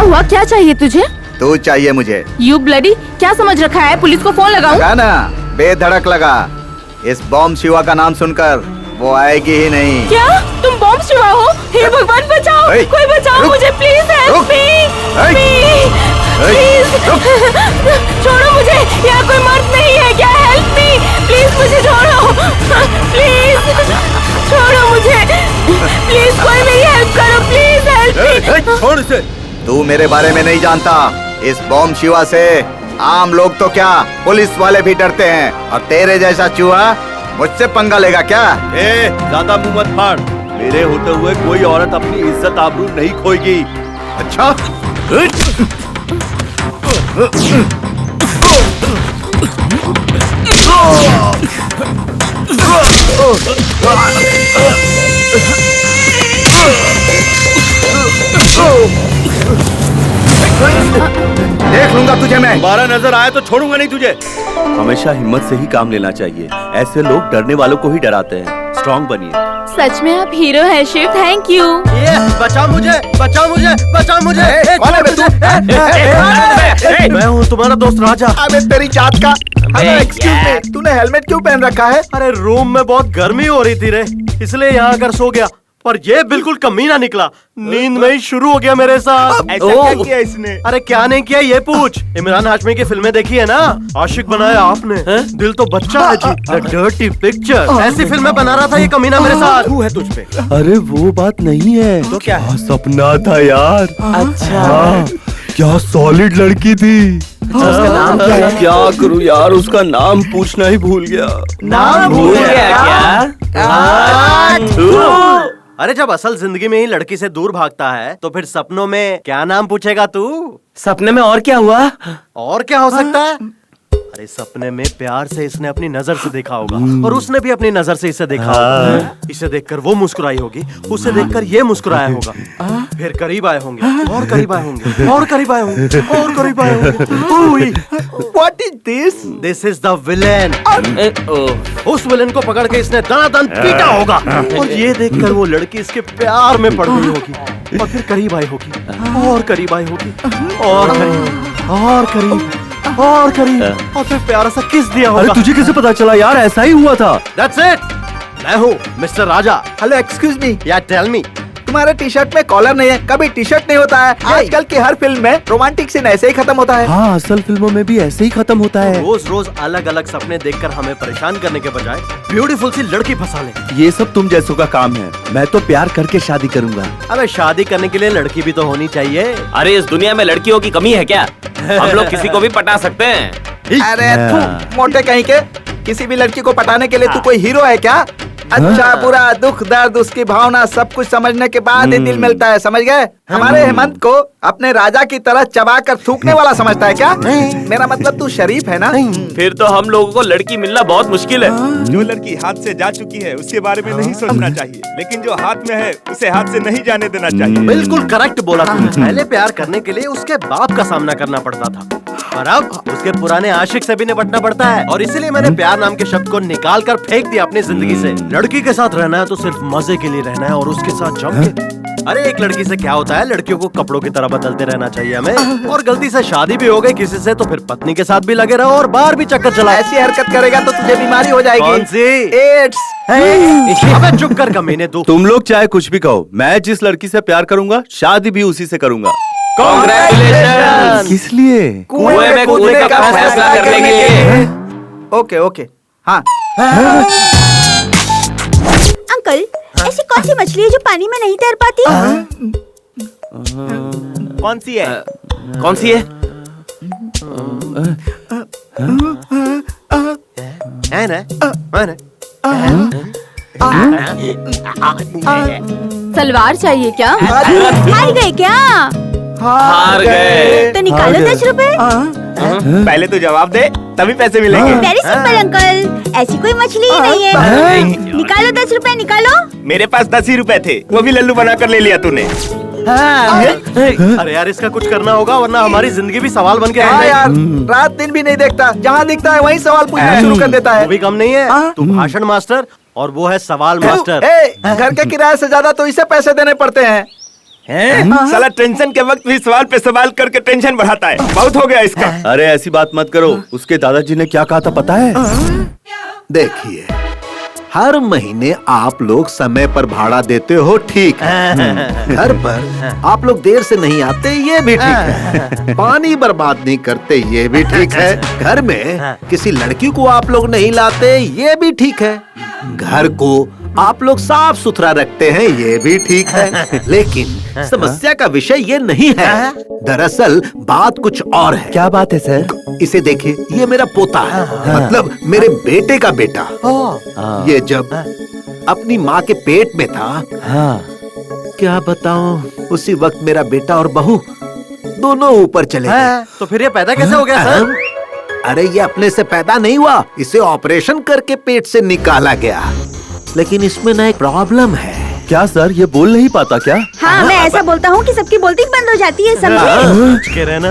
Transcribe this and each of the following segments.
हुआ? क्या चाहिए तुझे? तू चाहिए मुझे। यू ब्लडी, क्या समझ रखा है? पुलिस को फोन लगाऊं? लगा ना, बेधड़क लगा। इस बॉम्ब शिवा का नाम सुनकर वो आएगी ही नहीं। क्या तुम बॉम्ब शिवा हो? हे भगवान बचाओ, कोई बचाओ मुझे, प्लीज हेल्प मी, प्लीज छोड़ो मुझे, यहाँ कोई मर्द नहीं है क्या? हेल्प मी प्लीज, मुझे छोड़ो, प्लीज छोड़ो मुझे, प्लीज कोई मेरी हेल्प करो, प्लीज हेल्प मी। छोड़ इसे। तू मेरे बारे में नहीं जानता। इस बॉम्ब शिवा से आम लोग तो क्या, पुलिस वाले भी डरते हैं, और तेरे जैसा चूहा मुझसे पंगा लेगा क्या? ज्यादा मुंह मत फाड़। मेरे होते हुए कोई औरत अपनी इज्जत आबरू नहीं खोएगी। अच्छा? देख लूंगा तुझे मैं। दोबारा नजर आया तो छोड़ूंगा नहीं तुझे। हमेशा हिम्मत से ही काम लेना चाहिए। ऐसे लोग डरने वालों को ही डराते हैं। स्ट्रॉन्ग बनिए। सच में आप हीरो हैं शिव, थैंक यू। बचाओ मुझे, बचाओ मुझे, बचाओ मुझे। कौन है बे तू? मैं हूँ तुम्हारा दोस्त राजा। अबे तेरी जात का। एक्सक्यूज मी, तूने हेलमेट क्यों पहन रखा है? अरे रूम में बहुत गर्मी हो रही थी रे, इसलिए यहाँ आकर सो गया। पर ये बिल्कुल कमीना निकला, नींद में ही शुरू हो गया मेरे साथ। ऐसा क्या किया इसने? अरे क्या नहीं किया ये पूछ। इमरान हाशमी की फिल्में देखी है ना? आशिक बनाया आपने, दिल तो बच्चा है जी। द डर्टी पिक्चर, ऐसी फिल्में बना रहा था ये कमीना मेरे साथ। तू है तुझ पे। अरे वो बात नहीं है तो क्या है? सपना था यार। अच्छा। क्या सॉलिड लड़की थी। उसका नाम क्या है? क्या करूँ यार, उसका नाम पूछना ही भूल गया। नाम भूल गया क्या? अरे जब असल जिंदगी में ही लड़की से दूर भागता है तो फिर सपनों में क्या नाम पूछेगा तू? सपने में और क्या हुआ? और क्या हो सकता है? अरे सपने में प्यार से इसने अपनी नजर से देखा होगा, और उसने भी अपनी नजर से इसे देखा होगा। इसे देखकर वो मुस्कुराई होगी, उसे देखकर ये मुस्कुराया होगा। फिर करीब आए होंगे, और करीब आए होंगे, और करीब आए होंगे, और करीब आए होंगे। What is this? This is the villain. उस विलेन को पकड़ के इसने दनादन पीटा होगा, और ये देखकर वो लड़की इसके प्यार में पड़ गई होगी, और फिर करीब आई होगी, और करीब आई होगी, और करीब, और करीब, और करीब, और फिर प्यारा सा किस दिया होगा। तुझे कैसे पता चला यार? ऐसा ही हुआ था। That's it. मैं हूँ मिस्टर राजा। हेलो एक्सक्यूज मी, या टेल मी। तुम्हारे टी शर्ट में कॉलर नहीं है, कभी टी शर्ट नहीं होता है। आजकल की हर फिल्म में रोमांटिक सीन ऐसे ही खत्म होता है। हाँ, असल फिल्मों में भी ऐसे ही खत्म होता है। रोज रोज अलग अलग सपने देखकर हमें परेशान करने के बजाय ब्यूटीफुल सी लड़की फंसा ले। ये सब तुम जैसों का काम है। मैं तो प्यार करके शादी करूंगा। अबे शादी करने के लिए लड़की भी तो होनी चाहिए। अरे इस दुनिया में लड़कियों की कमी है क्या? हम लोग किसी को भी पटा सकते हैं। अरे तू मोटे कहीं के, किसी भी लड़की को पटाने के लिए तू कोई हीरो है क्या? अच्छा बुरा दुख दर्द उसकी भावना सब कुछ समझने के बाद ही दिल मिलता है, समझ गए? हमारे हेमंत को अपने राजा की तरह चबा कर थूकने वाला समझता है क्या? मेरा मतलब तू शरीफ है ना? फिर तो हम लोगों को लड़की मिलना बहुत मुश्किल है। जो लड़की हाथ से जा चुकी है उसके बारे में नहीं सोचना चाहिए, लेकिन जो हाथ में है उसे हाथ से नहीं जाने देना चाहिए। बिल्कुल करेक्ट बोला तुमने। पहले प्यार करने के लिए उसके बाप का सामना करना पड़ता था, और अब उसके पुराने आशिक से भी निपटना पड़ता है। और इसीलिए मैंने प्यार नाम के शब्द को निकाल कर फेंक दिया अपनी जिंदगी से। लड़की के साथ रहना है तो सिर्फ मजे के लिए रहना है, और उसके साथ जम के। अरे एक लड़की से क्या होता है, लड़कियों को कपड़ों की तरह बदलते रहना चाहिए हमें। और गलती से शादी भी हो गई किसी से तो फिर पत्नी के साथ भी लगे रहो और बाहर भी चक्कर चला। ऐसी हरकत करेगा तो तुझे बीमारी हो जाएगी। कौन सी? एड्स। अबे चुप कर कमीने तू। तुम लोग चाहे कुछ भी कहो, मैं जिस लड़की से प्यार करूंगा शादी भी उसी से करूंगा। कांग्रेचुलेशन। किस लिए? कुएं में कूदने का फैसला करने के लिए। ओके ओके, हाँ। अंकल, ऐसी कौन सी मछली है जो पानी में नहीं तैर पाती? कौन सी है? कौन सी है? है ना? सलवार चाहिए क्या? हार गए क्या? हार गए। तो निकालो 10 रुपए। पहले तो जवाब दे, तभी पैसे मिलेंगे। वेरी सिंपल अंकल, ऐसी कोई मछली ही नहीं है। निकालो 10 रुपए, निकालो। मेरे पास 10 ही रुपए थे, वो भी लल्लू बनाकर ले लिया तूने। अरे यार इसका कुछ करना होगा वरना हमारी जिंदगी भी सवाल बन के हाँ यार, रात दिन भी नहीं देखता, जहाँ दिखता है वहीं सवाल पूछना शुरू कर देता है। वो भी कम नहीं है, तू भाषण मास्टर और वो है सवाल मास्टर। घर के किराए से ज्यादा तो इसे पैसे देने पड़ते हैं। साला टेंशन के वक्त भी सवाल पे सवाल करके टेंशन बढ़ाता है। बहुत हो गया इसका। अरे ऐसी बात मत करो, उसके दादाजी ने क्या कहा था पता है? देखिए, हर महीने आप लोग समय पर भाड़ा देते हो, ठीक है। घर पर आप लोग देर से नहीं आते, ये भी ठीक है। पानी बर्बाद नहीं करते, ये भी ठीक है। घर में किसी लड़की को आप लोग नहीं लाते, ये भी ठीक है। घर को आप लोग साफ सुथरा रखते हैं, ये भी ठीक है। लेकिन समस्या का विषय ये नहीं है। दरअसल बात कुछ और है। क्या बात है सर? इसे देखिए, ये मेरा पोता है, मतलब मेरे बेटे का बेटा। ये जब अपनी माँ के पेट में था, क्या बताऊं, उसी वक्त मेरा बेटा और बहू दोनों ऊपर चले गए। तो फिर ये पैदा कैसे हो गया सर? अरे ये अपने से पैदा नहीं हुआ, इसे ऑपरेशन करके पेट से निकाला गया। लेकिन इसमें ना एक प्रॉब्लम है। क्या सर, ये बोल नहीं पाता क्या? हाँ, मैं ऐसा बोलता हूँ कि सबकी बोलती बंद हो जाती है, समझे? कह रहे ना,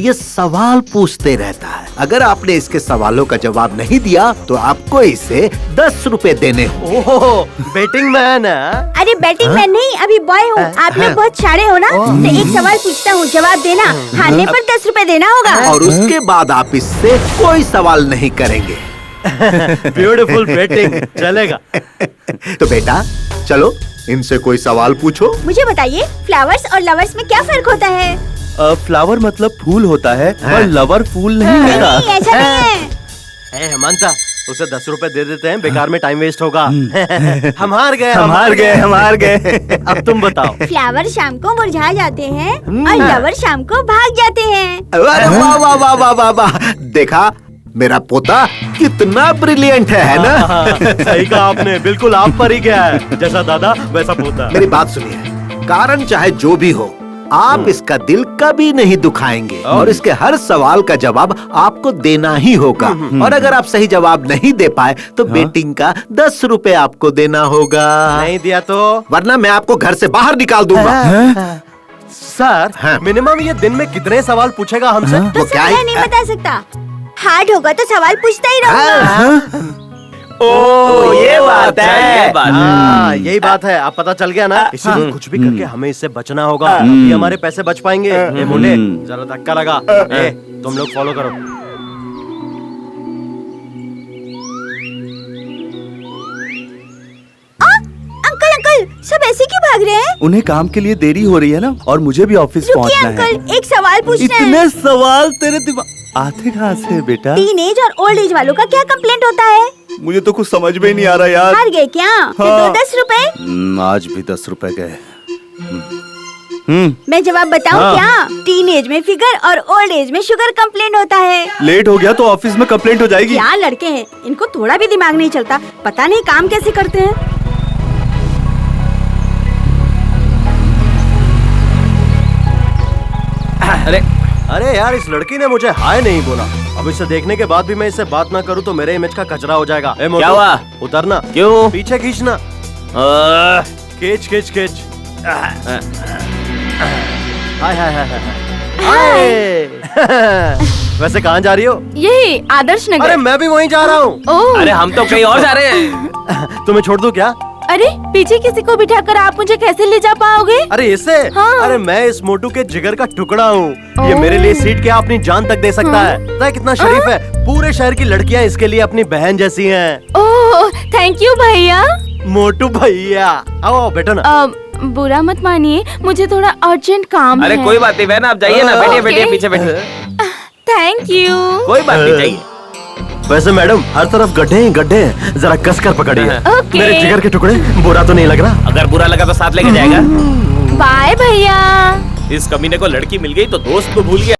ये सवाल पूछते रहता है। अगर आपने इसके सवालों का जवाब नहीं दिया तो आपको इसे 10 रुपए देने हो। ओहो, बेटिंग मैन है। अरे बैटिंग मैन नहीं, अभी बॉय हूँ। आप लोग बहुत सारे हो ना, तो एक सवाल पूछता हूँ, जवाब देना, हारने पर 10 रुपए देना होगा। और उसके बाद आप इससे कोई सवाल नहीं करेंगे। ब्यूटीफुल बेटिंग, चलेगा। तो बेटा चलो, इनसे कोई सवाल पूछो। मुझे बताइए, फ्लावर्स और लवर्स में क्या फर्क होता है? फ्लावर मतलब फूल होता है, और लवर फूल नहीं होता। नहीं, ऐसा नहीं है। हेमंता, उसे 10 रुपए दे देते हैं, बेकार में टाइम वेस्ट होगा। हम हार गए। हार गए। अब तुम बताओ। फ्लावर शाम को मुरझा जाते हैं और लवर शाम को भाग जाते हैं। अरे वाह वाह वाह वाह वाह वाह, देखा मेरा पोता कितना ब्रिलियंट है ना? सही कहा आपने, बिल्कुल आप पर ही गया है। जैसा दादा वैसा पोता। मेरी बात सुनिए, कारण चाहे जो भी हो, आप इसका दिल कभी नहीं दुखाएंगे और इसके हर सवाल का जवाब आपको देना ही होगा। और अगर आप सही जवाब नहीं दे पाए तो बेटिंग का 10 रुपए आपको देना होगा। नहीं दिया तो? वरना मैं आपको घर से बाहर निकाल दूंगा। सर, मिनिमम ये दिन में कितने सवाल पूछेगा हमसे? तो क्या समय नहीं बता सकता। हार्ड होगा तो सवाल पूछता ही रहूंगा। ओ, ये बात है। ये बात। हाँ, यही बात है। अब पता चल गया ना, इसीलिए कुछ भी करके हमें इससे बचना होगा, तभी हमारे पैसे बच पाएंगे। ये मुंडे, जरा धक्का लगा। तुम लोग फॉलो करो। अंकल, सब ऐसे क्यों भाग रहे हैं? उन्हें काम के लिए देरी हो रही है ना, और मुझे भी ऑफिस रुकिए पहुंचना है। अंकल, एक सवाल पूछना है। इतने सवाल तेरे दिमाग आते कहाँ से बेटा? टीनेज और ओल्ड एज वालों का क्या कंप्लेंट होता है? मुझे तो कुछ समझ में ही नहीं आ रहा यार। हार गए क्या? तो दो 10 रुपए। आज भी 10 रुपए गए। मैं जवाब बताऊं क्या? टीनेज में फिगर और ओल्ड एज में शुगर कंप्लेंट होता है। लेट हो गया तो ऑफिस में कंप्लेंट हो जाएगी। क्या लड़के हैं, इनको थोड़ा भी दिमाग नहीं चलता। पता नहीं काम कैसे करते हैं। अरे यार, इस लड़की ने मुझे हाय नहीं बोला। अब इसे देखने के बाद भी मैं इससे बात ना करूं तो मेरे इमेज का कचरा हो जाएगा। क्या हुआ? उतरना। क्यों? पीछे खींचना। खींच खींच खींच। हाय हाय हाय हाय। वैसे कहाँ जा रही हो? यही आदर्श नगर। अरे मैं भी वहीं जा रहा हूँ। अरे हम तो कहीं और जा रहे हैं। तुम्हें छोड़ दूं क्या? अरे पीछे किसी को बिठाकर आप मुझे कैसे ले जा पाओगे? अरे इससे? हाँ। अरे मैं इस मोटू के जिगर का टुकड़ा हूँ। ये मेरे लिए सीट क्या अपनी जान तक दे सकता है। पता है कितना शरीफ है? पूरे शहर की लड़कियाँ इसके लिए अपनी बहन जैसी हैं। ओह, थैंक यू भैया। मोटू भैया, आओ बैठो ना। बुरा मत मानिए, मुझे थोड़ा अर्जेंट काम है। अरे कोई बात नहीं बहन, आप जाइए ना। बैठिए बैठिए, पीछे बैठिए। Thank you. कोई बात नहीं, जाइए। वैसे मैडम, हर तरफ गड्ढे ही गड्ढे हैं, जरा कस कर पकड़िए। ओके। मेरे जिगर के टुकड़े, बुरा तो नहीं लग रहा? अगर बुरा लगा तो साथ लेके जाएगा। बाय भैया। इस कमीने को लड़की मिल गई तो दोस्त को भूल गया।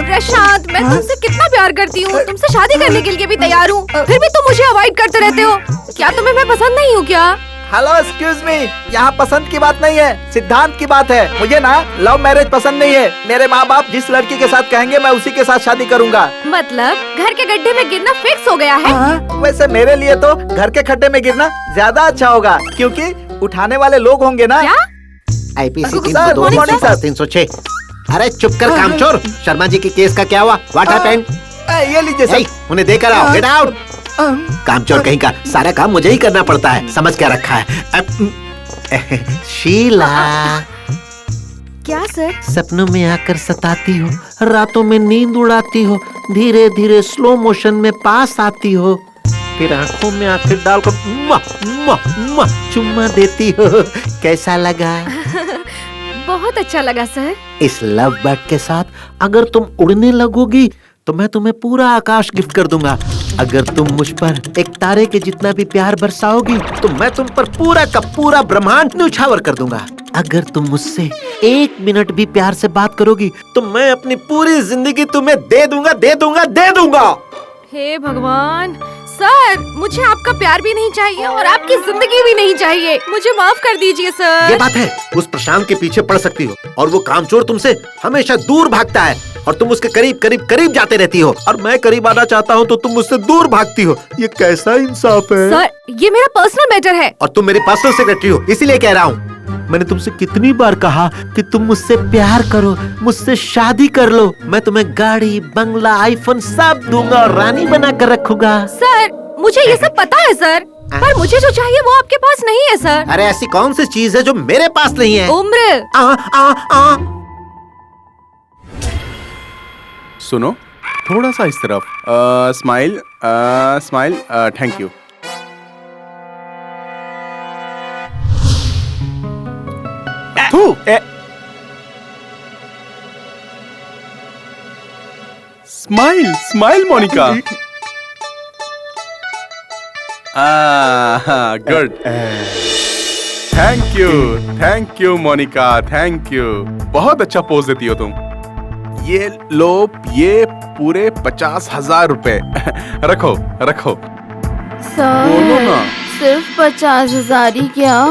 प्रशांत, मैं तुमसे कितना प्यार करती हूँ, तुमसे शादी करने के लिए भी तैयार हूँ, फिर भी तुम मुझे अवॉइड करते रहते हो। क्या तुम्हें मैं पसंद नहीं हूँ क्या? हेलो एक्सक्यूज मी, यहाँ पसंद की बात नहीं है, सिद्धांत की बात है। मुझे ना लव मैरिज पसंद नहीं है। मेरे माँ बाप जिस लड़की के साथ कहेंगे मैं उसी के साथ शादी करूँगा। मतलब घर के गड्ढे में गिरना फिक्स हो गया है? वैसे मेरे लिए तो घर के खड्डे में गिरना ज्यादा अच्छा होगा, क्योंकि उठाने वाले लोग होंगे ना। क्या? IPC sir, good morning sir. 306। अरे चुप कर कामचोर, शर्मा जी के केस का क्या हुआ? What happened? ये लीजिए सर। उन्हें देकर आओ, गेट आउट। कामचोर कहीं का, सारा काम मुझे ही करना पड़ता है, समझ क्या रखा है। शीला, क्या सर? सपनों में आकर सताती हो, रातों में नींद उड़ाती हो, धीरे धीरे स्लो मोशन में पास आती हो, फिर आंखों में आंखें डालकर चुम्मा देती हो। कैसा लगा? बहुत अच्छा लगा सर। इस लव बर्ड के साथ अगर तुम उड़ने लगोगी तो मैं तुम्हें पूरा आकाश गिफ्ट कर दूंगा। अगर तुम मुझ पर एक तारे के जितना भी प्यार बरसाओगी तो मैं तुम पर पूरा का पूरा ब्रह्मांड न्यौछावर कर दूंगा। अगर तुम मुझसे 1 मिनट भी प्यार से बात करोगी तो मैं अपनी पूरी जिंदगी तुम्हें दे दूंगा, दे दूंगा, दे दूंगा। हे भगवान सर, मुझे आपका प्यार भी नहीं चाहिए और आपकी जिंदगी भी नहीं चाहिए। मुझे माफ कर दीजिए सर। ये बात है, उस प्रशांत के पीछे पड़ सकती हो और वो कामचोर तुमसे हमेशा दूर भागता है और तुम उसके करीब करीब करीब जाते रहती हो, और मैं करीब आना चाहता हूँ तो तुम मुझसे दूर भागती हो। ये कैसा इंसाफ है? सर, ये मेरा पर्सनल मैटर है। और तुम मेरी पर्सनल सेक्रेटरी हो, इसीलिए कह रहा हूँ। मैंने तुमसे कितनी बार कहा कि तुम मुझसे प्यार करो, मुझसे शादी कर लो। मैं तुम्हें गाड़ी, बंगला, आईफोन सब दूंगा और रानी बना कर रखूंगा। सर, मुझे ये सब पता है सर, पर मुझे जो चाहिए वो आपके पास नहीं है सर। अरे ऐसी कौन सी चीज है जो मेरे पास नहीं है? उम्र। सुनो, थोड़ा सा इस तरफ। Smile, smile, thank you. Smile, smile Monica. Good. Thank you Monica, thank you. बहुत अच्छा पोज देती हो तुम। ये लो, ये पूरे 50,000 रुपए। रखो रखो। बोलो ना। सिर्फ 50,000 ही क्या?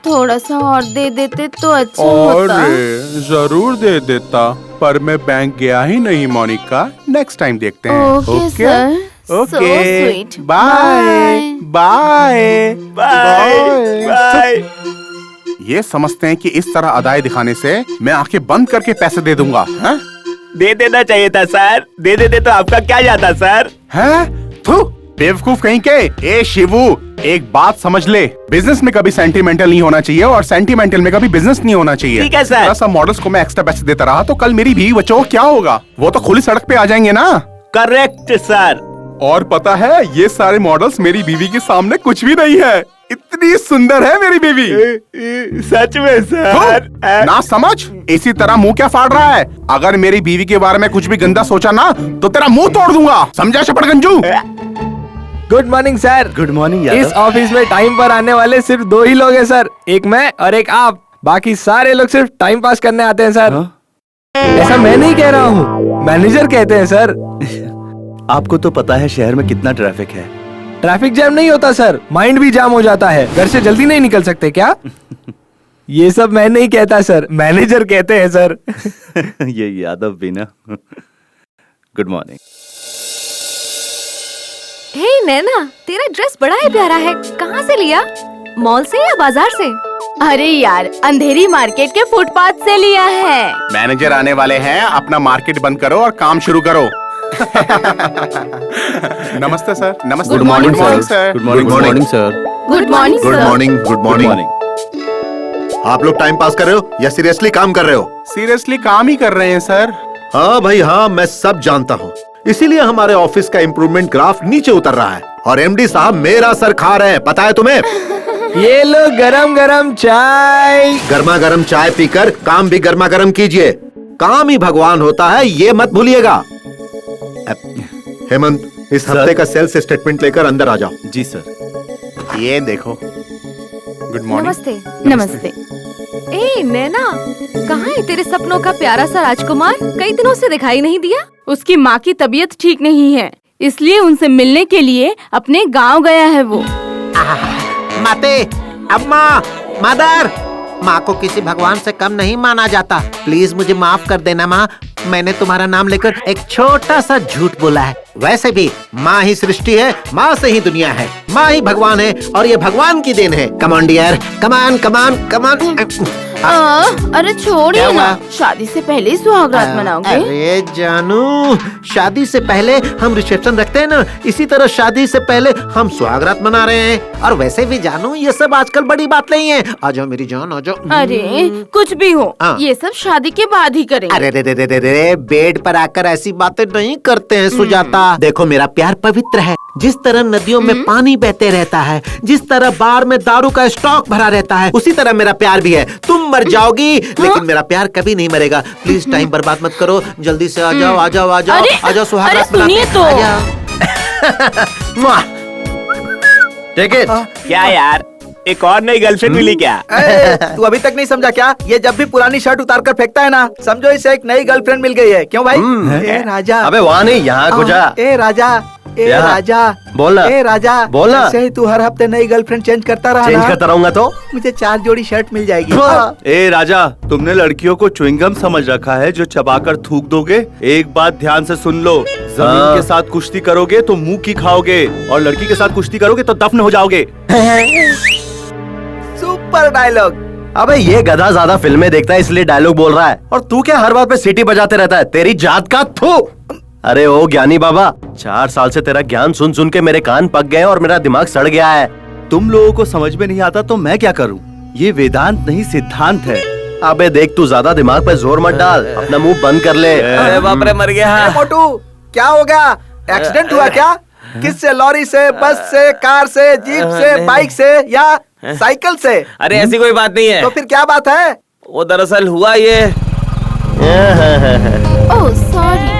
थोड़ा सा और दे देते तो अच्छा होता। अरे जरूर दे देता, पर मैं बैंक गया ही नहीं मोनिका। नेक्स्ट टाइम देखते हैं। Okay sir. Okay, bye bye bye. ये समझते हैं कि इस तरह अदाएं दिखाने से मैं आंखें बंद करके पैसे दे दूंगा। है? दे देना चाहिए था सर, दे देते तो आपका क्या जाता सर। हैं? थू, बेवकूफ कहीं के। ए शिवू, एक बात समझ ले, बिजनेस में कभी सेंटिमेंटल नहीं होना चाहिए और सेंटिमेंटल में कभी बिजनेस नहीं होना चाहिए। ठीक है सर। सब मॉडल्स को मैं एक्स्ट्रा पैसे देता रहा तो कल मेरी बीवी बच्चों को क्या होगा? वो तो खुली सड़क पे आ जाएंगे ना। Correct sir. और पता है, ये सारे मॉडल्स मेरी बीवी के सामने कुछ भी नहीं है। इतनी सुंदर है मेरी बीवी। सच में सर। ना समझ, इसी तरह मुंह क्या फाड़ रहा है? अगर मेरी बीवी के बारे में कुछ भी गंदा सोचा ना तो तेरा मुंह तोड़ दूंगा, समझा शपड़गंजू? Good morning sir. Good morning Yadav. इस ऑफिस में टाइम पर आने वाले सिर्फ 2 ही लोग हैं सर, एक मैं और एक आप। बाकी सारे लोग सिर्फ टाइम पास करने आते हैं सर। ऐसा मैं नहीं कह रहा हूँ, मैनेजर कहते हैं सर। आपको तो पता है शहर में कितना ट्रैफिक है। ट्रैफिक जैम नहीं होता सर, माइंड भी जाम हो जाता है। घर से जल्दी नहीं निकल सकते क्या? ये सब मैं नहीं कहता सर, मैनेजर कहते हैं सर। ये यादव भी ना। Good morning. हे नैना, तेरा ड्रेस बड़ा ही प्यारा है। कहाँ से लिया? मॉल से या बाजार से? अरे यार, अंधेरी मार्केट के फुटपाथ से लिया है। मैनेजर आने वाले हैं, अपना मार्केट बंद करो और काम शुरू करो। नमस्ते सर। नमस्ते। Good morning sir. Sir. Good morning sir. Good morning good sir. Morning, good morning. आप लोग टाइम पास कर रहे हो या सीरियसली काम कर रहे हो? सीरियसली काम ही कर रहे हैं सर। हाँ भाई हाँ, मैं सब जानता हूँ। इसीलिए हमारे ऑफिस का इम्प्रूवमेंट ग्राफ नीचे उतर रहा है और एमडी साहब मेरा सर खा रहे हैं, पता है तुम्हें? ये लो गरम गरम चाय। गर्मा गर्म चाय पीकर काम भी गर्मा गर्म कीजिए। काम ही भगवान होता है, ये मत भूलिएगा। हेमंत, इस हफ्ते का सेल्स स्टेटमेंट लेकर अंदर आ जाओ। जी सर। ये देखो। Good morning. नमस्ते। नमस्ते। ए नैना, कहाँ है तेरे सपनों का प्यारा सा राजकुमार? कई दिनों से दिखाई नहीं दिया। उसकी माँ की तबीयत ठीक नहीं है, इसलिए उनसे मिलने के लिए अपने गांव गया है वो। माते, अम्मा, मदर। माँ को किसी भगवान से कम नहीं माना जाता। प्लीज मुझे माफ कर देना माँ, मैंने तुम्हारा नाम लेकर एक छोटा सा झूठ बोला है। वैसे भी माँ ही सृष्टि है, माँ से ही दुनिया है, माँ ही भगवान है और ये भगवान की देन है। कम ऑन डियर, कमान कमान कमान। अरे छोड़िए ना, शादी से पहले ही सुहागरात मनाओगे? अरे जानू, शादी से पहले हम रिसेप्शन रखते हैं ना, इसी तरह शादी से पहले हम सुहागरात मना रहे हैं। और वैसे भी जानू, ये सब आजकल बड़ी बात नहीं है। आ जाओ मेरी जान, आ जाओ। अरे कुछ भी हो, ये सब शादी के बाद ही करेंगे। अरे रे रे रे रे, बेड पर आकर ऐसी बातें नहीं करते हैं सुजाता। देखो मेरा प्यार पवित्र है। जिस तरह नदियों में पानी बहते रहता है, जिस तरह बार में दारू का स्टॉक भरा रहता है, उसी तरह मेरा प्यार भी है। तुम मर जाओगी लेकिन मेरा प्यार कभी नहीं मरेगा। प्लीज टाइम बर्बाद मत करो, जल्दी से आ जाओ आ जाओ आ जाओ आ जाओ, सुहागरात मनाते हैं। तो टेक इट। क्या यार, एक और नई गर्लफ्रेंड मिली क्या? तू अभी तक नहीं समझा क्या? ये जब भी पुरानी शर्ट उतार कर फेंकता है ना, समझो इसे एक नई गर्लफ्रेंड मिल गई है। क्यों भाई? ए राजा। अबे वहाँ नहीं, यहाँ को जा। ए राजा, ए राजा, बोलना। ए राजा, बोलना। ऐसे ही तू हर हफ्ते नई गर्लफ्रेंड चेंज करता रहा चेंज ना, करता रहूंगा तो मुझे 4 जोड़ी शर्ट मिल जाएगी। ए राजा, तुमने लड़कियों को च्युइंगम समझ रखा है जो चबाकर थूक दोगे। एक बात ध्यान से सुन लो, जमीन के साथ कुश्ती करोगे तो मुंह की खाओगे, और लड़की के साथ कुश्ती करोगे तो दफन हो जाओगे। Super dialogue. अबे ये गधा ज्यादा फिल्में देखता है इसलिए डायलॉग बोल रहा है, और तू क्या हर बात पे सीटी बजाते रहता है? तेरी जात का थू। अरे ओ ज्ञानी बाबा, 4 साल से तेरा ज्ञान सुन सुन के मेरे कान पक गए और मेरा दिमाग सड़ गया है। तुम लोगों को समझ में नहीं आता तो मैं क्या करूं? ये वेदांत नहीं सिद्धांत है। अबे देख, तू ज्यादा दिमाग पे जोर मत डाल, अपना मुंह बंद कर ले। अरे बाप रे, मर गया। मोटू, क्या हो गया? एक्सीडेंट हुआ क्या? किससे? लॉरी से, बस से, कार से, जीप से, बाइक से या साइकिल से? अरे ऐसी कोई बात नहीं है। तो फिर क्या बात है? वो दरअसल हुआ ये। Oh sorry.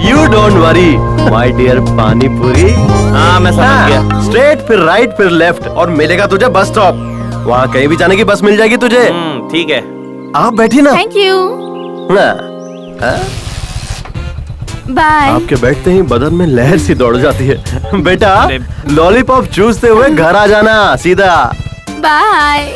You don't worry my dear pani puri. हाँ मैं समझ गया। स्ट्रेट फिर राइट फिर लेफ्ट और मिलेगा तुझे बस स्टॉप। वहाँ कहीं भी जाने की बस मिल जाएगी तुझे। ठीक है, आप बैठिए ना। Thank you. बाय। आपके बैठते ही बदन में लहर सी दौड़ जाती है। बेटा लॉलीपॉप चूसते हुए घर आ जाना सीधा। बाय।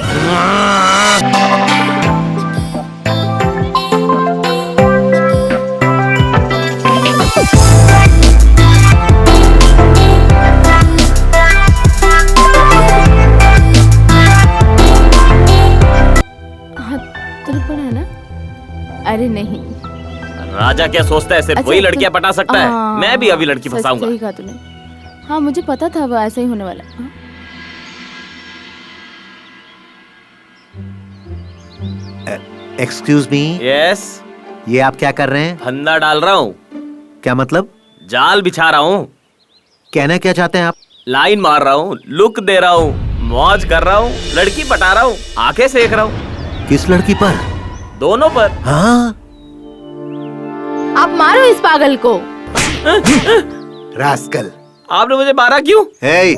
है ना? अरे नहीं, राजा क्या सोचता है सिर्फ वही लड़कियां पटा सकता है? मैं भी अभी लड़की फंसाऊंगा। सही कहा तूने। हाँ मुझे पता था वो ऐसा ही होने वाला। Excuse me. यस। ये आप क्या कर रहे हैं? फंदा डाल रहा हूँ। क्या मतलब? जाल बिछा रहा हूँ। कहना क्या चाहते हैं आप? लाइन मार रहा हूँ, लुक दे रहा हूँ, मौज कर रहा हूँ, लड़की पटा रहा हूँ, आंखें सेक रहा हूँ। किस लड़की पर? दोनों पर। हाँ? आप मारो इस पागल को। रास्कल। आपने मुझे मारा क्यों? हे,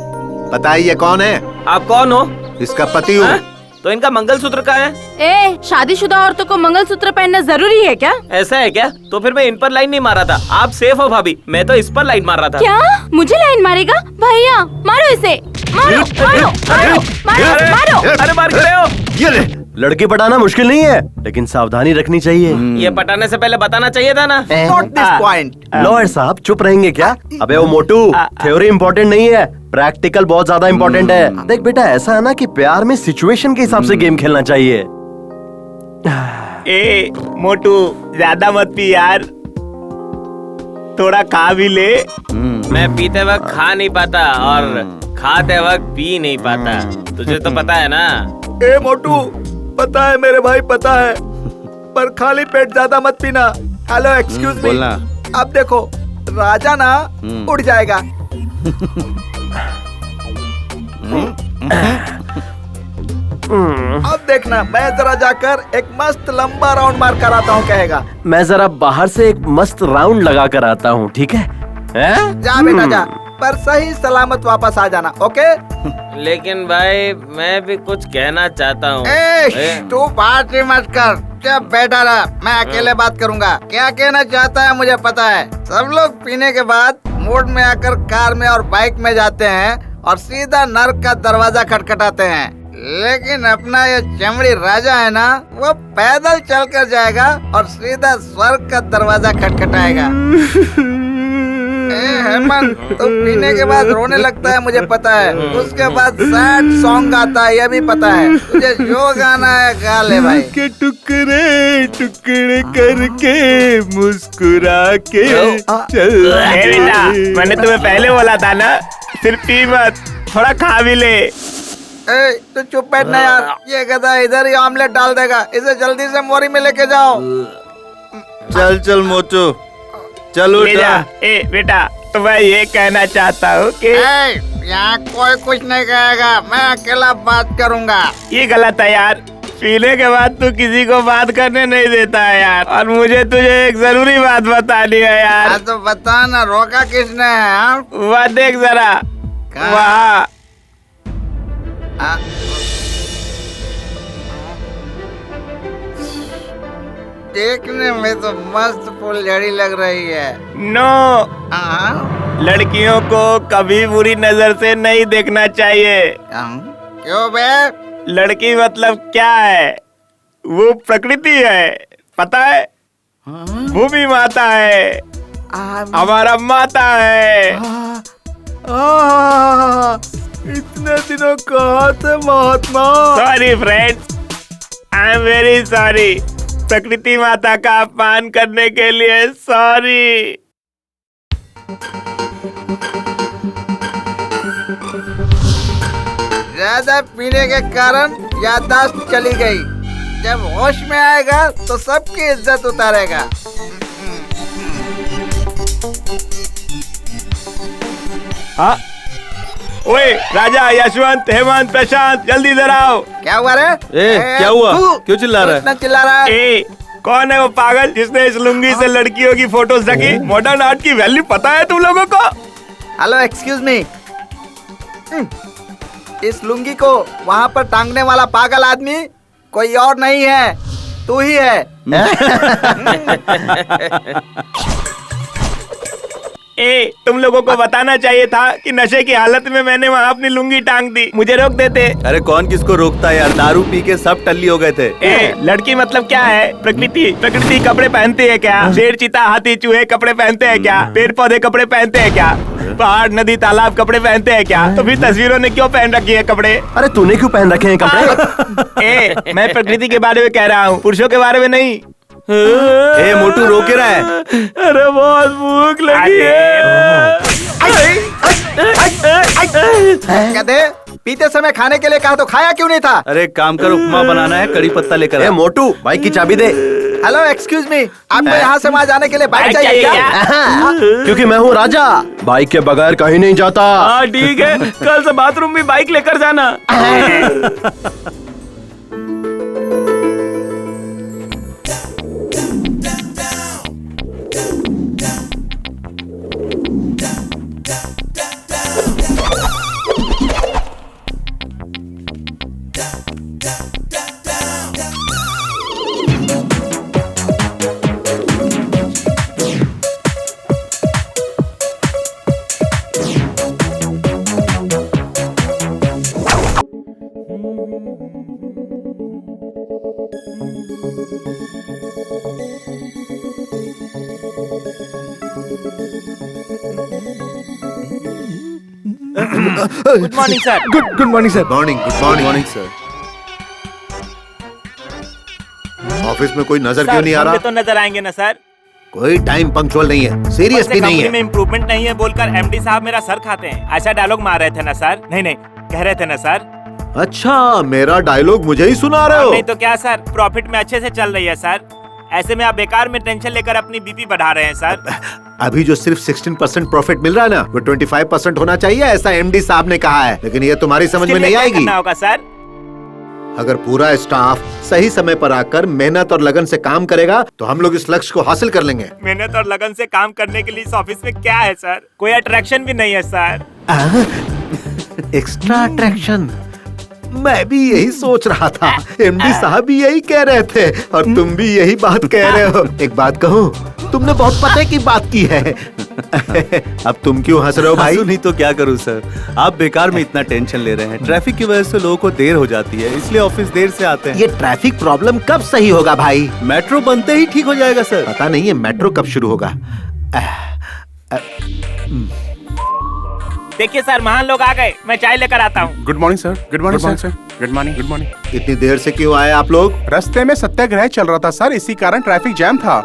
बताइए कौन है? आप कौन हो? इसका पति हूँ। तो इनका मंगलसूत्र कहाँ है? ए, शादीशुदा औरतों को मंगलसूत्र पहनना जरूरी है क्या? ऐसा है क्या? तो फिर मैं इन पर लाइन नहीं मारा था। आप सेफ हो भाभी, मैं तो इस पर लाइन मार रहा था। क्या? मुझे लाइन मारेगा? भैया मारो इसे, मारो मारो मारो मारो मारो। अरे मार रहे हो। ये ले। लड़की पटाना मुश्किल नहीं है, लेकिन सावधानी रखनी चाहिए। ये पटाने से पहले बताना चाहिए था ना। Note this point. लॉयर साहब चुप रहेंगे क्या? अबे वो मोटू, थ्योरी इम्पोर्टेंट नहीं है, प्रैक्टिकल बहुत ज्यादा इम्पोर्टेंट है। देख बेटा, ऐसा है ना कि प्यार में सिचुएशन के हिसाब से गेम खेलना चाहिए। ए मोटू, ज्यादा मत पी यार, थोड़ा खा भी ले। मैं पीते वक्त खा नहीं पाता और खाते वक्त पी नहीं पाता, तुझे तो पता है ना। ए मोटू, पता है मेरे भाई, पता है, पर खाली पेट ज्यादा मत पीना। Hello excuse me. अब देखो, राजा ना उड़ जाएगा। अब देखना, मैं जरा जाकर एक मस्त लंबा राउंड मार कर आता हूँ, कहेगा। मैं जरा बाहर से एक मस्त राउंड लगा कर आता हूँ, ठीक है? जा बेटा जा, पर सही सलामत वापस आ जाना, ओके? लेकिन भाई मैं भी कुछ कहना चाहता हूँ। तू बात ही मत कर, जब बैठा रहा, मैं अकेले बात करूंगा। क्या कहना चाहता है मुझे पता है। सब लोग पीने के बाद मूड में आकर कार में और बाइक में जाते हैं, और सीधा नर्क का दरवाजा खटखटाते हैं। लेकिन अपना ये चमड़ी राजा है ना, वो पैदल चलकर जाएगा और सीधा स्वर्ग का दरवाजा खटखटाएगा। हेमंत, तू पीने के बाद रोने लगता है, मुझे पता है। उसके बाद सैड सॉन्ग गाता है, ये भी पता है। तुझे जो गाना है गा ले भाई। के टुकड़े टुकड़े करके मुस्कुरा के चल। बेटा, मैंने तुम्हें पहले बोला था ना, सिर्फ पी मत, थोड़ा खा भी ले। तू चुप बैठ ना यार, ये गधा इधर ही ऑमलेट डाल देगा। इसे जल्दी से मोरी में लेके जाओ। चल चल मोटू, चलो ले जा। बेटा, तो मैं ये कहना चाहता हूँ कि यहाँ कोई कुछ नहीं कहेगा, मैं अकेला बात करूँगा। ये गलत है यार। पीने के बाद तू किसी को बात करने नहीं देता है यार, और मुझे तुझे एक जरूरी बात बतानी है यार। तो बता ना, रोका किसने है? वह देख जरा, वहाँ। देखने में तो मस्त फुलझड़ी लग रही है। नो, लड़कियों को कभी बुरी नजर से नहीं देखना चाहिए। क्यों बे? लड़की मतलब क्या है? वो प्रकृति है, पता है? भूमि माता है, हमारा माता है। इतने दिनों कहाँ थे महात्मा? Sorry friends, I am very sorry. प्रकृति माता का अपमान करने के लिए सॉरी। ज्यादा पीने के कारण याददाश्त चली गई। जब होश में आएगा तो सबकी इज्जत उतारेगा। हाँ? ओए राजा, यशवंत, हेमंत, प्रशांत, जल्दी इधर आओ। क्या हुआ रे? क्या हुआ? क्यों चिल्ला रहा है? इतना चिल्ला रहा है? कौन है वो पागल जिसने इस लुंगी से लड़कियों की फोटोज रखी? मॉडर्न आर्ट की वैल्यू पता है तुम लोगों को? Hello, excuse me. इस लुंगी को वहाँ पर टांगने वाला पागल आदमी कोई और नहीं है, तू ही है। तुम लोगों को बताना चाहिए था कि नशे की हालत में मैंने वहाँ अपनी लुंगी टांग दी, मुझे रोक देते। अरे कौन किसको रोकता है यार, दारू पी के सब टल्ली हो गए थे। लड़की मतलब क्या है? प्रकृति। प्रकृति कपड़े पहनती है क्या? शेर, चीता, हाथी, चूहे कपड़े पहनते हैं क्या? पेड़ पौधे कपड़े पहनते हैं क्या? पहाड़, नदी, तालाब कपड़े पहनते हैं क्या? तो फिर तस्वीरों ने क्यों पहन रखी है कपड़े? अरे तूने क्यों पहन रखे हैं कपड़े? मैं प्रकृति के बारे में कह रहा हूँ, पुरुषों के बारे में नहीं। मोटू रो के रहा है। अरे बहुत भूख लगी है। गधे, पीते समय खाने के लिए कहा तो खाया क्यों नहीं था? अरे काम कर, उपमा बनाना है, कड़ी पत्ता लेकर आ। मोटू, बाइक की चाबी दे। हेलो, एक्सक्यूज मी, आपको यहाँ से वहाँ जाने के लिए बाइक चाहिए क्या? क्योंकि मैं हूँ राजा, बाइक के बगैर कहीं नहीं जाता। हाँ ठीक है, कल से बाथरूम में बाइक लेकर जाना। Good morning sir. Good morning sir. Morning sir. Office में कोई नजर क्यों नहीं आ रहा? तो नजर आएंगे ना सर। कोई टाइम पंक्चुअल नहीं है, सीरियस भी नहीं है। में इम्प्रूवमेंट नहीं है बोलकर एमडी साहब मेरा सर खाते हैं, ऐसा डायलॉग मार रहे थे ना सर? नहीं, कह रहे थे ना सर? अच्छा, मेरा डायलॉग मुझे ही सुना रहे हो? नहीं तो क्या सर, प्रॉफिट में अच्छे से चल रही है सर। ऐसे में आप बेकार में टेंशन लेकर अपनी बीपी बढ़ा रहे हैं सर। अभी जो सिर्फ 16% प्रॉफिट मिल रहा है ना, वो 25% होना चाहिए, ऐसा एमडी साहब ने कहा है। लेकिन ये तुम्हारी समझ में नहीं आएगी। होगा सर, अगर पूरा स्टाफ सही समय पर आकर मेहनत और लगन से काम करेगा तो हम लोग इस लक्ष्य को हासिल कर लेंगे। मेहनत और लगन से काम करने के लिए इस ऑफिस में क्या है सर? कोई अट्रैक्शन भी नहीं है सर। Extra attraction? मैं भी यही सोच रहा था। एमडी साहब भी यही कह रहे थे और तुम भी यही बात कह रहे हो। एक बात कहूँ, तुमने बहुत पते की बात की है। अब तुम क्यों हंस रहे हो भाई? नहीं तो क्या करूं सर, आप बेकार में इतना टेंशन ले रहे हैं। ट्रैफिक की वजह से लोगों को देर हो जाती है, इसलिए ऑफिस देर से आते हैं। ये ट्रैफिक प्रॉब्लम कब सही होगा भाई? मेट्रो बनते ही ठीक हो जाएगा सर। पता नहीं है मेट्रो कब शुरू होगा। देखिए सर, महान लोग आ गए, मैं चाय लेकर आता हूँ। Good morning sir. Good morning sir. Good morning. Good morning. इतनी देर से क्यों आए आप लोग? रास्ते में सत्याग्रह चल रहा था सर, इसी कारण ट्रैफिक जैम था,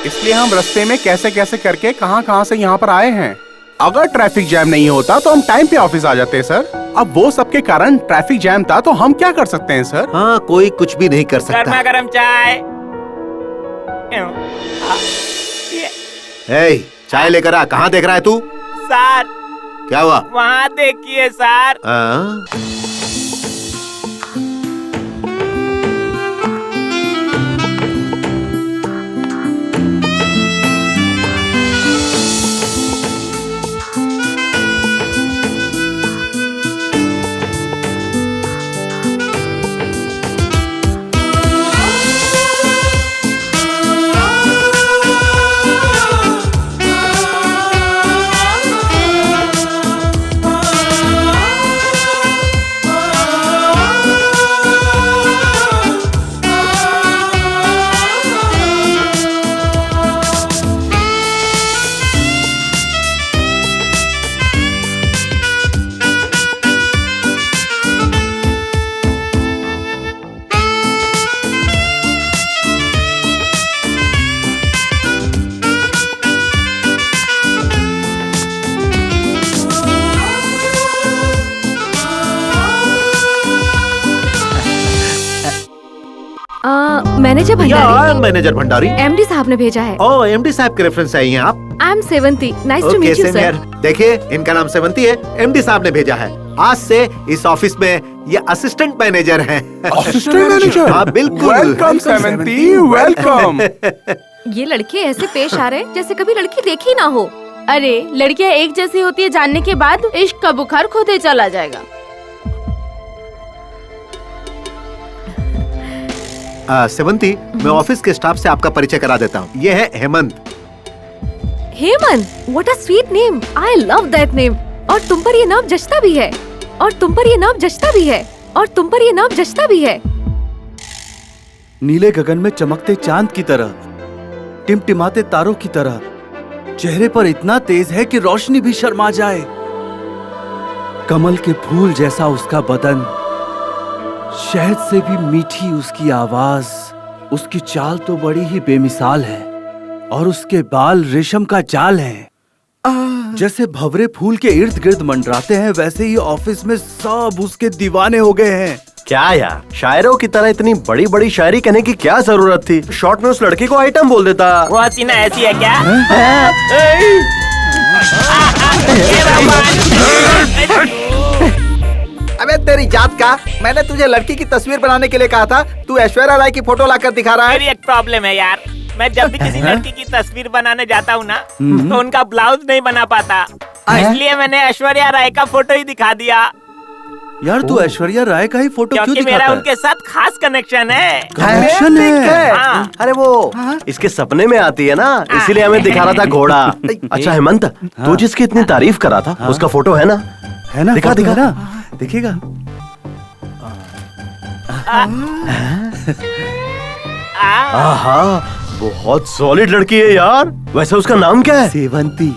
इसलिए हम रास्ते में कैसे कैसे करके कहां से यहाँ पर आए हैं। अगर ट्रैफिक जैम नहीं होता तो हम टाइम पे ऑफिस आ जाते सर। अब वो सबके कारण ट्रैफिक जैम था, तो हम क्या कर सकते हैं सर? हाँ, कोई कुछ भी नहीं कर सकता। गर्मा गर्म चाय। हे, चाय लेकर आ। कहाँ देख रहा है तू? सर क्या हुआ? वहाँ देखिए sir. Manager Bhandari. Manager Bhandari. MD साहब ने भेजा है। ओह, एमडी साहब के रेफरेंस चाहिए आप? I am Sevanti. Nice to meet you sir. देखिए, इनका नाम सेवंती है, एमडी साहब ने भेजा है। आज से इस ऑफिस में ये असिस्टेंट मैनेजर हैं। Assistant manager? हाँ बिल्कुल। Welcome Sevanti, welcome. ये लड़के ऐसे पेश आ रहे हैं जैसे कभी लड़की देखी ना हो। अरे लड़कियां एक जैसी होती है जानने के बाद इश्क का बुखार खुद ही चला जाएगा। सेवंती, मैं ऑफिस के स्टाफ से आपका परिचय करा देता हूँ। ये है Hemant. Hemant, what a sweet name. I love that name. और तुम पर ये नाम जचता भी है। और तुम पर ये नाम जचता भी है। और तुम पर ये नाम जचता भी है। नीले गगन में चमकते चांद की तरह, टिमटिमाते तारों की तरह, चेहरे पर इतना तेज है कि रोशनी भी शर्मा जाए। कमल के फूल जैसा उसका बदन, शहद से भी मीठी उसकी आवाज, उसकी चाल तो बड़ी ही बेमिसाल है। और उसके बाल रेशम का जाल हैं। जैसे भंवरे फूल के इर्द गिर्द मंडराते हैं, वैसे ही ऑफिस में सब उसके दीवाने हो गए हैं। क्या यार, शायरों की तरह इतनी बड़ी बड़ी शायरी कहने की क्या जरूरत थी? शॉर्ट में उस लड़की को आइटम बोल देता। वो हसीना ऐसी है क्या? अबे तेरी जात का, मैंने तुझे लड़की की तस्वीर बनाने के लिए कहा था, तू ऐश्वर्या राय की फोटो लाकर दिखा रहा है। मेरी एक प्रॉब्लम है यार, मैं जब भी किसी लड़की की तस्वीर बनाने जाता हूँ ना, तो उनका ब्लाउज नहीं बना पाता, इसलिए मैंने ऐश्वर्या राय का फोटो ही दिखा दिया। यार तू ऐश्वर्या राय का ही फोटो क्यों क्योंकि दिखाता मेरा है? उनके साथ खास कनेक्शन है। कनेक्शन है? हाँ। अरे वो इसके सपने में आती है ना, इसीलिए हमें दिखा रहा था घोड़ा। अच्छा हेमंत, तू जिसकी इतनी तारीफ करा था, उसका फोटो है ना? है ना? दिखा फोटो दिखा है ना? दिखेगा। आहा, बहुत सॉलिड लड़की है यार। वैसे उसका नाम क्या है? सेवंती।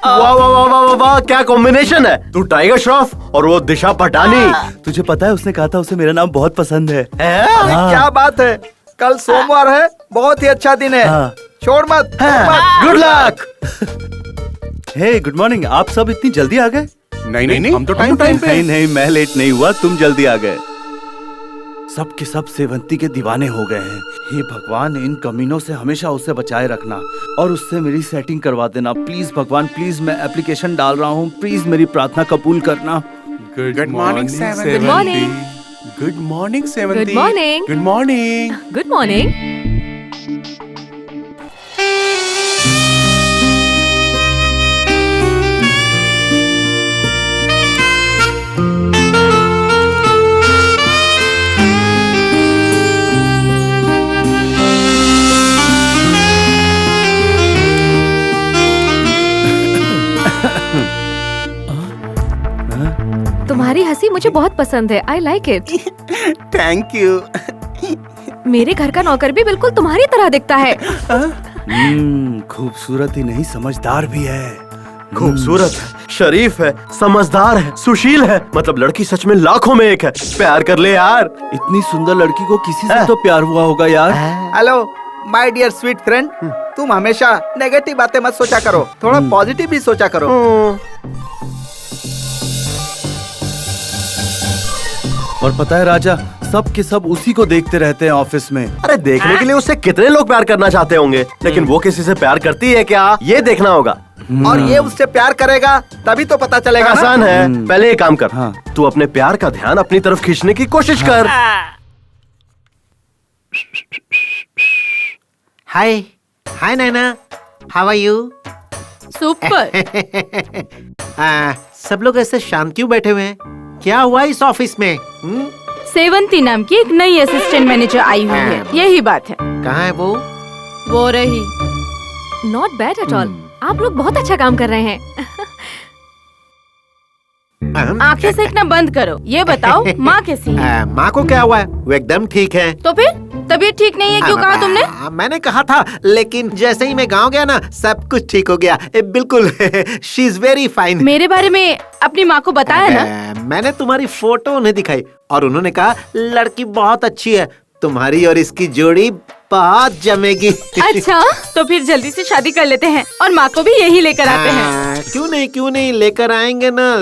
वाह वाह वाह वाह वाह वाह, क्या कॉम्बिनेशन है। तू टाइगर श्रॉफ और वो दिशा पटानी। तुझे पता है उसने कहा था उसे मेरा नाम बहुत पसंद है। क्या बात है, कल सोमवार है, बहुत ही अच्छा दिन है। हाँ। छोड़ मत। Good luck. Hey good morning, आप सब इतनी जल्दी आ गए? नहीं, हम तो टाइम पे। नहीं नहीं, मैं लेट नहीं हुआ, तुम जल्दी आ गए। सब के सब सेवंती के दीवाने हो गए हैं। हे भगवान, इन कमीनों से हमेशा उसे बचाए रखना और उससे मेरी सेटिंग करवा देना प्लीज भगवान, प्लीज। मैं एप्लीकेशन डाल रहा हूँ, प्लीज मेरी प्रार्थना कबूल करना। Good morning Sevanti. Good morning. Good morning Sevanti. Good morning. Good morning. Good morning. मुझे बहुत पसंद है। I like it. Thank you. मेरे घर का नौकर भी बिल्कुल तुम्हारी तरह दिखता है। खूबसूरत ही नहीं, समझदार भी है। खूबसूरत है, शरीफ है, समझदार है, सुशील है, मतलब लड़की सच में लाखों में एक है। प्यार कर ले यार। इतनी सुंदर लड़की को किसी से तो प्यार हुआ होगा यार। Hello my dear sweet friend, तुम हमेशा नेगेटिव बातें मत सोचा करो, थोड़ा पॉजिटिव भी सोचा करो। और पता है राजा, सब के सब उसी को देखते रहते हैं ऑफिस में। अरे देखने के लिए उससे कितने लोग प्यार करना चाहते होंगे, लेकिन वो किसी से प्यार करती है क्या, ये देखना होगा। और ये उससे प्यार करेगा तभी तो पता चलेगा। आसान है, पहले एक काम कर। तू अपने प्यार का ध्यान अपनी तरफ खींचने की कोशिश कर। हाय हाय नैना, हाउ आर यू? सुपर। सब लोग ऐसे शांत क्यों बैठे हुए हैं? क्या हुआ इस ऑफिस में? सेवंती नाम की एक नई असिस्टेंट मैनेजर आई हुई है, यही बात है। कहाँ है वो? वो रही। Not bad at all. आप लोग बहुत अच्छा काम कर रहे हैं। आंखें सेकना बंद करो। ये बताओ माँ कैसी है? माँ को क्या हुआ है? वो एकदम ठीक है। तो फिर तबीयत ठीक नहीं है क्यों कहा तुमने? मैंने कहा था, लेकिन जैसे ही मैं गांव गया ना, सब कुछ ठीक हो गया। बिल्कुल। She is very fine. मेरे बारे में अपनी माँ को बताया ना? मैंने तुम्हारी फोटो उन्हें दिखाई और उन्होंने कहा लड़की बहुत अच्छी है, तुम्हारी और इसकी जोड़ी बहुत जमेगी। अच्छा, तो फिर जल्दी से शादी कर लेते हैं और माँ को भी यही लेकर आते हैं। क्यों नहीं लेकर आएंगे ना,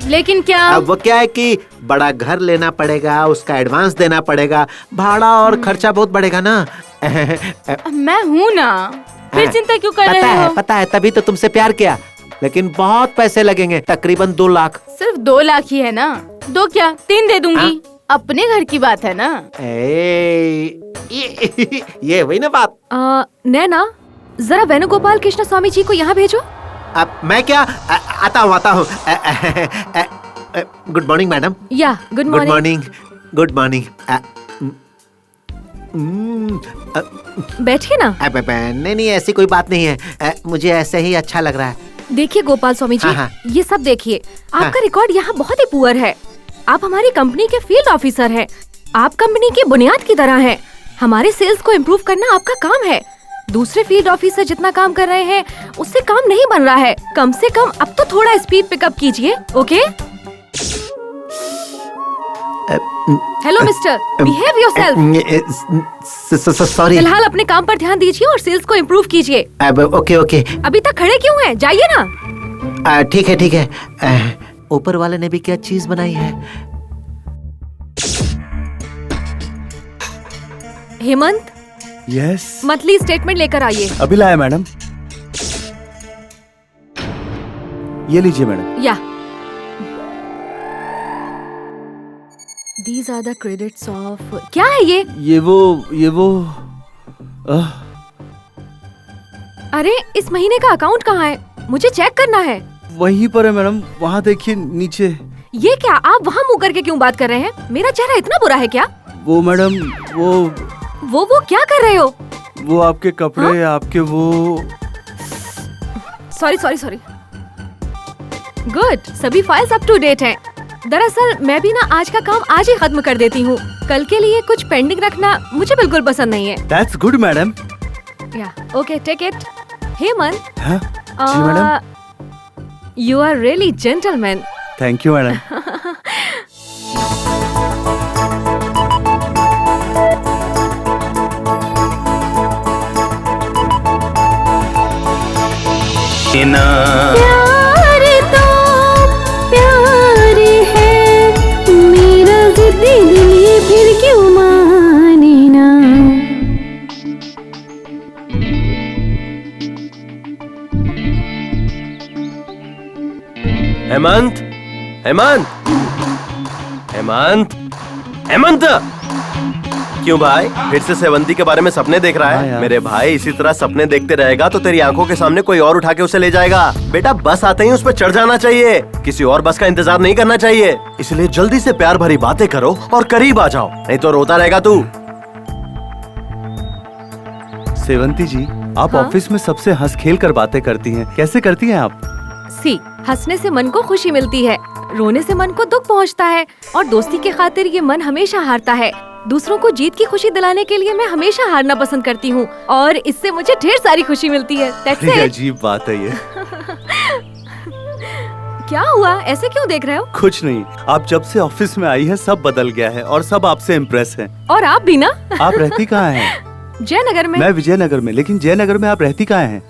लेकिन क्या? अब वो क्या है कि बड़ा घर लेना पड़ेगा, उसका एडवांस देना पड़ेगा, भाड़ा और खर्चा बहुत बढ़ेगा ना। मैं हूँ ना, फिर चिंता क्यों कर रहे हो? पता है, तभी तो तुमसे प्यार किया, लेकिन बहुत पैसे लगेंगे, तकरीबन 2 लाख। सिर्फ 2 लाख ही है ना? 2 क्या 3 दे दूंगी। अपने घर की बात है ना। ये वही ना बात। नैना, जरा वेणुगोपाल कृष्ण स्वामी जी को यहाँ भेजो। अब मैं क्या? आता हूँ। Good morning madam. या गुड मॉर्निंग। Good morning. बैठिए ना। नहीं, ऐसी कोई बात नहीं है, मुझे ऐसे ही अच्छा लग रहा है। देखिए गोपाल स्वामी जी, ये सब देखिए, आपका रिकॉर्ड यहाँ बहुत ही पुअर है। आप हमारी कंपनी के फील्ड ऑफिसर हैं। आप कंपनी की बुनियाद की तरह हैं। हमारे सेल्स को इम्प्रूव करना आपका काम है। दूसरे फील्ड ऑफिसर जितना काम कर रहे हैं उससे काम नहीं बन रहा है। कम से कम अब तो थोड़ा स्पीड पिकअप कीजिए, okay? Hello mister, behave yourself. Sorry. फिलहाल अपने काम पर ध्यान दीजिए और सेल्स को इम्प्रूव कीजिए। ओके। अभी तक खड़े क्यों हैं? जाइए ना। ठीक है। ऊपर वाले ने भी क्या चीज बनाई है? हेमंत, यस, मंथली स्टेटमेंट लेकर आइए। अभी लाया मैडम। ये लीजिए मैडम। या These are the credits of... क्या है ये? ये वो अरे इस महीने का अकाउंट कहाँ है? मुझे चेक करना है। वहीं पर है मैडम, वहाँ देखिए नीचे। ये क्या, आप वहाँ मुँह करके क्यों बात कर रहे हैं? मेरा चेहरा इतना बुरा है क्या? वो मैडम, वो क्या कर रहे हो? वो आपके कपड़े, आपके वो। सॉरी। गुड, सभी फाइल्स अप टू डेट हैं। दरअसल मैं भी ना आज का काम आज ही खत्म कर देती हूँ। कल के लिए कुछ पेंडिंग रखना मुझे बिल्कुल पसंद नहीं है। That's good madam. या ओके, टेक इट। हेमंत। जी madam. You are really gentleman. Thank you madam. प्यार तो प्यार है, मेरा जिद्दी दिल फिर क्यों माने ना। हेमंत, क्यों भाई फिर से सेवंती के बारे में सपने देख रहा है? मेरे भाई इसी तरह सपने देखते रहेगा तो तेरी आंखों के सामने कोई और उठा के उसे ले जाएगा। बेटा बस आते ही उस पर चढ़ जाना चाहिए, किसी और बस का इंतजार नहीं करना चाहिए। इसलिए जल्दी से प्यार भरी बातें करो और करीब आ जाओ, नहीं तो रोता रहेगा तू। सेवंती जी, आप ऑफिस में सबसे हंस खेल कर बातें करती हैं, कैसे करती हैं आप? सी, हंसने से मन को खुशी मिलती है, रोने से मन को दुख पहुंचता है, और दोस्ती के खातिर ये मन हमेशा हारता है। दूसरों को जीत की खुशी दिलाने के लिए मैं हमेशा हारना पसंद करती हूँ, और इससे मुझे ढेर सारी खुशी मिलती है। That's it। अजीब बात है ये। क्या हुआ, ऐसे क्यों देख रहे हो? कुछ नहीं, आप जब से ऑफिस में आई है सब बदल गया है और सब आपसे इम्प्रेस हैं। और आप भी ना। आप रहती कहाँ हैं? जयनगर में। मैं विजयनगर में, लेकिन जयनगर में आप रहती कहाँ हैं?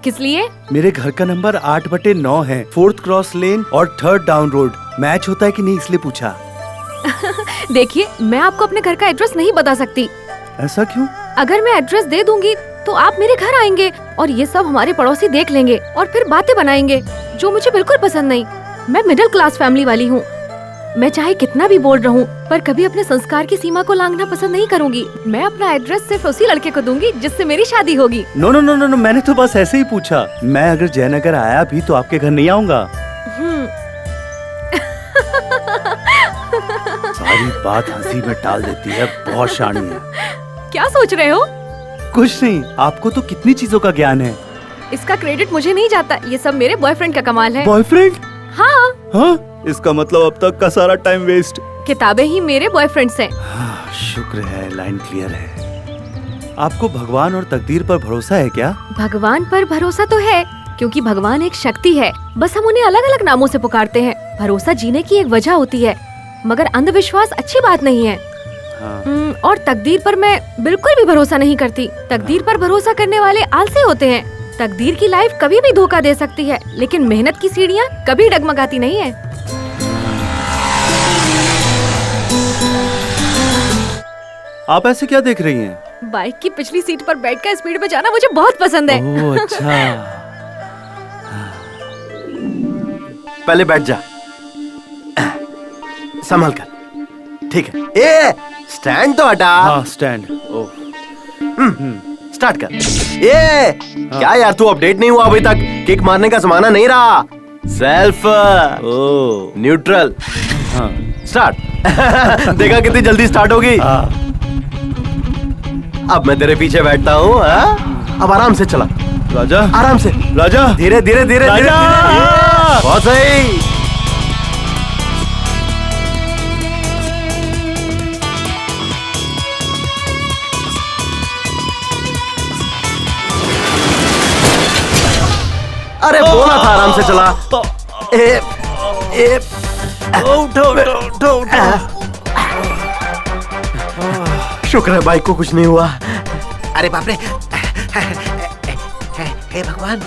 किस लिए? मेरे घर का नंबर 8/9 है, 4th क्रॉस लेन और 3rd डाउन रोड। मैच होता है कि नहीं इसलिए पूछा। देखिए, मैं आपको अपने घर का एड्रेस नहीं बता सकती। ऐसा क्यों? अगर मैं एड्रेस दे दूंगी तो आप मेरे घर आएंगे और ये सब हमारे पड़ोसी देख लेंगे और फिर बातें बनाएंगे, जो मुझे बिल्कुल पसंद नहीं। मैं मिडिल क्लास फैमिली वाली हूँ। मैं चाहे कितना भी बोल रहूं, पर कभी अपने संस्कार की सीमा को लांघना पसंद नहीं करूंगी। मैं अपना एड्रेस सिर्फ उसी लड़के को दूंगी जिससे मेरी शादी होगी। नो नो नो नो, मैंने तो बस ऐसे ही पूछा। मैं अगर जयनगर आया भी तो आपके घर नहीं आऊंगा। सारी बात हंसी में टाल देती है, बहुत शानी है। क्या सोच रहे हो? कुछ नहीं, आपको तो कितनी चीजों का ज्ञान है। इसका क्रेडिट मुझे नहीं जाता, ये सब मेरे बॉयफ्रेंड का कमाल है। बॉयफ्रेंड? हाँ। हाँ? इसका मतलब अब तक का सारा टाइम वेस्ट। किताबें ही मेरे बॉयफ्रेंड्स हैं। शुक्र है, लाइन क्लियर है। आपको भगवान और तकदीर पर भरोसा है क्या? भगवान पर भरोसा तो है, क्योंकि भगवान एक शक्ति है, बस हम उन्हें अलग अलग नामों से पुकारते हैं। भरोसा जीने की एक वजह होती है, मगर अंधविश्वास अच्छी बात नहीं है। हाँ। और तकदीर पर मैं बिल्कुल भी भरोसा नहीं करती। तकदीर पर भरोसा करने वाले आलसी होते हैं। तकदीर की लाइफ कभी भी धोखा दे सकती है, लेकिन मेहनत की सीढ़ियाँ कभी डगमगाती नहीं है। आप ऐसे क्या देख रही हैं? बाइक की पिछली सीट पर बैठकर स्पीड में जाना मुझे बहुत पसंद है। ओह अच्छा। पहले बैठ जा, संभल कर। ठीक है। ए, स्टैंड तो हटा। हाँ, स्टैंड। ओह। स्टार्ट कर। ये क्या यार, तू अपडेट नहीं हुआ अभी तक? किक मारने का जमाना नहीं रहा। Self neutral. हाँ। स्टार्ट। देखा कितनी जल्दी स्टार्ट होगी। अब मैं तेरे पीछे बैठता हूँ। अब आराम से चला राजा, आराम से राजा, धीरे धीरे धीरे धीरे। बहुत सही। अरे बोला था आराम से चला। उठो। शुक्र है बाइक को कुछ नहीं हुआ। अरे बाप रे, हे भगवान,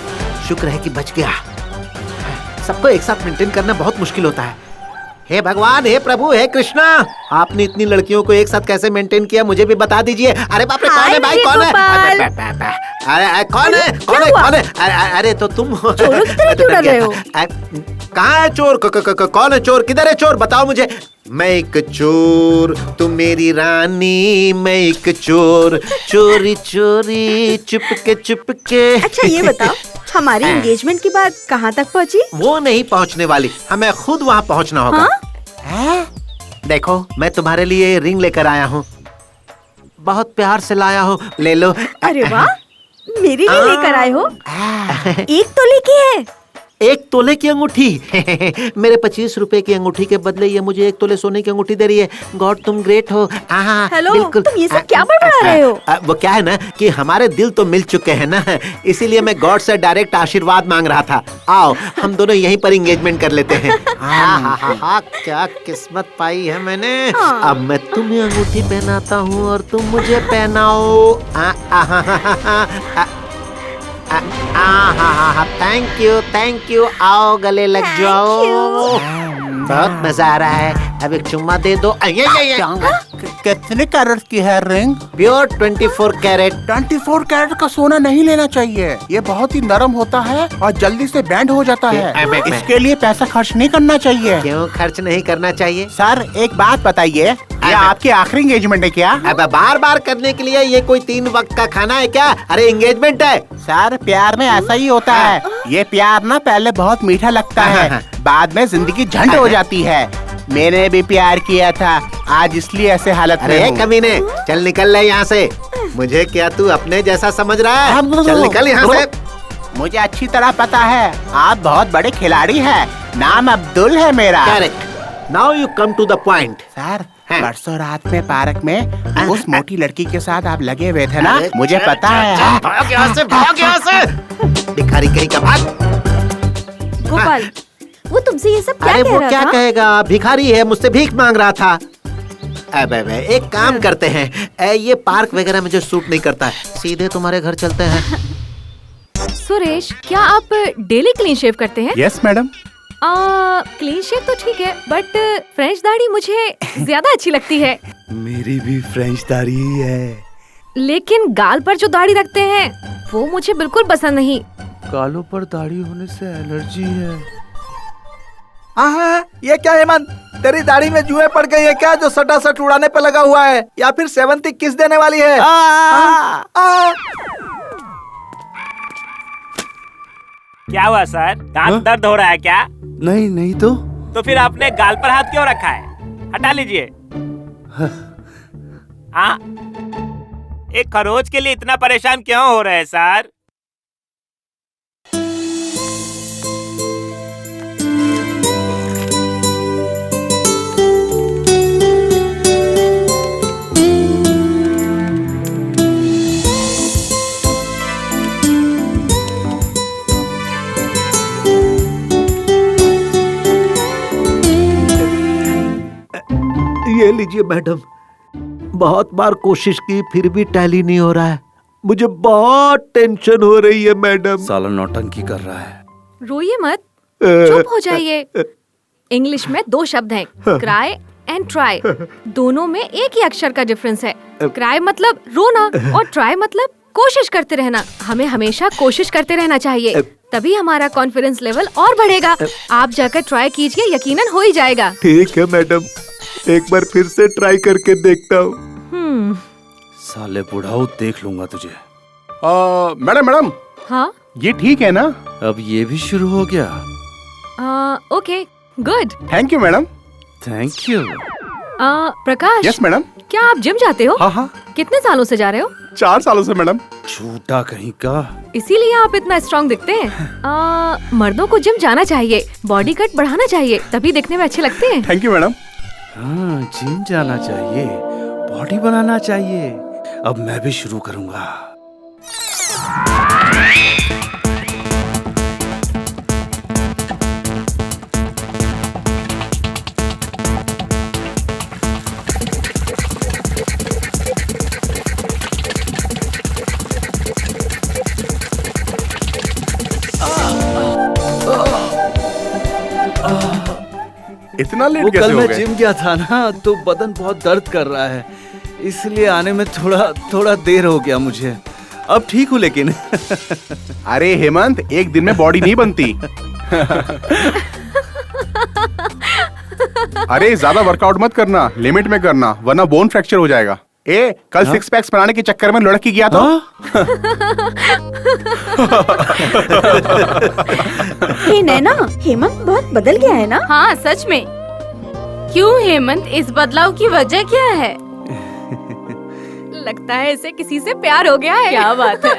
शुक्र है कि बच गया। सबको एक साथ मेंटेन करना बहुत मुश्किल होता है। हे भगवान, हे प्रभु, हे कृष्णा, आपने इतनी लड़कियों को एक साथ कैसे मेंटेन किया, मुझे भी बता दीजिए। अरे बाप रे, कौन है भाई, कौन है? अरे कौन है, कौन है, कौन है? अरे तो तुम चोरों की तरह क्यों डर रहे हो? कहाँ है चोर? कौन है चोर? किधर है चोर? बताओ मुझे। मैं एक चोर, तुम मेरी रानी। मैं एक चोर, चोरी चोरी चुपके। अच्छा ये बताओ, हमारी एंगेजमेंट की बात कहाँ तक पहुँची? वो नहीं पहुँचने वाली, हमें खुद वहाँ पहुँचना होगा। हाँ? देखो, मैं तुम्हारे लिए रिंग लेकर आया हूँ, बहुत प्यार से लाया हूँ, ले लो। अरे वाह, मेरे लिए लेकर आए हो? 1 तोले की है? 1 तोले की अंगूठी। मेरे 25 रुपए की अंगूठी के बदले ये मुझे 1 तोले सोने की अंगूठी दे रही है। गॉड, तुम ग्रेट हो। हेलो, बिल्कुल। तुम ये सब क्या बड़बड़ा रहे हो? वो क्या है ना कि हमारे दिल तो मिल चुके हैं ना, इसीलिए मैं गॉड से डायरेक्ट आशीर्वाद मांग रहा था। आओ, हम दोनों यहीं पर एंगेजमेंट कर लेते हैं। क्या किस्मत पाई है मैंने। अब मैं तुम्हें अंगूठी पहनाता हूँ और तुम मुझे पहनाओ। Thank you. आओ, गले लग जाओ। बहुत मजा आ रहा है। अब एक चुम्मा दे दो। कितने कैरेट की है रिंग? Pure 24 carat. 24 कैरेट का सोना नहीं लेना चाहिए, ये बहुत ही नरम होता है और जल्दी से बैंड हो जाता है। इसके लिए पैसा खर्च नहीं करना चाहिए। क्यों खर्च नहीं करना चाहिए? सर एक बात बताइए, ये आपकी आखिरी एंगेजमेंट है क्या? अब बार बार करने के लिए ये कोई 3 वक्त का खाना है क्या? अरे एंगेजमेंट है। सर प्यार में ऐसा ही होता है, ये प्यार ना पहले बहुत मीठा लगता है, बाद में जिंदगी झंड हो जाती है। मैंने भी प्यार किया था, आज इसलिए ऐसे हालत में हूँ। कमीने, चल निकल ले यहाँ से। मुझे क्या तू अपने जैसा समझ रहा है? चल निकल यहाँ से। मुझे अच्छी तरह पता है, आप बहुत बड़े खिलाड़ी हैं। नाम अब्दुल है मेरा। Correct. Now you come to the point. Sir, परसों रात में पार्क में उस मोटी लड़की के साथ आप लगे हुए थे ना, मुझे पता है। भाग यहाँ से, भाग यहाँ से। भिखारी कहीं का, भाग। गोपाल, वो तुमसे ये सब क्या अरे कह वो रहा क्या था? कहेगा, भिखारी है, मुझसे भीख मांग रहा था। अबे एक काम करते हैं, ये पार्क वगैरह मुझे सूट नहीं करता है, सीधे तुम्हारे घर चलते हैं। सुरेश, क्या आप डेली क्लीन शेव करते हैं? Yes madam. क्लीन शेव तो ठीक है, बट फ्रेंच दाढ़ी मुझे ज्यादा अच्छी लगती है। मेरी भी फ्रेंच दाढ़ी ही है। लेकिन गाल पर जो दाढ़ी रखते हैं वो मुझे बिल्कुल पसंद नहीं। गालों पर दाढ़ी होने से एलर्जी है। ये क्या हेमंत, तेरी दाढ़ी में जुएं पड़ गई है क्या, जो सटा सट उड़ाने पे लगा हुआ है, या फिर सेवंती किस देने वाली है? क्या हुआ सर, दांत दर्द हो रहा है क्या? नहीं नहीं तो फिर आपने गाल पर हाथ क्यों रखा है? हटा लीजिए। हाँ, एक खरोच के लिए इतना परेशान क्यों हो रहे हैं सर? ये लीजिए मैडम, बहुत बार कोशिश की फिर भी टैली नहीं हो रहा है, मुझे बहुत टेंशन हो रही है मैडम। साला नौटंकी कर रहा है। रोइए मत, चुप हो जाइए। इंग्लिश में 2 शब्द हैं, क्राई एंड ट्राई। दोनों में एक ही अक्षर का डिफरेंस है। क्राई मतलब रोना और ट्राई मतलब कोशिश करते रहना। हमें हमेशा कोशिश करते रहना चाहिए, तभी हमारा कॉन्फिडेंस लेवल और बढ़ेगा। आप जाकर ट्राई कीजिए, यकीनन हो ही जाएगा। ठीक है मैडम, एक बार फिर से ट्राई करके देखता हूँ। साले बुढ़ाऊ, देख लूंगा तुझे। मैडम मैडम, हाँ, ये ठीक है ना? अब ये भी शुरू हो गया। Okay, good. Thank you madam. Thank you. Prakash. Yes madam. क्या आप जिम जाते हो? हाँ हाँ। कितने सालों से जा रहे हो? 4 सालों से मैडम। झूठा कहीं का। इसीलिए आप इतना स्ट्रांग दिखते हैं। मर्दों को जिम जाना चाहिए, बॉडी कट बढ़ाना चाहिए, तभी दिखने में अच्छे लगते हैं। Thank you madam. हाँ, जिम जाना चाहिए, बॉडी बनाना चाहिए। अब मैं भी शुरू करूंगा। इतना लेट वो कैसे कल हो मैं गए? जिम गया था ना, तो बदन बहुत दर्द कर रहा है, इसलिए आने में थोड़ा देर हो गया मुझे। अब ठीक हूँ लेकिन। अरे हेमंत, एक दिन में बॉडी नहीं बनती। अरे ज्यादा वर्कआउट मत करना, लिमिट में करना, वरना बोन फ्रैक्चर हो जाएगा। कल 6 पैक्स बनाने के चक्कर में लुढ़क गया था। हे नैना, हेमंत बहुत बदल गया है ना? हाँ सच में। क्यों हेमंत, इस बदलाव की वजह क्या है? लगता है इसे किसी से प्यार हो गया है। क्या बात है।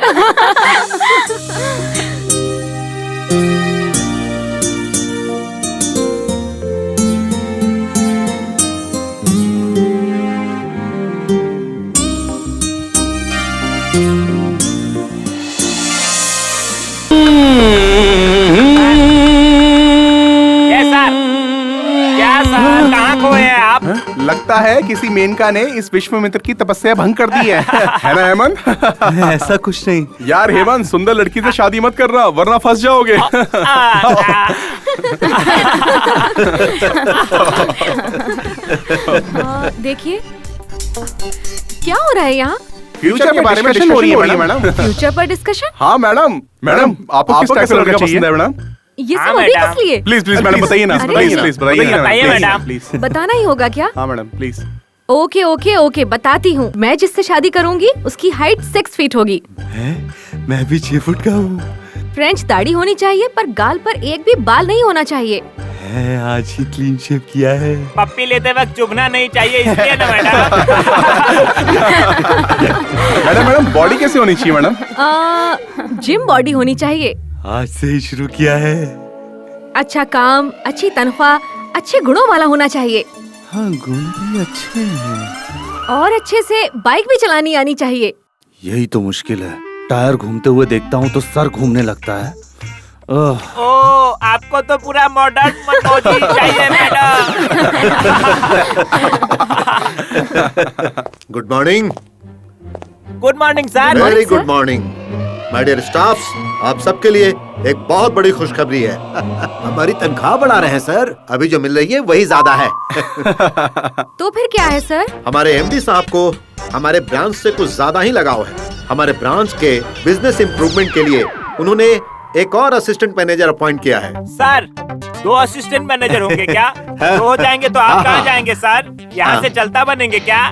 कहाँ खोए हैं आप? लगता है किसी मेनका ने इस विश्वामित्र की तपस्या भंग कर दी है ना हेमंत? ऐसा कुछ नहीं यार हेमंत, सुंदर लड़की से शादी मत करना, वरना फंस जाओगे। देखिए क्या हो रहा है यहाँ? फ्यूचर के बारे में डिस्कशन हो रही है मैडम। फ्यूचर पर डिस्कशन? हाँ मैडम। मैडम, आपको किस टाइप का लड़का पसंद है मैडम? ये सब अभी किस लिए? प्लीज प्लीज मैडम, बताइए ना, बताइए मैडम। प्लीज बताना ही होगा क्या? हाँ madam please. Okay okay okay, बताती हूँ। मैं जिससे शादी करूंगी उसकी हाइट 6 फीट होगी। मैं भी 6 फुट का हूँ। फ्रेंच दाढ़ी होनी चाहिए, पर गाल पर एक भी बाल नहीं होना चाहिए। आज ही क्लीन शेव किया है। पप्पी लेते वक्त चुभना नहीं चाहिए, इसलिए ना मैडम। मैडम बॉडी कैसे होनी चाहिए मैडम? जिम बॉडी होनी चाहिए। आज से ही शुरू किया है। अच्छा काम, अच्छी तनख्वाह, अच्छे गुणों वाला होना चाहिए। हाँ, गुण भी अच्छे हैं। और अच्छे से बाइक भी चलानी आनी चाहिए। यही तो मुश्किल है। टायर घूमते हुए देखता हूँ तो सर घूमने लगता है। ओ, आपको तो पूरा मॉडर्न मनोजी चाहिए madam. Good morning. Good morning sir. Very good morning my dear staffs. आप सबके लिए एक बहुत बड़ी खुशखबरी है। हमारी तनख्वाह बढ़ा रहे हैं सर। अभी जो मिल रही है वही ज्यादा है। तो फिर क्या है सर? हमारे एमडी साहब को हमारे ब्रांच से कुछ ज्यादा ही लगाव है। हमारे ब्रांच के बिजनेस इम्प्रूवमेंट के लिए उन्होंने एक और असिस्टेंट मैनेजर अपॉइंट किया है। सर 2 असिस्टेंट मैनेजर होंगे क्या? 2 हो जाएंगे तो आप कहाँ जाएंगे सर? यहाँ से चलता बनेंगे क्या?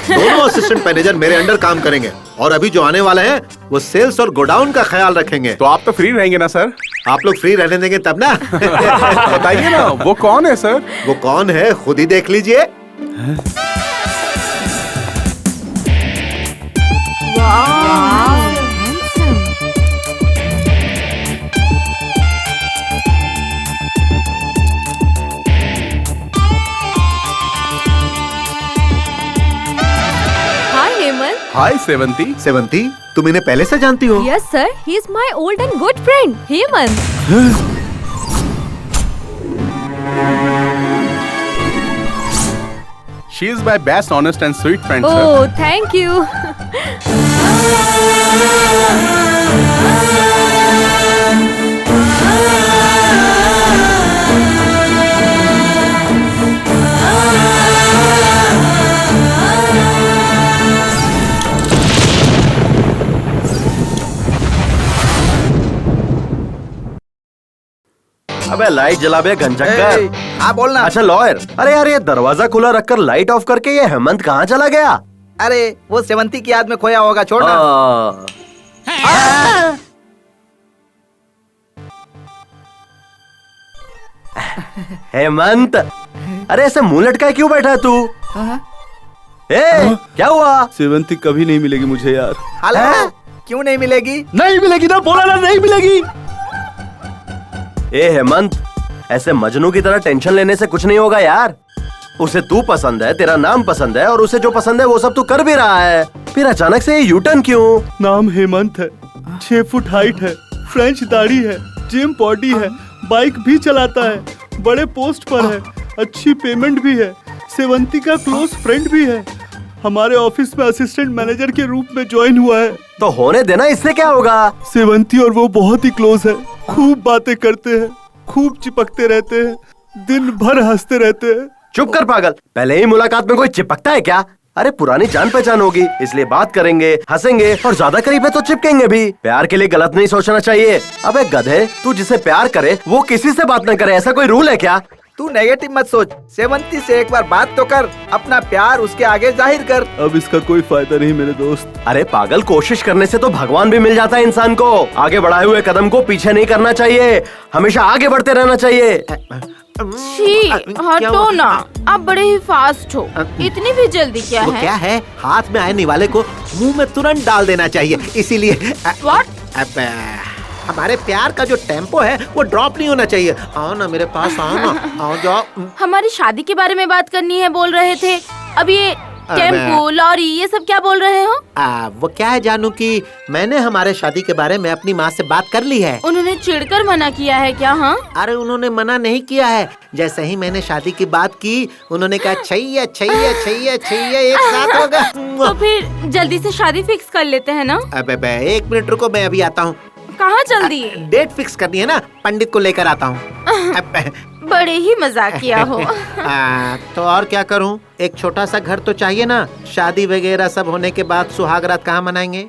दोनों असिस्टेंट मैनेजर मेरे अंडर काम करेंगे और अभी जो आने वाले हैं वो सेल्स और गोडाउन का ख्याल रखेंगे। तो आप तो फ्री रहेंगे ना सर? आप लोग फ्री रहने देंगे तब ना। बताइए ना वो कौन है सर? वो कौन है खुद ही देख लीजिए। हाय सेवंती। सेवंती, तुम इन्हें पहले से जानती हो? Yes sir, he is my old and good friend Hemant. She is my best, honest and sweet friend, sir. Oh, thank you. अबे लाइट जला बे गंजक्कर। हाँ बोलना। अच्छा लॉयर, अरे यार ये दरवाजा खुला रखकर लाइट ऑफ करके ये हेमंत कहाँ चला गया? अरे वो सेवंती की याद में खोया होगा, छोड़ना। हेमंत, अरे ऐसे मुंह लटकाए क्यों बैठा है तू? क्या हुआ? सेवंती कभी नहीं मिलेगी मुझे यार। हेलो, क्यों नहीं मिलेगी? नहीं मिलेगी ना, बोला ना नहीं मिलेगी। ए हेमंत, ऐसे मजनू की तरह टेंशन लेने से कुछ नहीं होगा यार। उसे तू पसंद है, तेरा नाम पसंद है और उसे जो पसंद है वो सब तू कर भी रहा है, फिर अचानक से ये यूटर्न क्यों? नाम हेमंत है, 6 फुट हाइट है, फ्रेंच दाढ़ी है, जिम बॉडी है, बाइक भी चलाता है, बड़े पोस्ट पर है, अच्छी पेमेंट भी है, सेवंती का क्लोज फ्रेंड भी है, हमारे ऑफिस में असिस्टेंट मैनेजर के रूप में ज्वाइन हुआ है। तो होने देना, इससे क्या होगा? सेवंती और वो बहुत ही क्लोज है, खूब बातें करते हैं, खूब चिपकते रहते हैं, दिन भर हंसते रहते हैं। चुप कर पागल, पहले ही मुलाकात में कोई चिपकता है क्या? अरे पुरानी जान पहचान होगी, इसलिए बात करेंगे, हंसेंगे और ज्यादा करीब है तो चिपकेंगे भी। प्यार के लिए गलत नहीं सोचना चाहिए। अबे गधे, तू जिसे प्यार करे वो किसी से बात न करे, ऐसा कोई रूल है क्या? तू नेगेटिव मत सोच, सेवंती से एक बार बात तो कर, अपना प्यार उसके आगे जाहिर कर। अब इसका कोई फायदा नहीं मेरे दोस्त। अरे पागल, कोशिश करने से तो भगवान भी मिल जाता है इंसान को। आगे बढ़ाए हुए कदम को पीछे नहीं करना चाहिए, हमेशा आगे बढ़ते रहना चाहिए। छी, हटो ना, आप बड़े ही फास्ट हो, इतनी भी जल्दी क्या वो है? क्या है, हाथ में आने वाले को मुंह में तुरंत डाल देना चाहिए, इसीलिए। What? हमारे प्यार का जो टेम्पो है वो ड्रॉप नहीं होना चाहिए। आओ ना मेरे पास, आओ ना, आओ जाओ। हमारी शादी के बारे में बात करनी है बोल रहे थे, अब ये टेम्पो, लॉरी, ये सब क्या बोल रहे हो? वो क्या है जानू कि मैंने हमारे शादी के बारे में अपनी माँ से बात कर ली है। उन्होंने चिढ़कर मना किया है क्या? हाँ, अरे उन्होंने मना नहीं किया है, जैसे ही मैंने शादी की बात की उन्होंने कहा छैया छैया छैया छैया एक साथ होगा। तो फिर जल्दी से शादी फिक्स कर लेते हैं ना? अबे 1 मिनट रुको, मैं अभी आता हूँ। कहाँ जल्दी? डेट फिक्स करनी है ना, पंडित को लेकर आता हूँ। बड़े ही मजाकिया हो। तो और क्या करूं, एक छोटा सा घर तो चाहिए ना, शादी वगैरह सब होने के बाद सुहागरात कहाँ मनाएंगे?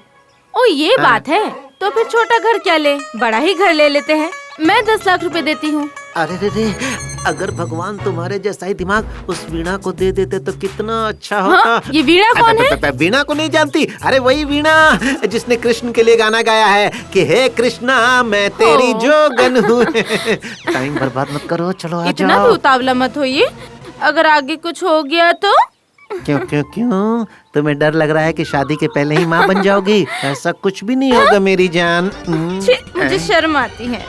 ओ ये बात है, तो फिर छोटा घर क्या ले, बड़ा ही घर ले लेते हैं। मैं 10 लाख रुपए देती हूँ। अरे रे, अगर भगवान तुम्हारे जैसा ही दिमाग उस वीणा को दे देते तो कितना अच्छा होता। हाँ, ये वीणा कौन है? वीणा को नहीं जानती? अरे वही वीणा जिसने कृष्ण के लिए गाना गाया है कि हे कृष्णा मैं तेरी जोगन हूँ। टाइम बर्बाद मत करो, चलो आ इतना जाओ। भी उतावला मत होइए, अगर आगे कुछ हो गया तो। क्यों क्यों क्यों? तुम्हें डर लग रहा है कि शादी के पहले ही माँ बन जाओगी? ऐसा कुछ भी नहीं होगा मेरी जान। छी, मुझे शर्म आती है।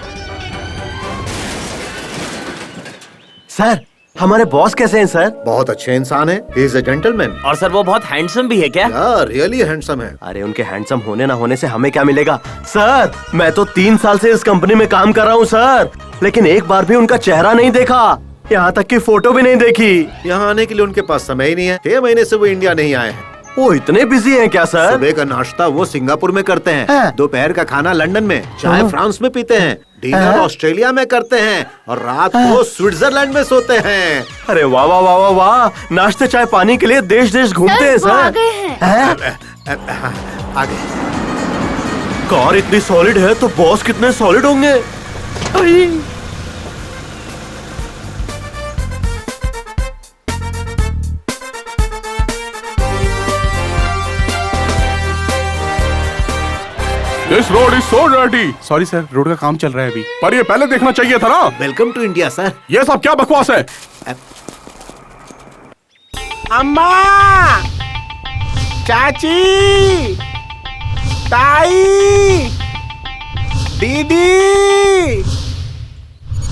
सर, हमारे बॉस कैसे हैं सर? बहुत अच्छे इंसान है। He is a gentleman. और सर वो बहुत हैंडसम भी है क्या? रियली हैंडसम है। अरे उनके हैंडसम होने ना होने से हमें क्या मिलेगा? सर, मैं तो 3 साल से इस कंपनी में काम कर रहा हूँ सर, लेकिन एक बार भी उनका चेहरा नहीं देखा, यहाँ तक कि फोटो भी नहीं देखी। यहाँ आने के लिए उनके पास समय ही नहीं है। 6 महीने से वो इंडिया नहीं आए हैं। वो इतने बिजी हैं क्या सर? सुबह का नाश्ता वो सिंगापुर में करते हैं, दोपहर का खाना लंदन में, चाय फ्रांस में पीते हैं, डिनर ऑस्ट्रेलिया में करते हैं और रात को स्विट्जरलैंड में सोते हैं। अरे वाह वाह वाह वाह वाह, नाश्ते चाय पानी के लिए देश देश घूमते हैं वो आ सर। गए हैं। आगे कार इतनी सॉलिड है तो बॉस कितने सॉलिड होंगे? This road is so dirty. Sorry sir, road का काम चल रहा है अभी, पर ये पहले देखना चाहिए था ना। Welcome to India sir. ये सब क्या बकवास है? अम्मा, चाची, ताई, दीदी,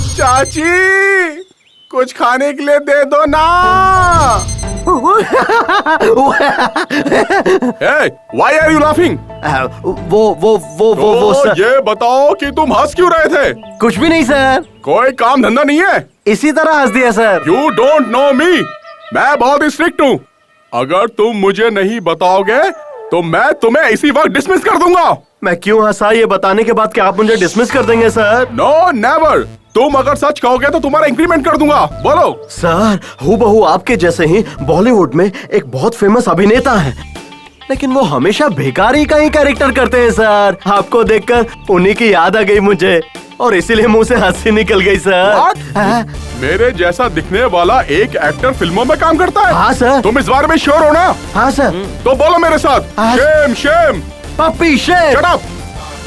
चाची, कुछ खाने के लिए दे दो ना। Hey, why are you laughing? वो सर। ये बताओ कि तुम हंस क्यों रहे थे? कुछ भी नहीं सर, कोई काम धंधा नहीं है? इसी तरह हंस दिया sir. You don't know me. मैं बहुत स्ट्रिक्ट हूँ। अगर तुम मुझे नहीं बताओगे तो मैं तुम्हें इसी वक्त डिसमिस कर दूंगा। मैं क्यों हंसा ये बताने के बाद क्या आप मुझे डिसमिस कर देंगे सर? No never. तुम अगर सच कहोगे तो तुम्हारा इंक्रीमेंट कर दूंगा। बोलो। सर, हूबहू आपके जैसे ही बॉलीवुड में एक बहुत फेमस अभिनेता है, लेकिन वो हमेशा भिखारी का ही कैरेक्टर करते हैं सर। आपको देखकर उन्हीं की याद आ गई मुझे और इसीलिए मुंह से हंसी निकल गई सर। मेरे जैसा दिखने वाला एक एक्टर फिल्मों में काम करता है? हाँ सर। तुम इस बारे में श्योर हो ना? हाँ सर। तो बोलो मेरे साथ। Shem Shem. Puppy shame. Shut up.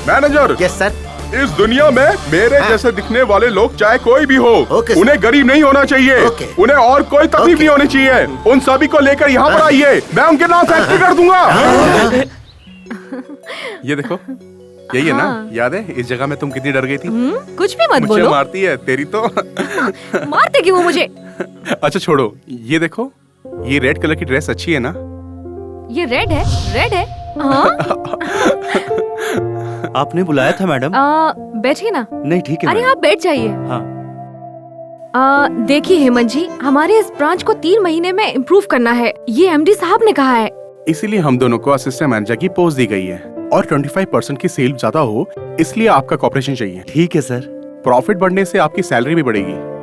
Manager. Yes sir. इस दुनिया में मेरे जैसे दिखने वाले लोग चाहे कोई भी हो, उन्हें गरीब नहीं होना चाहिए। उन्हें और कोई तकलीफ नहीं होनी चाहिए। उन सभी को लेकर यहाँ पर आइए, मैं उनके नाम फैक्ट्री कर दूंगा। ये देखो, यही है ना? याद है इस जगह में तुम कितनी डर गई थी? कुछ भी मत मुझे बोलो। मारती है तेरी तो। मारते क्यों मुझे? अच्छा छोड़ो, ये देखो, ये रेड कलर की ड्रेस अच्छी है ना? ये रेड है, रेड है। हाँ? आपने बुलाया था मैडम? बैठिए ना। नहीं ठीक है। अरे आप बैठ जाइए। हाँ। देखिए हेमंत जी, हमारे इस ब्रांच को 3 महीने में इम्प्रूव करना है, ये एमडी साहब ने कहा है। इसीलिए हम दोनों को असिस्टेंट मैनेजर की पोस्ट दी गई है और 25% की सेल ज्यादा हो, इसलिए आपका कॉपरेशन चाहिए। ठीक है सर। प्रॉफिट बढ़ने से आपकी सैलरी भी बढ़ेगी।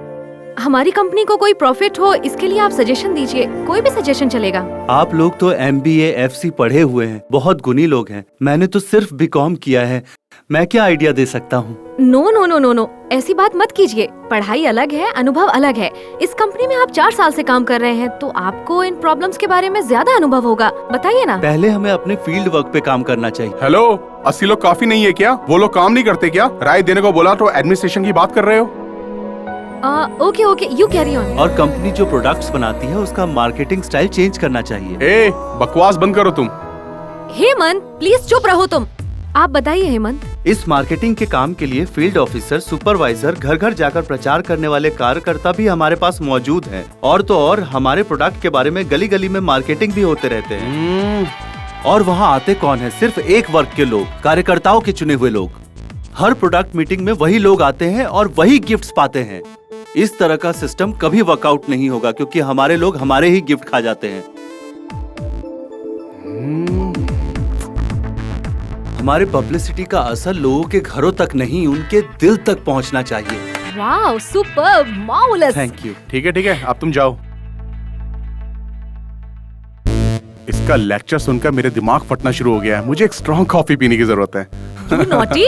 हमारी कंपनी को कोई प्रॉफिट हो, इसके लिए आप सजेशन दीजिए, कोई भी सजेशन चलेगा। आप लोग तो MBA FC पढ़े हुए हैं, बहुत गुणी लोग हैं। मैंने तो सिर्फ BCom किया है, मैं क्या आइडिया दे सकता हूँ? No no no no no, ऐसी बात मत कीजिए। पढ़ाई अलग है, अनुभव अलग है। इस कंपनी में आप 4 साल से काम कर रहे हैं, तो आपको इन प्रॉब्लम्स के बारे में ज्यादा अनुभव होगा। बताइए ना। पहले हमें अपने फील्ड वर्क पे काम करना चाहिए। हेलो, 80 लोग काफी नहीं है क्या? वो लोग काम नहीं करते क्या? राय देने को बोला तो एडमिनिस्ट्रेशन की बात कर रहे हो? Okay okay, you carry on. और कंपनी जो प्रोडक्ट्स बनाती है उसका मार्केटिंग स्टाइल चेंज करना चाहिए। ए, बकवास बंद करो तुम। हेमंत प्लीज चुप रहो तुम। आप बताइए हेमंत। इस मार्केटिंग के काम के लिए फील्ड ऑफिसर, सुपरवाइजर, घर घर जाकर प्रचार करने वाले कार्यकर्ता भी हमारे पास मौजूद हैं। और तो और हमारे प्रोडक्ट के बारे में गली गली में मार्केटिंग भी होते रहते हैं। और वहाँ आते कौन है? सिर्फ एक वर्ग के लोग, कार्यकर्ताओं के चुने हुए लोग। हर प्रोडक्ट मीटिंग में वही लोग आते हैं और वही गिफ्ट्स पाते हैं। इस तरह का सिस्टम कभी वर्कआउट नहीं होगा, क्योंकि हमारे लोग हमारे ही गिफ्ट खा जाते हैं। हमारे पब्लिसिटी का असर लोगों के घरों तक नहीं, उनके दिल तक पहुंचना चाहिए। Wow, super, marvellous. Thank you. ठीक है, अब तुम जाओ। इसका लेक्चर सुनकर मेरे दिमाग फटना शुरू हो गया है। मुझे एक स्ट्रॉन्ग कॉफी पीने की जरूरत है। You naughty?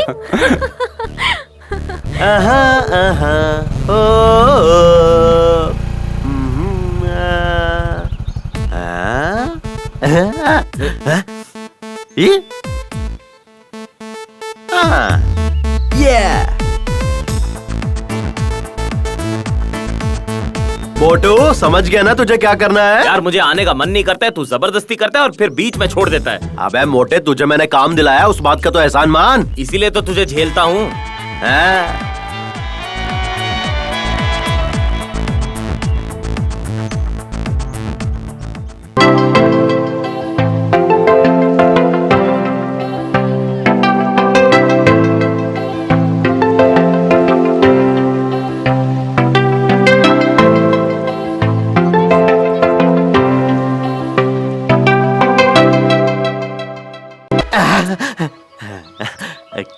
मोटू समझ गया ना तुझे क्या करना है? यार मुझे आने का मन नहीं करता है, तू जबरदस्ती करता है और फिर बीच में छोड़ देता है। अबे मोटे, तुझे मैंने काम दिलाया, उस बात का तो एहसान मान। इसीलिए तो तुझे झेलता हूँ।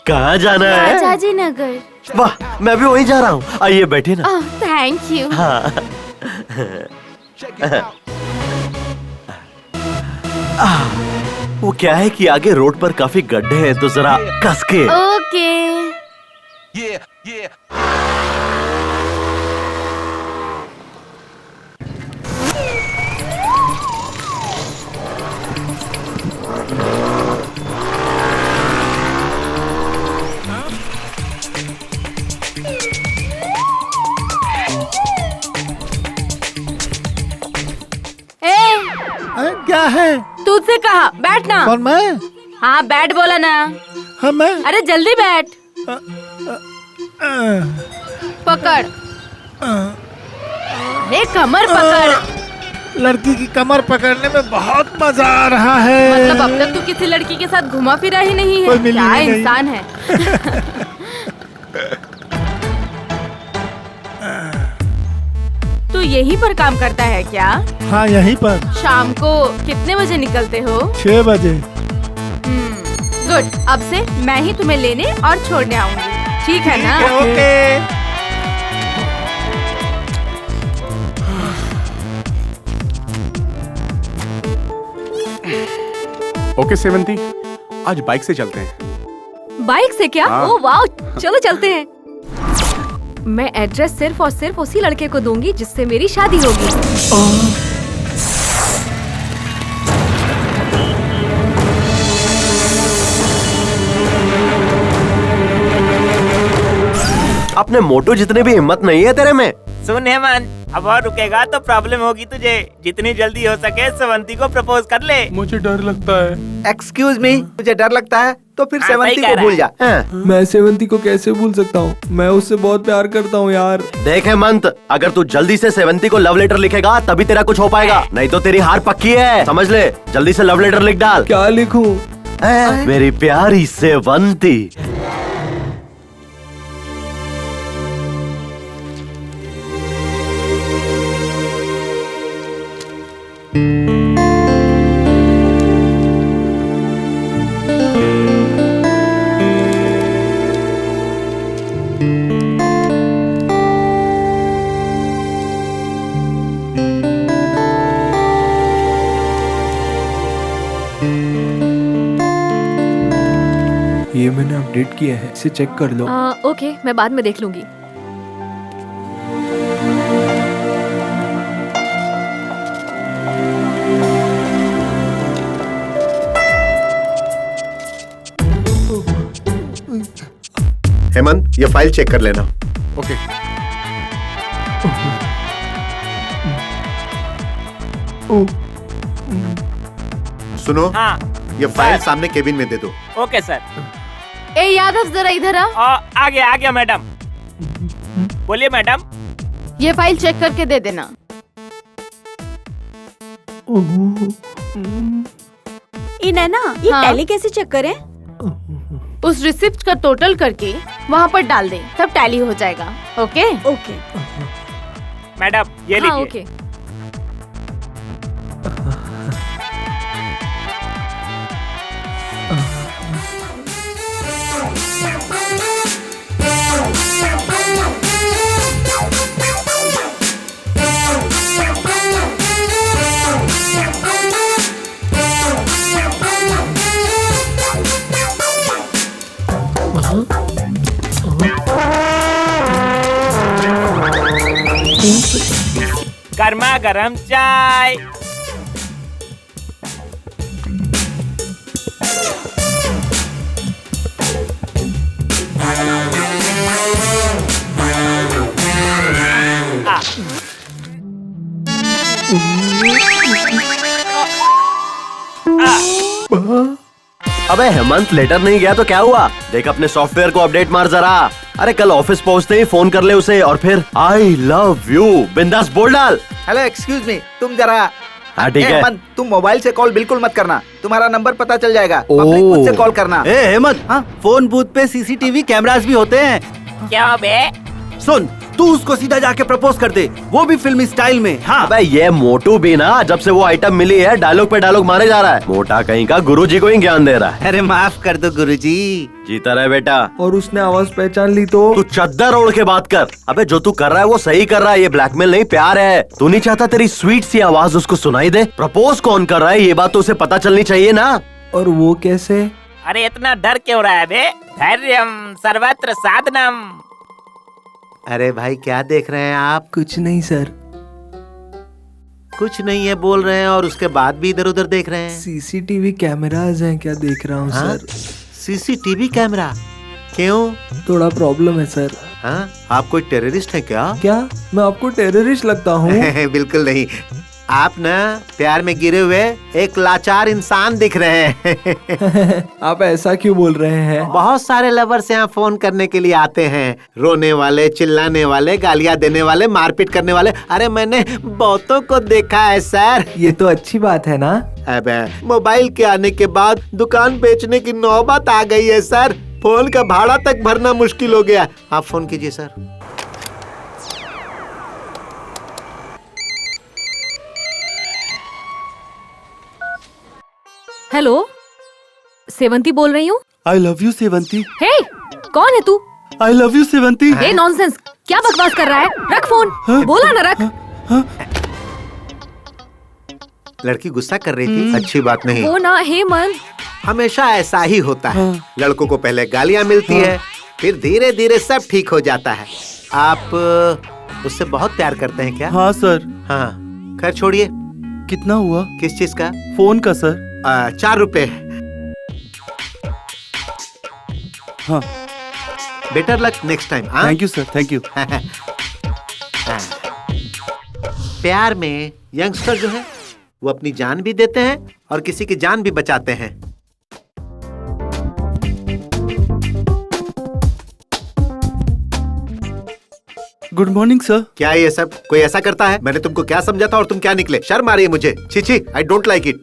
कहाँ जाना है? राजाजी नगर। वाह, मैं भी वहीं जा रहा हूँ। आइए बैठे ना। Thank you. हाँ। वो क्या है कि आगे रोड पर काफी गड्ढे हैं, तो जरा कस के। ओके। क्या है? तुझसे कहा बैठना। कौन, मैं? हाँ बैठ बोला ना। हाँ मैं। अरे जल्दी बैठ। पकड़। अरे कमर पकड़। लड़की की कमर पकड़ने में बहुत मजा आ रहा है। मतलब अब तक तू किसी लड़की के साथ घुमा फिरा ही नहीं है। क्या इंसान है। तू यहीं पर काम करता है क्या? हाँ यहीं पर। शाम को कितने बजे निकलते हो? 6 बजे। गुड, अब से मैं ही तुम्हें लेने और छोड़ने आऊंगी, ठीक है ना? ओके। ओके सेवंती, आज बाइक से चलते हैं। बाइक से क्या? हाँ। ओह वाह, चलो चलते हैं। मैं एड्रेस सिर्फ और सिर्फ उसी लड़के को दूंगी जिससे मेरी शादी होगी। अपने मोटू जितने भी हिम्मत नहीं है तेरे में। सुन हेमंत, अब और रुकेगा तो प्रॉब्लम होगी तुझे। जितनी जल्दी हो सके सेवंती को प्रपोज कर ले। मुझे डर लगता है। एक्सक्यूज मी, तुझे डर लगता है तो फिर हाँ, सेवंती सही कह को भूल जा। मैं सेवंती को कैसे भूल सकता हूँ? मैं उससे बहुत प्यार करता हूँ यार। देख हेमंत, अगर तू जल्दी से सेवंती को लव लेटर लिखेगा तभी तेरा कुछ हो पाएगा, नहीं तो तेरी हार पक्की है, समझ ले। जल्दी से लव लेटर लिख डाल। क्या लिखूं? मेरी प्यारी सेवंती। ये मैंने अपडेट किया है, इसे चेक कर लो। ओके, मैं बाद में देख लूंगी। हेमंत, ये फाइल चेक कर लेना। ओके। सुनो, हाँ ये फाइल सामने केबिन में दे दो। Okay sir. ए यादव, जरा इधर आ। आ गया मैडम। बोलिए मैडम। ये फाइल चेक करके दे देना। नैना, ये हाँ? टैली कैसे चेक करें? उस रिसिप्ट का टोटल करके वहाँ पर डाल दे, तब टैली हो जाएगा। Okay okay. मैडम ये हाँ, लीजिए। ओके। गर्मा गरम चाय। अबे हेमंत, लेटर नहीं गया तो क्या हुआ? देख अपने सॉफ्टवेयर को अपडेट मार जरा। अरे कल ऑफिस पहुंचते ही फोन कर ले उसे और फिर आई लव यू बिंदास बोल डाल। हेलो एक्सक्यूज मी, तुम जरा। हाँ ठीक है। हेमंत, तुम मोबाइल से कॉल बिल्कुल मत करना, तुम्हारा नंबर पता चल जाएगा। पब्लिक बूथ से कॉल करना। ए हेमंत, फोन बूथ पे सीसीटीवी कैमरास भी होते हैं। क्या बे? सुन, तू उसको सीधा जाके प्रपोज कर दे, वो भी फिल्मी स्टाइल में। हाँ। अबे ये मोटू भी ना, जब से वो आइटम मिली है डायलॉग पे डायलॉग मारे जा रहा है। मोटा कहीं का गुरुजी को ही ज्ञान दे रहा है। अरे माफ कर दो गुरुजी। जीता रहे बेटा। और उसने आवाज पहचान ली तो? तू चद्दर ओढ़ के बात कर। अबे जो तू कर रहा है वो सही कर रहा है, ये ब्लैकमेल नहीं प्यार है। तू नहीं चाहता तेरी स्वीट सी आवाज उसको सुनाई दे? प्रपोज कौन कर रहा है ये बात तो उसे पता चलनी चाहिए ना। और वो कैसे? अरे इतना डर क्यों रहा है बे? धैर्यम सर्वत्र साधनम। अरे भाई क्या देख रहे हैं आप? कुछ नहीं सर। कुछ नहीं है बोल रहे हैं और उसके बाद भी इधर उधर देख रहे हैं। सीसीटीवी कैमराज हैं क्या देख रहा हूँ सर। CCTV camera? क्यों? थोड़ा प्रॉब्लम है सर। हाँ, आप कोई टेररिस्ट हैं क्या? क्या मैं आपको टेररिस्ट लगता हूँ? बिल्कुल नहीं, आप ना प्यार में गिरे हुए एक लाचार इंसान दिख रहे हैं। आप ऐसा क्यों बोल रहे हैं? बहुत सारे लवर्स यहाँ फोन करने के लिए आते हैं, रोने वाले, चिल्लाने वाले, गालियाँ देने वाले, मारपीट करने वाले। अरे मैंने बहुतों को देखा है सर। ये तो अच्छी बात है ना। अबे मोबाइल के आने के बाद दुकान बेचने की नौबत आ गई है सर। फोन का भाड़ा तक भरना मुश्किल हो गया। आप फोन कीजिए सर। हेलो, सेवंती बोल रही हूँ। आई लव यू सेवंती। हे, कौन है तू? I love you Sevanti. Hey nonsense, क्या बकवास कर रहा है? रख फोन। बोला ना रख। लड़की गुस्सा कर रही थी, अच्छी बात नहीं। वो ना हेमंत, हमेशा ऐसा ही होता है। लड़कों को पहले गालियाँ मिलती है, फिर धीरे धीरे सब ठीक हो जाता है। आप उससे बहुत प्यार करते हैं क्या? हाँ सर। हाँ, खैर छोड़िए। कितना हुआ? किस चीज का? फोन का सर। 4 रुपए। हाँ। Better luck next time. Thank you sir, thank you. प्यार में यंगस्टर जो है वो अपनी जान भी देते हैं और किसी की जान भी बचाते हैं। Good morning sir. क्या ये सब कोई ऐसा करता है? मैंने तुमको क्या समझा था और तुम क्या निकले? शर्म आ रही है मुझे। छी छी, आई डोंट लाइक इट।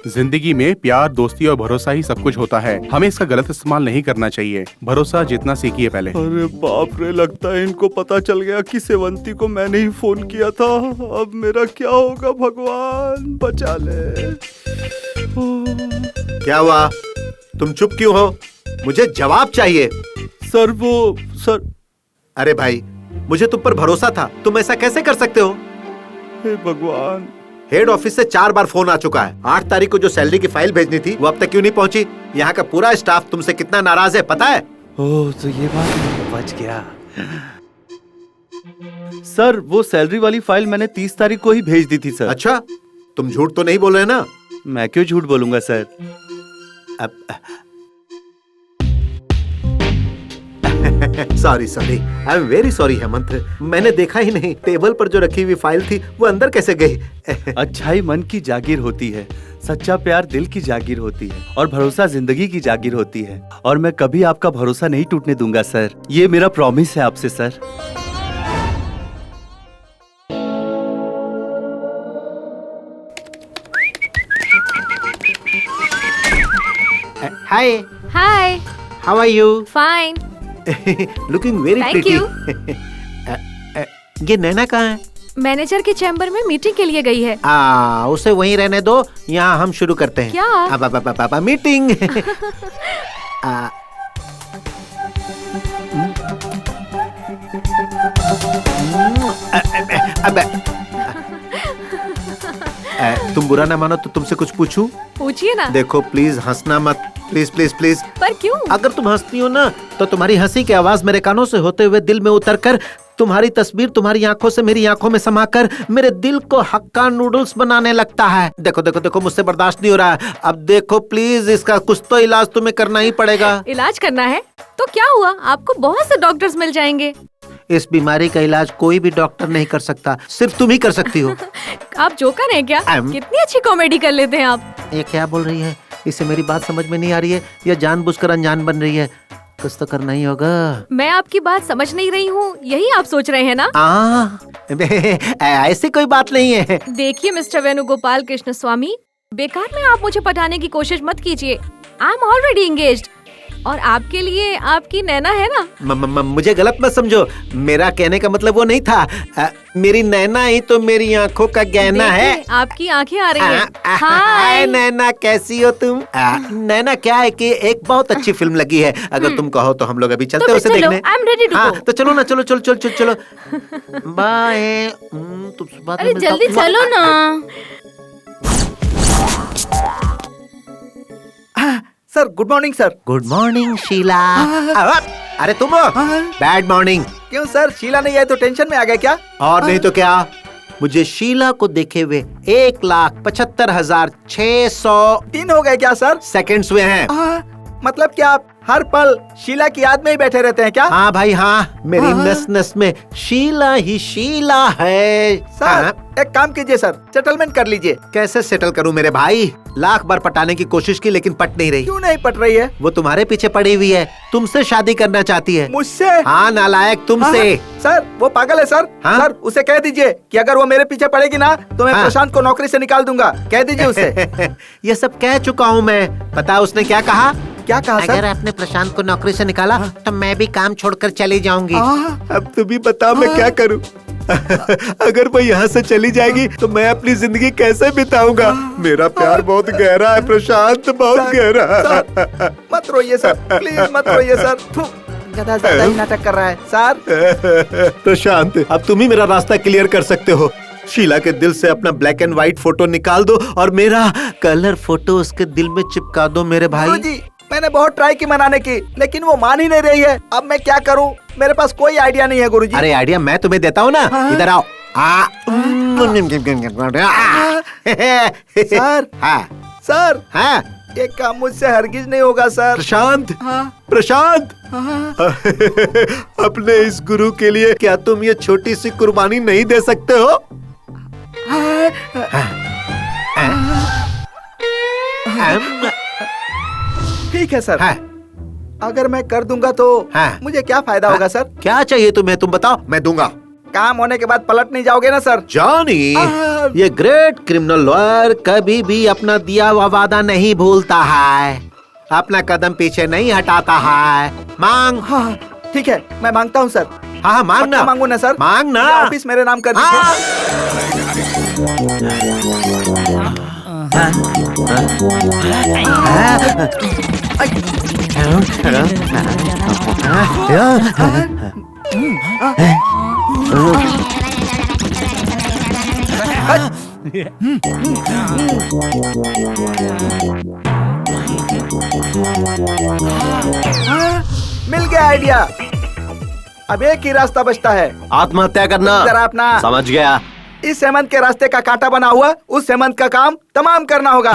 जिंदगी में प्यार, दोस्ती और भरोसा ही सब कुछ होता है। हमें इसका गलत इस्तेमाल नहीं करना चाहिए। भरोसा जितना सीखिए पहले। अरे बाप रे, लगता है इनको पता चल गया कि सेवंती को मैंने ही फोन किया था। अब मेरा क्या होगा? भगवान बचा ले। क्या हुआ? तुम चुप क्यों हो? मुझे जवाब चाहिए। सर। अरे भाई, मुझे तुम पर भरोसा था, तुम ऐसा कैसे कर सकते हो? हे भगवान। हेड ऑफिस से 4 बार फोन आ चुका है। 8 तारीख को जो सैलरी की फाइल भेजनी थी वो अब तक क्यों नहीं पहुंची? यहाँ का पूरा स्टाफ तुमसे कितना नाराज है पता है? ओह, तो ये बात बच गया। सर, वो सैलरी वाली फाइल मैंने 30 तारीख को ही भेज दी थी सर। अच्छा, तुम झूठ तो नहीं बोल रहे ना? मैं क्यों झूठ बोलूंगा sir. Sorry I am very sorry Hemant. मैंने देखा ही नहीं, टेबल पर जो रखी हुई फाइल थी वो अंदर कैसे गई? अच्छाई मन की जागीर होती है, सच्चा प्यार दिल की जागीर होती है और भरोसा जिंदगी की जागीर होती है। और मैं कभी आपका भरोसा नहीं टूटने दूंगा सर। ये मेरा प्रॉमिस है आपसे sir. Hi. Hi. How are you? Fine. Looking very Thank pretty. ये नैना कहाँ है? मैनेजर के चैम्बर में मीटिंग के लिए गई है। उसे वहीं रहने दो, यहाँ हम शुरू करते हैं। क्या? अब मीटिंग। तुम बुरा ना मानो तो तुमसे कुछ पूछूं? पूछिए ना। देखो प्लीज हंसना मत, प्लीज प्लीज प्लीज। पर क्यों? अगर तुम हंसती हो ना तो तुम्हारी हंसी की आवाज मेरे कानों से होते हुए दिल में उतरकर तुम्हारी तस्वीर तुम्हारी आंखों से मेरी आंखों में समाकर मेरे दिल को हक्का नूडल्स बनाने लगता है। देखो देखो देखो, मुझसे बर्दाश्त नहीं हो रहा है। अब देखो प्लीज, इसका कुछ तो इलाज तुम्हें करना ही पड़ेगा। इलाज करना है तो क्या हुआ? आपको बहुत से डॉक्टर्स मिल जाएंगे। इस बीमारी का इलाज कोई भी डॉक्टर नहीं कर सकता, सिर्फ तुम ही कर सकती हो। आप जोकर हैं क्या? कितनी अच्छी कॉमेडी कर लेते हैं आप। ये क्या बोल रही है? इसे मेरी बात समझ में नहीं आ रही है या जानबूझकर अनजान बन रही है। कुछ तो करना ही होगा। मैं आपकी बात समझ नहीं रही हूँ, यही आप सोच रहे हैं ना? ऐसी कोई बात नहीं है। देखिए मिस्टर वेणुगोपाल कृष्ण स्वामी, बेकार में आप मुझे पटाने की कोशिश मत कीजिए। आई एम ऑलरेडी एंगेज्ड और आपके लिए आपकी नैना है ना। मुझे गलत मत समझो, मेरा कहने का मतलब वो नहीं था। मेरी नैना ही तो मेरी आंखों का गहना है। आपकी आंखें आ रही हैं। हाय नैना, कैसी हो तुम? नैना, क्या है कि एक बहुत अच्छी फिल्म लगी है, अगर तुम कहो तो हम लोग अभी चलते हैं उसे देखने। I am ready to go. तो चलो ना, चलो चलो चलो चलो चलो। बाय। अरे जल्दी चलो ना। Sir good morning sir. Good morning Sheela. अरे तुम बैड मॉर्निंग। क्यों सर, शीला नहीं आई तो टेंशन में आ गए क्या? और नहीं तो क्या, मुझे शीला को देखे हुए 1,75,600 दिन हो गए क्या सर? सेकंड्स हुए हैं। मतलब क्या आप हर पल शीला की याद में ही बैठे रहते हैं क्या? हाँ भाई हाँ, मेरी नस नस में शीला ही शीला है। सर एक काम कीजिए सर, सेटलमेंट कर लीजिए। कैसे सेटल करूं मेरे भाई? लाख बार पटाने की कोशिश की लेकिन पट नहीं रही। क्यों नहीं पट रही है? वो तुम्हारे पीछे पड़ी हुई है, तुमसे शादी करना चाहती है। मुझसे? हाँ नालायक, तुमसे। सर वो पागल है सर। सर उसे कह दीजिए कि अगर वो मेरे पीछे पड़ेगी ना तो मैं प्रशांत को नौकरी से निकाल दूंगा। कह दीजिए उसे। ये सब कह चुका हूँ मैं। पता है उसने क्या कहा? क्या कहा सर? अगर आपने प्रशांत को नौकरी से निकाला तो मैं भी काम छोड़कर चली जाऊंगी। अब तुम ही बताओ मैं क्या करूं? अगर वो यहाँ से चली जाएगी तो मैं अपनी जिंदगी कैसे बिताऊंगा? मेरा प्यार बहुत गहरा है प्रशांत, बहुत गहरा। मत रोइए सर, प्लीज मत रोइए सर। गधा ज्यादा ही नाटक कर रहा है सर। प्रशांत, अब तुम ही मेरा रास्ता क्लियर कर सकते हो। शीला के दिल से अपना ब्लैक एंड व्हाइट फोटो निकाल दो और मेरा कलर फोटो उसके दिल में चिपका दो मेरे भाई। जी मैंने बहुत ट्राई की मनाने की, लेकिन वो मान ही नहीं रही है। अब मैं क्या करूं? मेरे पास कोई आइडिया नहीं है गुरुजी। अरे आइडिया मैं तुम्हें देता हूँ ना। इधर आओ। सर हाँ सर हाँ, ये काम मुझसे हरगिज नहीं होगा सर। प्रशांत, प्रशांत, अपने इस गुरु के लिए क्या तुम ये छोटी सी कुर्बानी नहीं दे सकते हो? ठीक है सर। अगर मैं कर दूंगा तो मुझे क्या फायदा होगा सर? क्या चाहिए तुम्हें, तुम बताओ, मैं दूंगा। काम होने के बाद पलट नहीं जाओगे ना सर? जॉनी, ये ग्रेट क्रिमिनल लॉयर कभी भी अपना दिया हुआ वादा नहीं भूलता है, अपना कदम पीछे नहीं हटाता है। मांग। हाँ ठीक है, मैं मांगता हूँ सर। हाँ मांगना। मांगू ना सर? मांगना। ऑफिस मेरे नाम कर दीजिए। मिल गया आइडिया। अब एक ही रास्ता बचता है, आत्महत्या करना। जरा अपना समझ गया। इस हेमंत के रास्ते का कांटा बना हुआ उस हेमंत का काम तमाम करना होगा।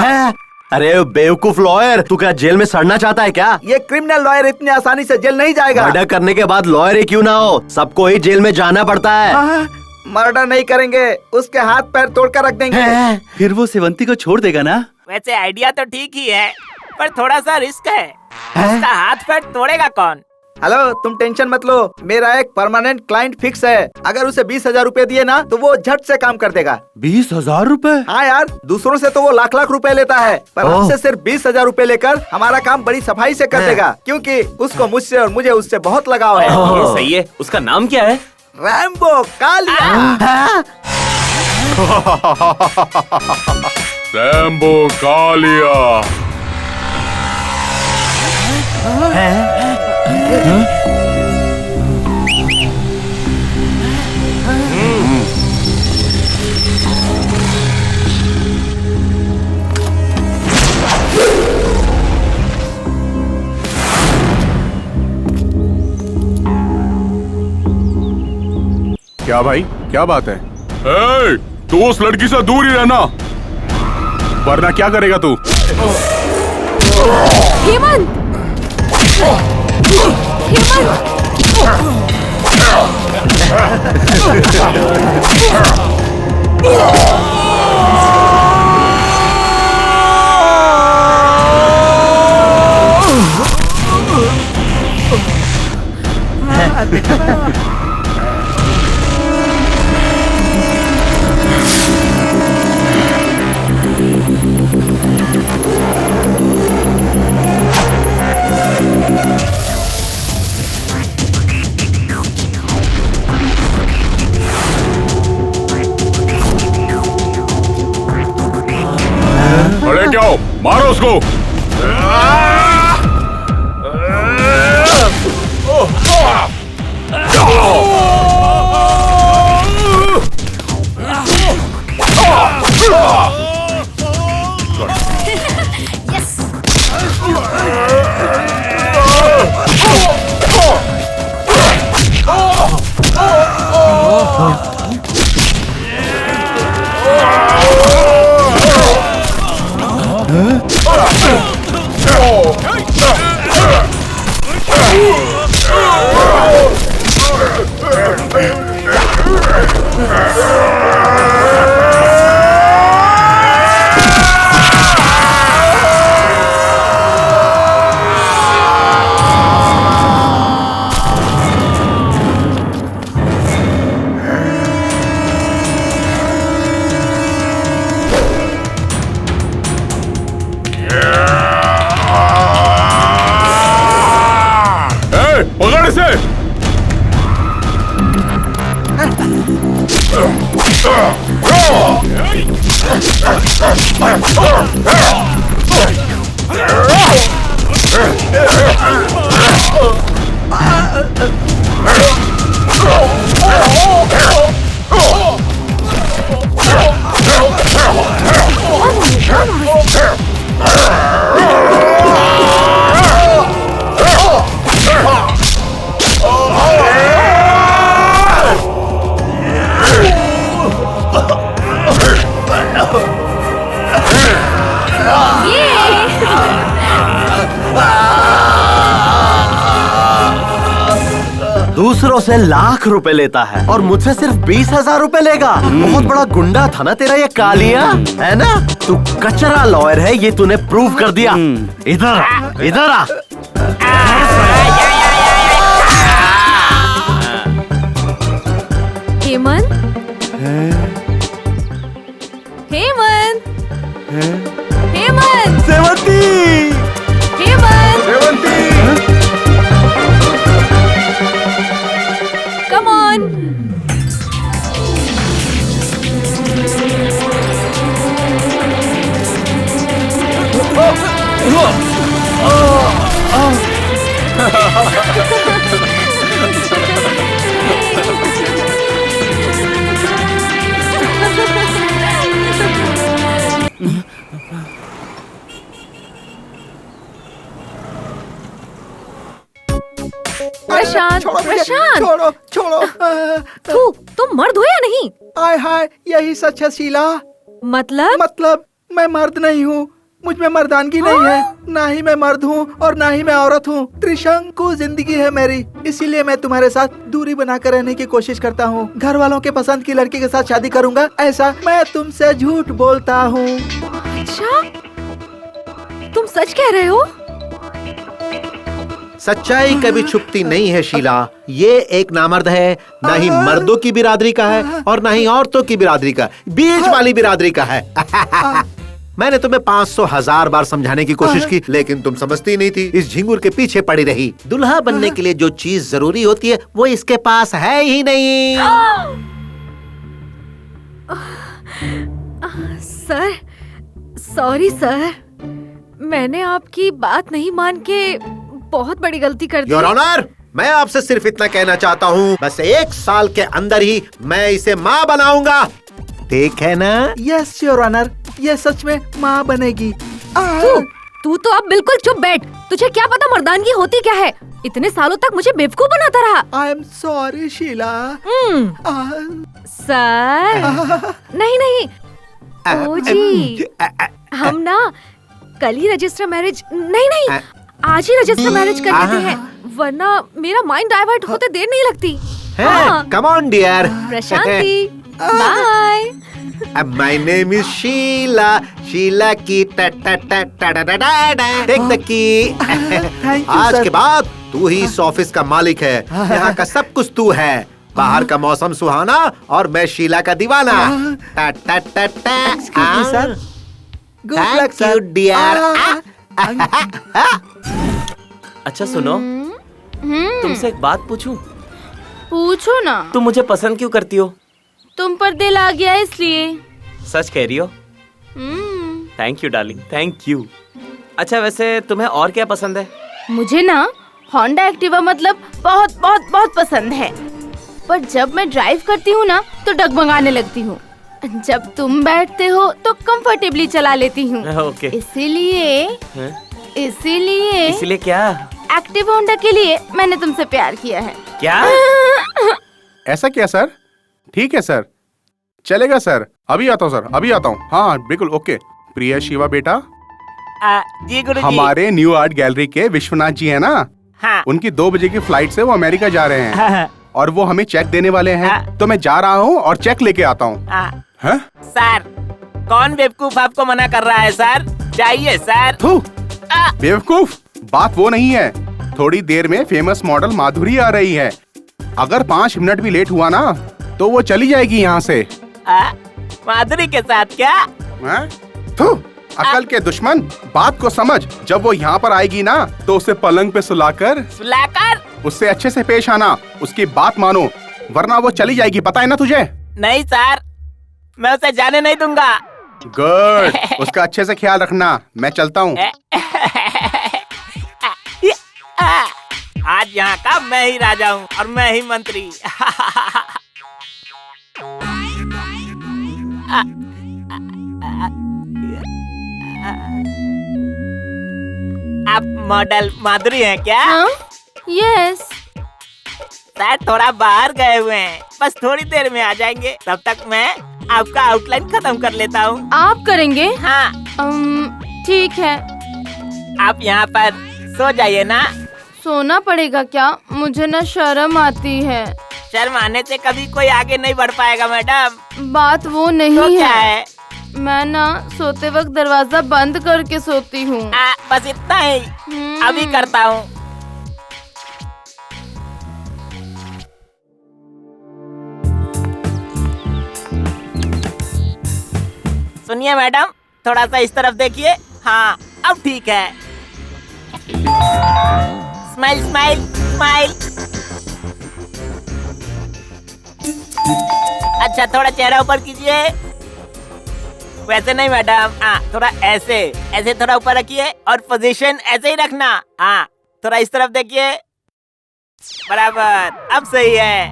अरे बेवकूफ लॉयर, तू क्या जेल में सड़ना चाहता है क्या? ये क्रिमिनल लॉयर इतनी आसानी से जेल नहीं जाएगा। मर्डर करने के बाद लॉयर ही क्यों ना हो, सबको ही जेल में जाना पड़ता है। मर्डर नहीं करेंगे, उसके हाथ पैर तोड़कर रख देंगे। फिर वो सेवंती को छोड़ देगा ना? वैसे आइडिया तो ठीक ही है, पर थोड़ा सा रिस्क है। उसका हाथ पैर तोड़ेगा कौन? हेलो, तुम टेंशन मत लो, मेरा एक परमानेंट क्लाइंट फिक्स है। अगर उसे 20,000 रूपए दिए ना तो वो झट से काम कर देगा। 20,000 रूपए? हाँ यार, दूसरों से तो वो लाख लाख रुपए लेता है, पर हमसे सिर्फ 20,000 रूपए लेकर हमारा काम बड़ी सफाई से कर देगा, क्योंकि उसको मुझसे और मुझे उससे बहुत लगाव है। ये सही है। उसका नाम क्या है? रैम्बो कालिया। रैम्बो कालिया। क्या भाई, क्या बात है? तू उस लड़की से दूर ही रहना, वरना क्या करेगा तू? हेमंत! देखा ना। अरे क्या हो? मारो उसको। पकड़ इसे। दूसरों से लाख रुपए लेता है और मुझसे सिर्फ 20,000 रुपए लेगा। बहुत बड़ा गुंडा था ना तेरा ये कालिया, है ना? तू कचरा लॉयर है, ये तूने प्रूव कर दिया। इधर इधर आ। हेमंत, हेमंत, हेमंत, सेवंती, हेमंत, सेवंती। come on. प्रशांत, प्रशांत, छोड़ो छोड़ो। तू तुम मर्द हो या नहीं? आय हाय, यही सच है शीला। मतलब मैं मर्द नहीं हूँ, मुझ में मर्दानगी नहीं है। ना ही मैं मर्द हूँ और ना ही मैं औरत हूँ। त्रिशंकु जिंदगी है मेरी, इसीलिए मैं तुम्हारे साथ दूरी बनाकर रहने की कोशिश करता हूँ। घर वालों के पसंद की लड़की के साथ शादी करूँगा, ऐसा मैं तुमसे झूठ बोलता हूँ। अच्छा, तुम सच कह रहे हो? सच्चाई कभी छुपती नहीं है शीला। ये एक नामर्द है, ना ही मर्दों की बिरादरी का है और ना ही औरतों की बिरादरी का, बीच वाली बिरादरी का है। मैंने तुम्हें 500,000 बार समझाने की कोशिश की, लेकिन तुम समझती नहीं थी। इस झिंगुर के पीछे पड़ी रही। दुल्हा बनने के लिए जो चीज जरूरी होती है वो इसके पास है ही नहीं। सर, सॉरी सर, मैंने आपकी बात नहीं मान के बहुत बड़ी गलती कर दी। योर ऑनर, मैं आपसे सिर्फ इतना कहना चाहता हूँ, बस 1 साल के अंदर ही मैं इसे माँ बनाऊंगा। ठीक है ना? यस योर ऑनर, ये सच में माँ बनेगी। तू तो अब बिल्कुल चुप बैठ। तुझे क्या पता मर्दानगी होती क्या है? इतने सालों तक मुझे बेवकूफ बनाता रहा। I am sorry Sheela. Sir, नहीं नहीं, ओ जी, हम ना कल ही रजिस्टर मैरिज, नहीं आज ही रजिस्टर मैरिज कर लेते हैं, वरना मेरा माइंड डाइवर्ट होते देर नहीं लगती। Come on dear. Prashanti, bye. My name is Sheela, Sheela की टेक द की। आज के बाद तू ही इस ऑफिस का मालिक है, यहाँ का सब कुछ तू है। बाहर का मौसम सुहाना और मैं शीला का दीवाना। Thank you dear. अच्छा सुनो, तुमसे एक बात पूछूं? पूछो ना। तुम मुझे पसंद क्यों करती हो? तुम पर दिल आ गया इसलिए। सच कह रही हो? Thank you darling, thank you. अच्छा वैसे तुम्हें और क्या पसंद है? मुझे ना होंडा एक्टिवा मतलब बहुत बहुत बहुत पसंद है, पर जब मैं ड्राइव करती हूँ ना तो डगमगाने लगती हूँ। जब तुम बैठते हो तो कंफर्टेबली चला लेती हूँ। ओके। इसीलिए क्या? एक्टिव होंडा के लिए मैंने तुमसे प्यार किया है। क्या? ऐसा क्या सर? ठीक है सर, चलेगा सर। अभी आता हूँ सर, अभी आता हूँ। हाँ बिल्कुल ओके। प्रिया शिवा बेटा, जी गुरुजी। हमारे न्यू आर्ट गैलरी के विश्वनाथ जी है ना, हाँ। उनकी 2 बजे की फ्लाइट से वो अमेरिका जा रहे हैं। हाँ। और वो हमें चेक देने वाले हैं। हाँ। तो मैं जा रहा हूँ और चेक लेके आता हूँ। हाँ? सर कौन बेवकूफ आपको मना कर रहा है सर? चाहिए सर। बेवकूफ बात वो नहीं है। थोड़ी देर में फेमस मॉडल माधुरी आ रही है। अगर 5 मिनट भी लेट हुआ ना तो वो चली जाएगी यहाँ से। माधुरी के साथ क्या? अकल के दुश्मन, बात को समझ। जब वो यहाँ पर आएगी ना तो उसे पलंग पे सुलाकर उससे अच्छे से पेश आना, उसकी बात मानो, वरना वो चली जाएगी। पता है ना तुझे? नहीं सर, मैं उसे जाने नहीं दूंगा। गुड, उसका अच्छे से ख्याल रखना। मैं चलता हूँ। आज यहाँ का मैं ही राजा हूँ और मैं ही मंत्री। आप मॉडल माधुरी हैं क्या? यस। सर थोड़ा बाहर गए हुए हैं, बस थोड़ी देर में आ जाएंगे। तब तक मैं आपका आउटलाइन खत्म कर लेता हूँ। आप करेंगे? हाँ। ठीक है। आप यहाँ पर सो जाइए ना। सोना पड़ेगा क्या? मुझे ना शर्म आती है। शर्म आने से कभी कोई आगे नहीं बढ़ पाएगा मैडम। बात वो नहीं तो क्या है? मैं ना सोते वक्त दरवाजा बंद करके सोती हूँ। बस इतना ही। अभी करता हूँ। सुनिए मैडम, थोड़ा सा इस तरफ देखिए। हाँ अब ठीक है। Smile smile smile. अच्छा थोड़ा चेहरा ऊपर कीजिए। वैसे नहीं मैडम, हाँ थोड़ा ऐसे ऐसे थोड़ा ऊपर रखिए और पोजीशन ऐसे ही रखना। हाँ थोड़ा इस तरफ देखिए। बराबर, अब सही है।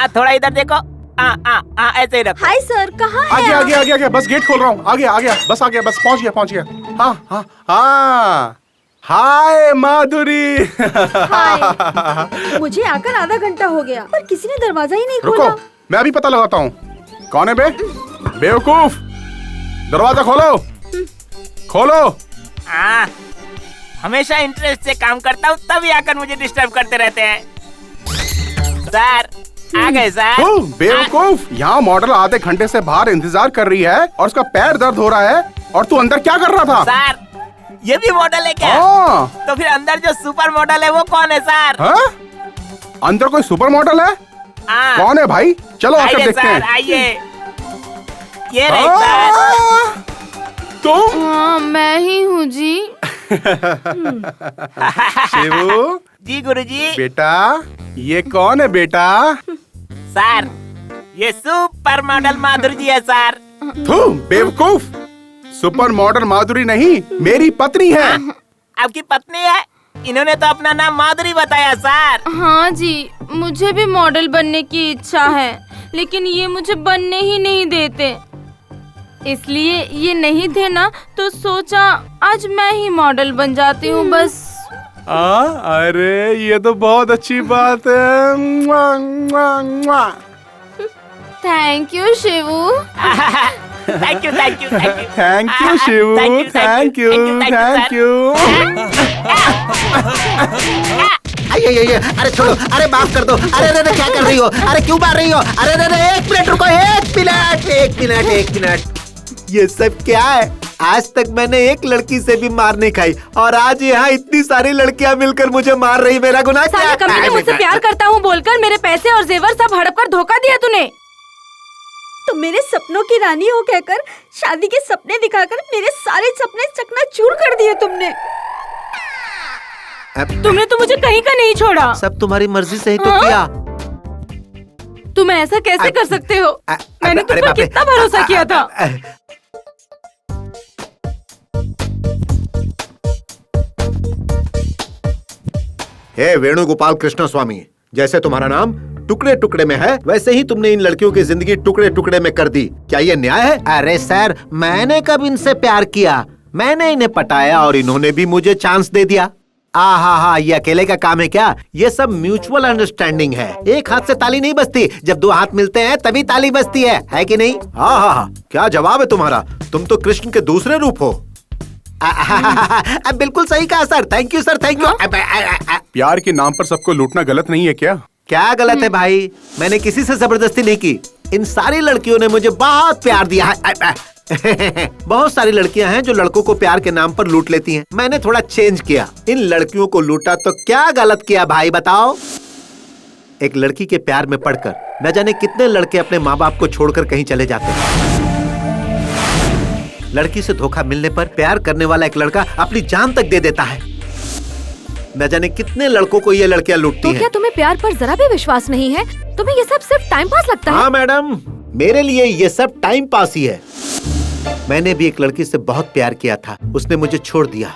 थोड़ा इधर देखो। ऐसे ही रखो। हाय सर, कहाँ है? आ गया बस गेट खोल रहा हूँ। आ गया बस पहुँच गया। हाँ हाय माधुरी। हाय। मुझे आकर आधा घंटा हो गया पर किसी ने दरवाजा ही नहीं खोला। रुको, मैं अभी पता लगाता हूँ। कौन है बे? बेवकूफ, दरवाजा खोलो। हमेशा इंटरेस्ट से काम करता हूँ, तभी आकर मुझे डिस्टर्ब करते रहते हैं। सर आ गए सर। बेवकूफ, यहाँ मॉडल आधे घंटे से बाहर इंतजार कर रही है और उसका पैर दर्द हो रहा है और तू अंदर क्या कर रहा था? सर ये भी मॉडल है क्या? तो फिर अंदर जो सुपर मॉडल है वो कौन है सर? अंदर कोई सुपर मॉडल है? कौन है भाई? चलो आकर देखते हैं। आइए, ये रही सर। तुम? हाँ मैं ही हूँ जी। शिवू जी गुरुजी। बेटा ये कौन है बेटा? सर ये सुपर मॉडल माधुरी जी है सर। बेवकूफ, सुपर मॉडल माधुरी नहीं, मेरी पत्नी है। आपकी पत्नी है? इन्होंने तो अपना नाम माधुरी बताया सर। हाँ जी, मुझे भी मॉडल बनने की इच्छा है, लेकिन ये मुझे बनने ही नहीं देते। इसलिए ये नहीं थे ना तो सोचा आज मैं ही मॉडल बन जाती हूँ बस। अरे ये तो बहुत अच्छी बात है। Thank you Shivu. Thank you Shivu, thank you. अरे छोड़ो, अरे माफ कर दो। अरे अरे क्या कर रही हो? अरे क्यों मार रही हो? अरे अरे 1 मिनट रुको, 1 मिनट। ये सब क्या है? आज तक मैंने एक लड़की से भी मार नहीं खाई और आज यहाँ इतनी सारी लड़कियाँ मिलकर मुझे मार रही। मेरा गुनाह क्या है? कमीने, मुझसे प्यार करता हूँ बोलकर मेरे पैसे और जेवर सब हड़प कर धोखा दिया तूने। तुम मेरे सपनों की रानी हो कहकर शादी के सपने दिखाकर मेरे सारे सपने चकनाचूर कर दिए तुमने। तुमने तो मुझे कहीं का नहीं छोड़ा। सब तुम्हारी मर्जी से ही तो किया। तुम ऐसा कैसे कर सकते हो? मैंने तुम पर कितना भरोसा किया था। हे वेणुगोपाल कृष्ण स्वामी, जैसे तुम्हारा नाम टुकड़े टुकड़े में है, वैसे ही तुमने इन लड़कियों की जिंदगी टुकड़े टुकड़े में कर दी। क्या ये न्याय है? अरे सर, मैंने कब इनसे प्यार किया? मैंने इन्हें पटाया और इन्होंने भी मुझे चांस दे दिया। हाँ, ये अकेले का काम है क्या? ये सब म्यूचुअल अंडरस्टैंडिंग है। एक हाथ से ताली नहीं बजती, जब दो हाथ मिलते हैं तभी ताली बजती है कि नहीं? हाँ, क्या जवाब है तुम्हारा? तुम तो कृष्ण के दूसरे रूप हो। बिल्कुल सही कहा sir, thank you sir, thank you. प्यार के नाम पर सबको लूटना गलत नहीं है क्या? क्या गलत है भाई? मैंने किसी से जबरदस्ती नहीं की। इन सारी लड़कियों ने मुझे बहुत प्यार दिया है। बहुत सारी लड़कियां हैं जो लड़कों को प्यार के नाम पर लूट लेती हैं। मैंने थोड़ा चेंज किया, इन लड़कियों को लूटा तो क्या गलत किया भाई बताओ? एक लड़की के प्यार में पड़कर न जाने कितने लड़के अपने माँ बाप को छोड़कर कहीं चले जाते हैं। लड़की से धोखा मिलने पर प्यार करने वाला एक लड़का अपनी जान तक दे देता है। न जाने कितने लड़कों को ये लड़कियां लूटती हैं। क्या तुम्हें प्यार पर जरा भी विश्वास नहीं है? तुम्हें ये सब सिर्फ टाइम पास लगता है? हाँ मैडम, मेरे लिए ये सब टाइम पास ही है। मैंने भी एक लड़की से बहुत प्यार किया था, उसने मुझे छोड़ दिया।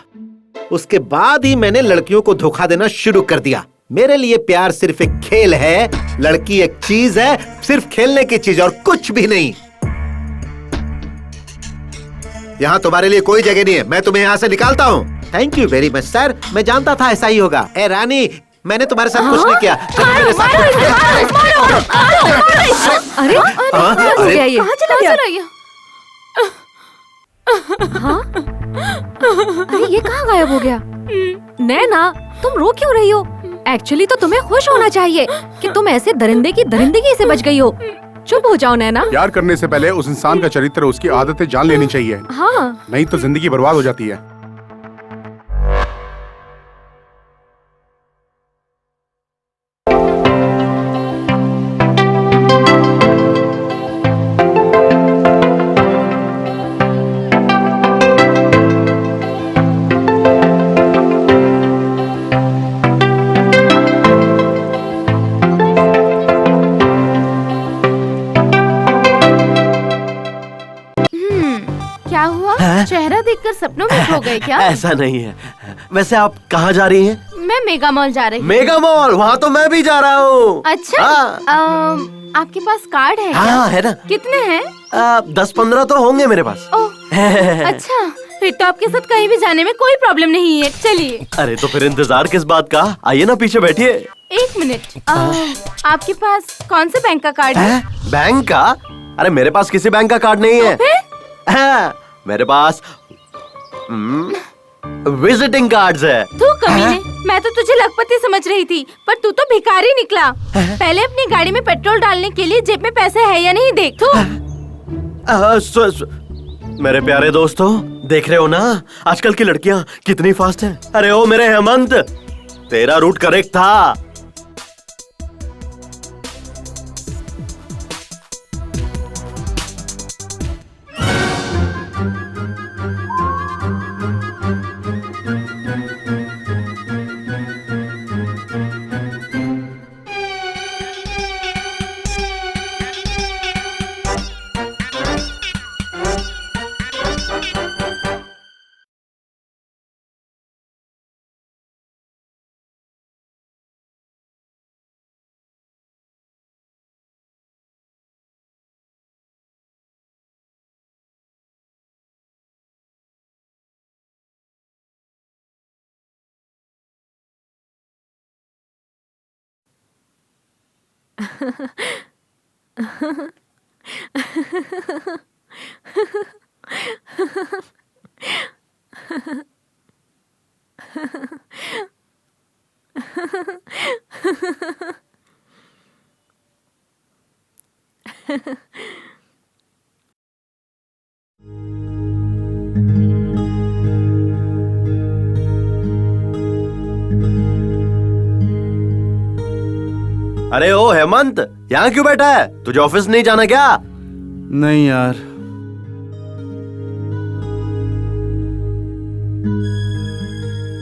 उसके बाद ही मैंने लड़कियों को धोखा देना शुरू कर दिया। मेरे लिए प्यार सिर्फ एक खेल है, लड़की एक चीज है, सिर्फ खेलने की चीज और कुछ भी नहीं। यहाँ तुम्हारे लिए कोई जगह नहीं है, मैं तुम्हें यहाँ से निकालता हूँ। Thank you very much sir, मैं जानता था ऐसा ही होगा। ए रानी, मैंने तुम्हारे साथ कुछ नहीं किया। अरे कहाँ चला गया? हाँ? अरे ये कहाँ गायब हो गया? नैना, तुम रो क्यों रही हो? एक्चुअली तो तुम्हें खुश होना चाहिए कि तुम ऐसे दरिंदे की दरिंदगी से बच गई हो। चुप हो जाओ नैना। प्यार करने से पहले उस इंसान का चरित्र, उसकी आदतें जान लेनी चाहिए। हाँ, नहीं तो जिंदगी बर्बाद हो जाती है। चेहरा देखकर सपनों में खो गए क्या? ऐसा नहीं है। वैसे आप कहाँ जा रही हैं? मैं मेगा मॉल जा रही हूँ। Mega mall? वहाँ तो मैं भी जा रहा हूँ। अच्छा, आपके पास कार्ड है? हाँ है ना। कितने हैं? 10-15 तो होंगे मेरे पास। अच्छा, फिर तो आपके साथ कहीं भी जाने में कोई प्रॉब्लम नहीं है। चलिए। अरे तो फिर इंतजार किस बात का? आइए ना पीछे बैठिए। 1 मिनट, आपके पास कौन से बैंक का कार्ड है? बैंक का? अरे मेरे पास किसी बैंक का कार्ड नहीं है। मेरे पास विजिटिंग कार्ड्स है। तू कमीने, मैं तो तुझे लखपति समझ रही थी, पर तू तो भिखारी निकला। पहले अपनी गाड़ी में पेट्रोल डालने के लिए जेब में पैसे है या नहीं देख। मेरे प्यारे दोस्तों, देख रहे हो ना आजकल की लड़कियां कितनी फास्ट हैं। अरे ओ मेरे हेमंत, तेरा रूट करेक्ट था। अरे ओ हेमंत, यहाँ क्यों बैठा है? तुझे ऑफिस नहीं जाना क्या? नहीं यार,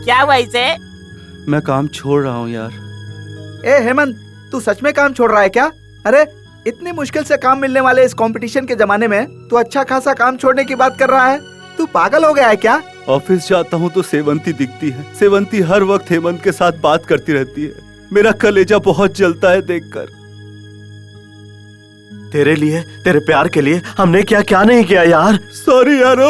क्या हुआ इसे? मैं काम छोड़ रहा हूँ यार। ए हेमंत, तू सच में काम छोड़ रहा है क्या? अरे इतनी मुश्किल से काम मिलने वाले इस कंपटीशन के जमाने में तू अच्छा खासा काम छोड़ने की बात कर रहा है? तू पागल हो गया है क्या? ऑफिस जाता हूँ तो सेवंती दिखती है। सेवंती हर वक्त हेमंत के साथ बात करती रहती है। मेरा कलेजा बहुत जलता है देखकर। तेरे लिए, तेरे प्यार के लिए हमने क्या क्या नहीं किया यार। सॉरी यारो।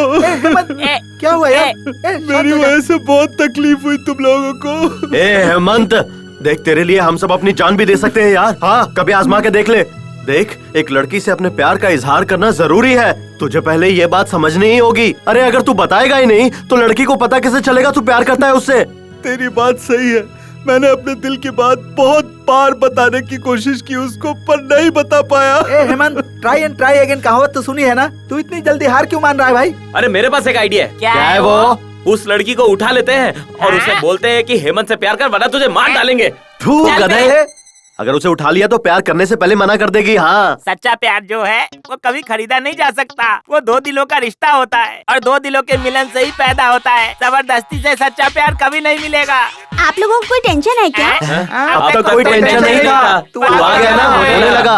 क्या हुआ यार? मेरी वजह से बहुत तकलीफ हुई तुम लोगों को। ए हेमंत, देख तेरे लिए हम सब अपनी जान भी दे सकते हैं यार। हाँ, कभी आजमा के देख ले। देख, एक लड़की से अपने प्यार का इजहार करना जरूरी है। तुझे पहले ये बात समझनी ही होगी। अरे अगर तू बताएगा ही नहीं तो लड़की को पता कैसे चलेगा तू प्यार करता है उससे? तेरी बात सही है। मैंने अपने दिल की बात बहुत बार बताने की कोशिश की उसको, पर नहीं बता पाया। ए Hemant, try and try again कहावत तो सुनी है ना? तू इतनी जल्दी हार क्यों मान रहा है भाई? अरे मेरे पास एक आइडिया है। क्या है वो? उस लड़की को उठा लेते हैं और उसे बोलते हैं कि हेमंत से प्यार कर वरना तुझे मार डालेंगे। तू गधे, अगर उसे उठा लिया तो प्यार करने से पहले मना कर देगी। हाँ, सच्चा प्यार जो है वो कभी खरीदा नहीं जा सकता। वो दो दिलों का रिश्ता होता है और दो दिलों के मिलन से ही पैदा होता है। जबरदस्ती से सच्चा प्यार कभी नहीं मिलेगा। आप लोगों को कोई टेंशन है क्या? अब तक कोई टेंशन नहीं था। तू आ गया ना, होने लगा।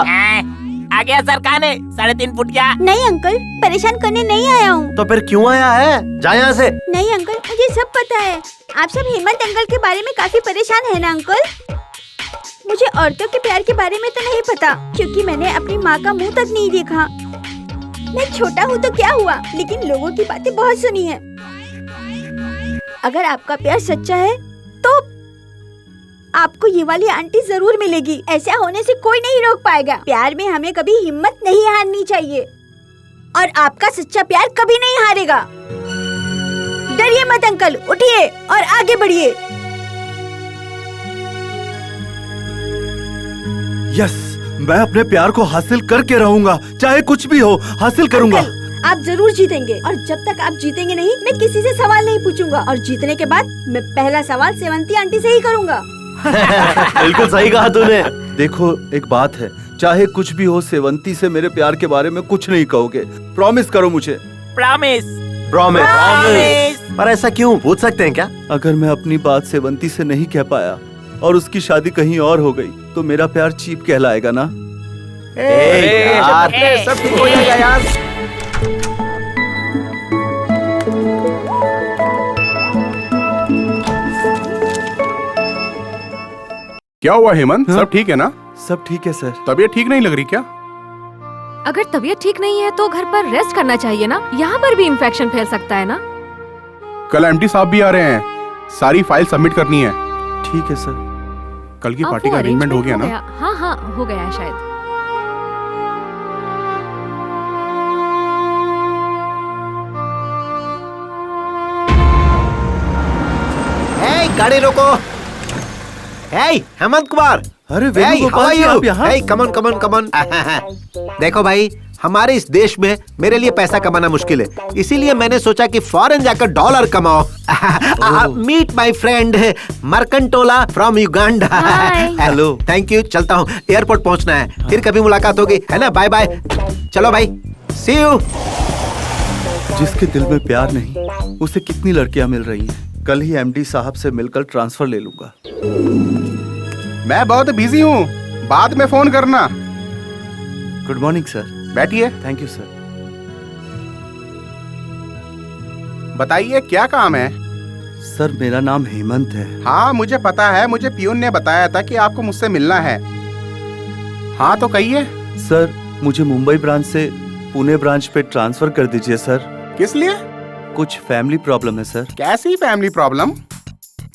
आ गया सरकार ने 3.5 फुट क्या? नहीं अंकल, परेशान करने नहीं आया हूँ। तो फिर क्यों आया है? जा यहाँ से। नहीं अंकल, मुझे सब पता है। आप सब हेमंत अंकल के बारे में काफी परेशान है ना अंकल? मुझे औरतों के प्यार के बारे में तो नहीं पता, क्योंकि मैंने अपनी माँ का मुंह तक नहीं देखा। मैं छोटा हूँ तो क्या हुआ, लेकिन लोगों की बातें बहुत सुनी है। अगर आपका प्यार सच्चा है तो आपको ये वाली आंटी जरूर मिलेगी। ऐसा होने से कोई नहीं रोक पाएगा। प्यार में हमें कभी हिम्मत नहीं हारनी चाहिए और आपका सच्चा प्यार कभी नहीं हारेगा। डरिए मत अंकल, उठिए और आगे बढ़िए। यस, मैं अपने प्यार को हासिल करके रहूंगा, चाहे कुछ भी हो हासिल करूंगा। आप जरूर जीतेंगे और जब तक आप जीतेंगे नहीं मैं किसी से सवाल नहीं पूछूंगा और जीतने के बाद मैं पहला सवाल सेवंती आंटी से ही करूंगा। बिल्कुल सही कहा तूने। देखो एक बात है, चाहे कुछ भी हो सेवंती से मेरे प्यार के बारे में कुछ नहीं कहोगे। प्रॉमिस करो मुझे। प्रॉमिस। प्रॉमिस। पर ऐसा क्यों, पूछ सकते हैं क्या? अगर मैं अपनी बात सेवंती से नहीं कह पाया और उसकी शादी कहीं और हो गई तो मेरा प्यार चीप कहलाएगा ना? यार, सब ठीक हो जाएगा यार। क्या हुआ हेमंत? सब ठीक है ना? सब ठीक है सर। तबीयत ठीक नहीं लग रही क्या? अगर तबीयत ठीक नहीं है तो घर पर रेस्ट करना चाहिए ना। यहाँ पर भी इन्फेक्शन फैल सकता है ना। कल एमडी साहब भी आ रहे हैं, सारी फाइल सबमिट करनी है। ठीक है सर। कल की अब पार्टी वो का अरेंजमेंट हो गया arrangement ना? हाँ हाँ हो गया है शायद। गाड़ी रोको। हेमंत कुमार। अरे वेणुगोपाल जी, आप यहाँ? कमन कमन कमन। देखो भाई, हमारे इस देश में मेरे लिए पैसा कमाना मुश्किल है, इसीलिए मैंने सोचा कि फॉरेन जाकर डॉलर कमाओ। Meet my friend Merkantola from Uganda. Hello, thank you. चलता हूँ, एयरपोर्ट पहुँचना है, फिर कभी मुलाकात होगी, है ना? Bye bye. चलो भाई, सी यू। जिसके दिल में प्यार नहीं उसे कितनी लड़कियां मिल रही हैं। कल ही एमडी साहब से मिलकर ट्रांसफर ले लूंगा। मैं बहुत बिजी हूँ, बाद में फोन करना। Good morning sir. बैठिए। Thank you sir. बताइए क्या काम है? सर मेरा नाम हेमंत है। हाँ मुझे पता है, मुझे पियून ने बताया था कि आपको मुझसे मिलना है। हाँ तो कहिए। सर मुझे मुंबई ब्रांच से पुणे ब्रांच पे ट्रांसफर कर दीजिए सर। किस लिए? कुछ फैमिली प्रॉब्लम है सर। कैसी फैमिली प्रॉब्लम?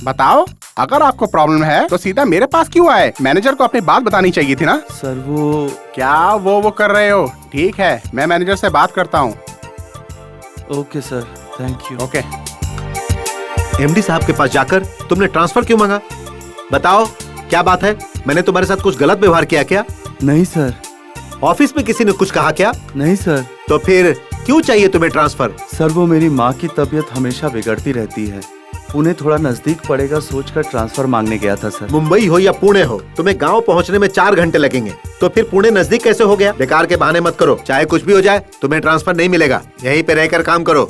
बताओ। अगर आपको प्रॉब्लम है तो सीधा मेरे पास क्यों आए? मैनेजर को अपनी बात बतानी चाहिए थी ना। सर वो क्या वो कर रहे हो? ठीक है, मैं मैनेजर से बात करता हूँ। Okay sir, thank you. Okay. MD साहब के पास जाकर तुमने ट्रांसफर क्यों मांगा? बताओ। क्या बात है? मैंने तुम्हारे साथ कुछ गलत व्यवहार किया क्या? नहीं सर। ऑफिस में किसी ने कुछ कहा क्या? नहीं सर। तो फिर क्यों चाहिए तुम्हें ट्रांसफर? सर वो मेरी माँ की तबीयत हमेशा बिगड़ती रहती है, उन्हें थोड़ा नजदीक पड़ेगा सोचकर ट्रांसफर मांगने गया था सर। मुंबई हो या पुणे हो, तुम्हें गांव पहुंचने में 4 घंटे लगेंगे, तो फिर पुणे नजदीक कैसे हो गया? बेकार के बहाने मत करो, चाहे कुछ भी हो जाए तुम्हें ट्रांसफर नहीं मिलेगा। यहीं पे रहकर काम करो।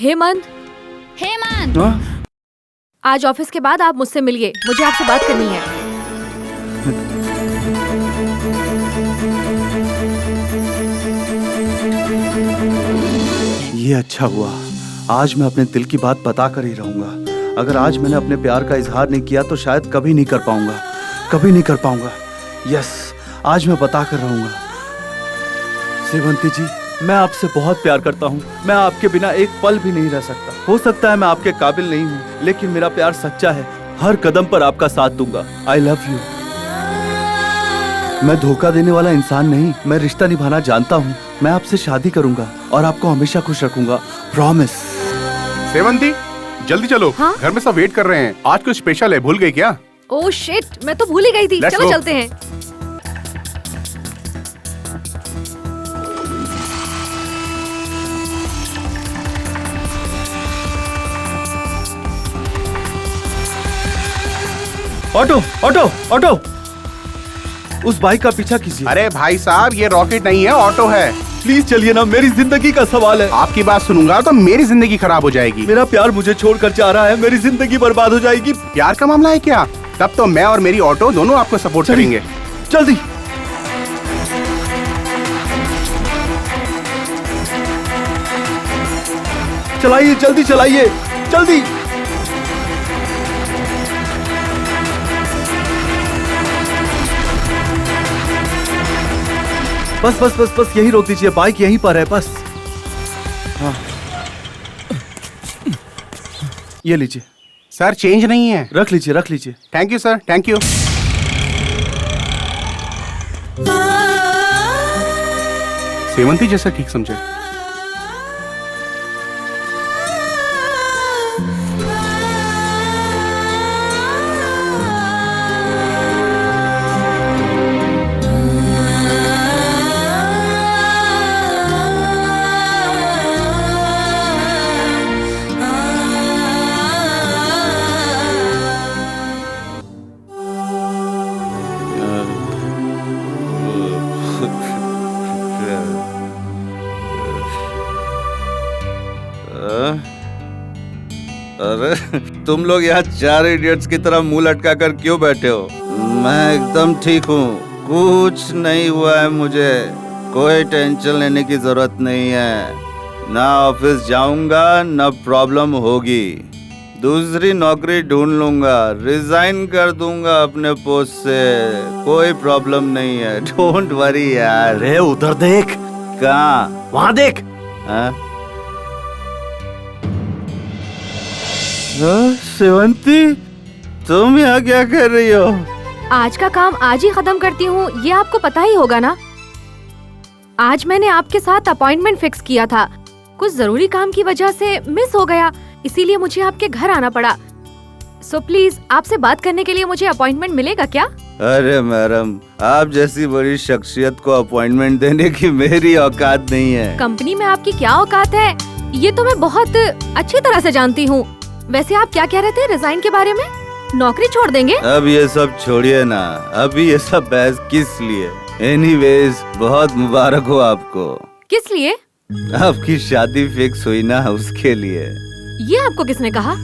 हेमंत, हेमंत, आज ऑफिस के बाद आप मुझसे मिलिए, मुझे आपसे बात करनी है। ये अच्छा हुआ, आज मैं अपने दिल की बात बता कर ही रहूंगा। अगर आज मैंने अपने प्यार का इजहार नहीं किया तो शायद कभी नहीं कर पाऊंगा, कभी नहीं कर पाऊंगा। यस, आज मैं बता कर रहूंगा। सेवंती जी, मैं आपसे बहुत प्यार करता हूँ, मैं आपके बिना एक पल भी नहीं रह सकता। हो सकता है मैं आपके काबिल नहीं हूँ, लेकिन मेरा प्यार सच्चा है, हर कदम पर आपका साथ दूंगा। आई लव यू। मैं धोखा देने वाला इंसान नहीं, मैं रिश्ता निभाना जानता हूँ। मैं आपसे शादी करूंगा और आपको हमेशा खुश रखूंगा, प्रॉमिस। सेवंती, जल्दी चलो। हाँ? घर में सब वेट कर रहे हैं। आज कुछ स्पेशल है, भूल गई क्या? ओह शिट, मैं तो भूल ही गई थी। Let's चलो go. चलते हैं। ऑटो ऑटो ऑटो, उस बाइक का पीछा कीजिए। अरे भाई साहब, ये रॉकेट नहीं है, ऑटो है। प्लीज चलिए ना, मेरी जिंदगी का सवाल है। आपकी बात सुनूंगा तो मेरी जिंदगी खराब हो जाएगी। मेरा प्यार मुझे छोड़कर जा रहा है, मेरी जिंदगी बर्बाद हो जाएगी। प्यार का मामला है क्या? तब तो मैं और मेरी ऑटो दोनों आपको सपोर्ट करेंगे। जल्दी। चलाइए, जल्दी चलाइए, जल्दी। बस बस बस बस, यही रोक दीजिए, बाइक यहीं पर है बस। हाँ, ये लीजिए। सर चेंज नहीं है। रख लीजिए, रख लीजिए। Thank you sir, thank you. Sevanti जैसा ठीक समझे। अरे तुम लोग यहाँ 4 इडियट्स की तरह मुंह लटका कर क्यों बैठे हो? मैं एकदम ठीक हूँ, कुछ नहीं हुआ है मुझे, कोई टेंशन लेने की जरूरत नहीं है। ना ऑफिस जाऊंगा ना प्रॉब्लम होगी, दूसरी नौकरी ढूंढ लूंगा, रिजाइन कर दूंगा अपने पोस्ट से, कोई प्रॉब्लम नहीं है। डोंट वरी यार। अरे उधर देख। कहाँ? वहाँ देख। हाँ? सेवंती, तुम यहाँ क्या कर रही हो? आज का काम आज ही खत्म करती हूँ, ये आपको पता ही होगा ना। आज मैंने आपके साथ अपॉइंटमेंट फिक्स किया था, कुछ जरूरी काम की वजह से मिस हो गया, इसीलिए मुझे आपके घर आना पड़ा। सो प्लीज आपसे बात करने के लिए मुझे अपॉइंटमेंट मिलेगा क्या? अरे मैडम, आप जैसी बड़ी शख्सियत को अपॉइंटमेंट देने की मेरी औकात नहीं है। कंपनी में आपकी क्या औकात है, ये तो मैं बहुत अच्छी तरह से जानती हूँ। वैसे आप क्या कह रहे थे रिजाइन के बारे में? नौकरी छोड़ देंगे? अब ये सब छोड़िए ना, अभी ये सब बहस किस लिए? एनीवेज, बहुत मुबारक हो आपको। किस लिए? आपकी शादी फिक्स हुई ना, उसके लिए। ये आपको किसने कहा?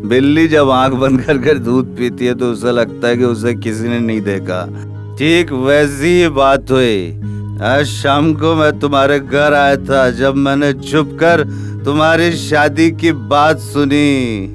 बिल्ली जब आंख बंद कर कर दूध पीती है तो उसे लगता है कि उसे किसी ने नहीं देखा, ठीक वैसी ही बात हुई। आज शाम को मैं तुम्हारे घर आया था जब मैंने छुपकर तुम्हारी शादी की बात सुनी।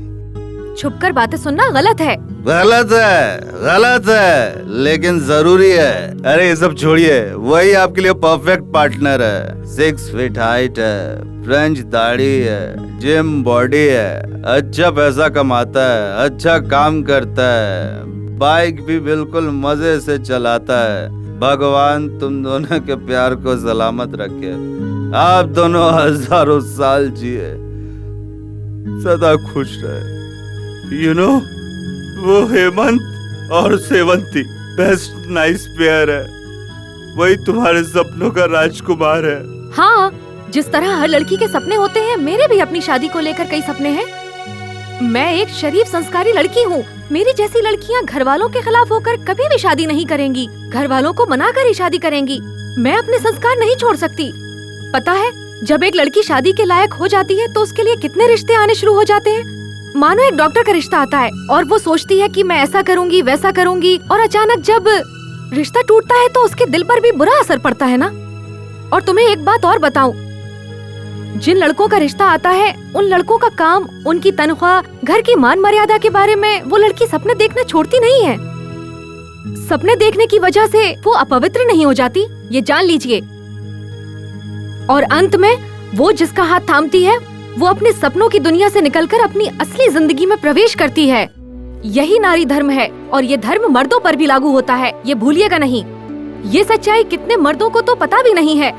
छुपकर बातें सुनना गलत है। गलत है लेकिन जरूरी है। अरे ये सब छोड़िए, वही आपके लिए परफेक्ट पार्टनर है। 6 फीट हाइट है, फ्रेंच दाढ़ी है, जिम बॉडी है, अच्छा पैसा कमाता है, अच्छा काम करता है, बाइक भी बिल्कुल मजे से चलाता है। भगवान तुम दोनों के प्यार को सलामत रखे। आप दोनों हजारों साल जिए, सदा खुश रहे। You know, वो हेमंत और सेवंती बेस्ट नाइस पेयर है। वही तुम्हारे सपनों का राजकुमार है। हाँ, जिस तरह हर लड़की के सपने होते हैं, मेरे भी अपनी शादी को लेकर कई सपने हैं। मैं एक शरीफ संस्कारी लड़की हूँ। मेरी जैसी लड़कियाँ घर वालों के खिलाफ होकर कभी भी शादी नहीं करेंगी। घर वालों को मना कर ही शादी करेंगी। मैं अपने संस्कार नहीं छोड़ सकती। पता है, जब एक लड़की शादी के लायक हो जाती है तो उसके लिए कितने रिश्ते आने शुरू हो जाते हैं। मानो एक डॉक्टर का रिश्ता आता है और वो सोचती है कि मैं ऐसा करूंगी वैसा करूंगी, और अचानक जब रिश्ता टूटता है तो उसके दिल पर भी बुरा असर पड़ता है ना। और तुम्हें एक बात और बताऊं, जिन लड़कों का रिश्ता आता है उन लड़कों का काम, उनकी तनख्वाह, घर की मान मर्यादा के बारे में वो लड़की सपने देखना छोड़ती नहीं है। सपने देखने की वजह से वो अपवित्र नहीं हो जाती, ये जान लीजिए। और अंत में वो जिसका हाथ थामती है वो अपने सपनों की दुनिया से निकलकर अपनी असली जिंदगी में प्रवेश करती है। यही नारी धर्म है, और ये धर्म मर्दों पर भी लागू होता है, ये भूलिएगा नहीं। ये सच्चाई कितने मर्दों को तो पता भी नहीं है।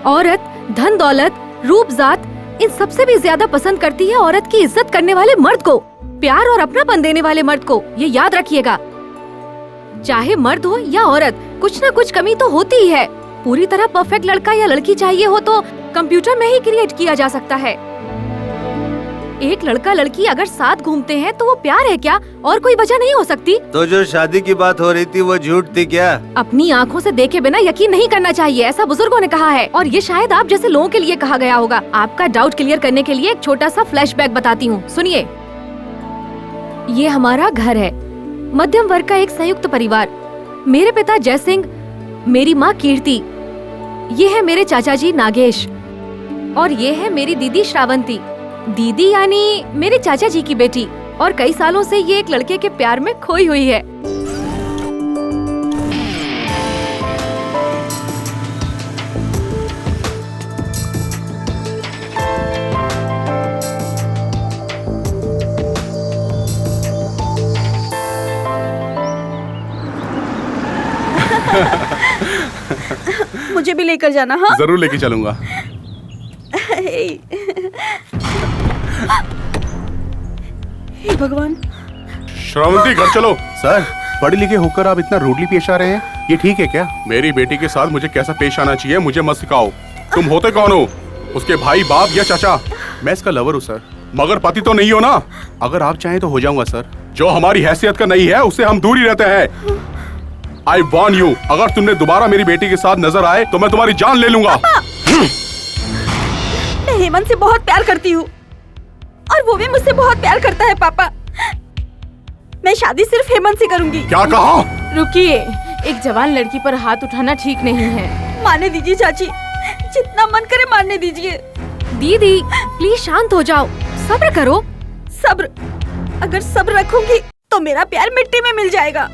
औरत धन दौलत रूप जात इन सबसे भी ज्यादा पसंद करती है औरत की इज्जत करने वाले मर्द को, प्यार और अपनापन देने वाले मर्द को। ये याद रखिएगा। चाहे मर्द हो या औरत, कुछ न कुछ कमी तो होती ही है। पूरी तरह परफेक्ट लड़का या लड़की चाहिए हो तो कंप्यूटर में ही क्रिएट किया जा सकता है। एक लड़का लड़की अगर साथ घूमते हैं तो वो प्यार है क्या? और कोई वजह नहीं हो सकती। तो जो शादी की बात हो रही थी वो झूठ थी क्या? अपनी आँखों से देखे बिना यकीन नहीं करना चाहिए, ऐसा बुजुर्गों ने कहा है। और ये शायद आप जैसे लोगों के लिए कहा गया होगा। आपका डाउट क्लियर करने के लिए एक छोटा सा फ्लैशबैक बताती हूँ, सुनिए। ये हमारा घर है, मध्यम वर्ग का एक संयुक्त परिवार। मेरे पिता जय सिंह, मेरी माँ कीर्ति, ये है मेरे चाचा जी नागेश, और ये है मेरी दीदी श्रावंती। दीदी यानी मेरे चाचा जी की बेटी, और कई सालों से ये एक लड़के के प्यार में खोई हुई है। मुझे भी लेकर जाना। हाँ जरूर लेके चलूंगा। हे भगवान। श्रावंती घर चलो। सर, पढ़े लिखे होकर आप इतना रूडली पेश आ रहे हैं, ये ठीक है क्या? मेरी बेटी के साथ मुझे कैसा पेश आना चाहिए मुझे मत सिखाओ। तुम होते कौन हो? उसके भाई, बाप या चाचा? मैं इसका लवर हूँ सर, मगर पति तो नहीं हो ना। अगर आप चाहें तो हो जाऊंगा सर। जो हमारी हैसियत का नहीं है उससे हम दूर ही रहते हैं। आई वॉर्न यू, अगर तुमने दोबारा मेरी बेटी के साथ नजर आए तो मैं तुम्हारी जान ले लूंगा। मैं हेमंत से बहुत प्यार करती हूँ और वो भी मुझसे बहुत प्यार करता है पापा। मैं शादी सिर्फ हेमंत से करूंगी। क्या कहा? रुकिए, एक जवान लड़की पर हाथ उठाना ठीक नहीं है। मारने दीजिए चाची, जितना मन करे मारने दीजिए। दीदी प्लीज शांत हो जाओ, सब्र करो। सब्र? अगर सब्र रखूंगी तो मेरा प्यार मिट्टी में मिल जाएगा।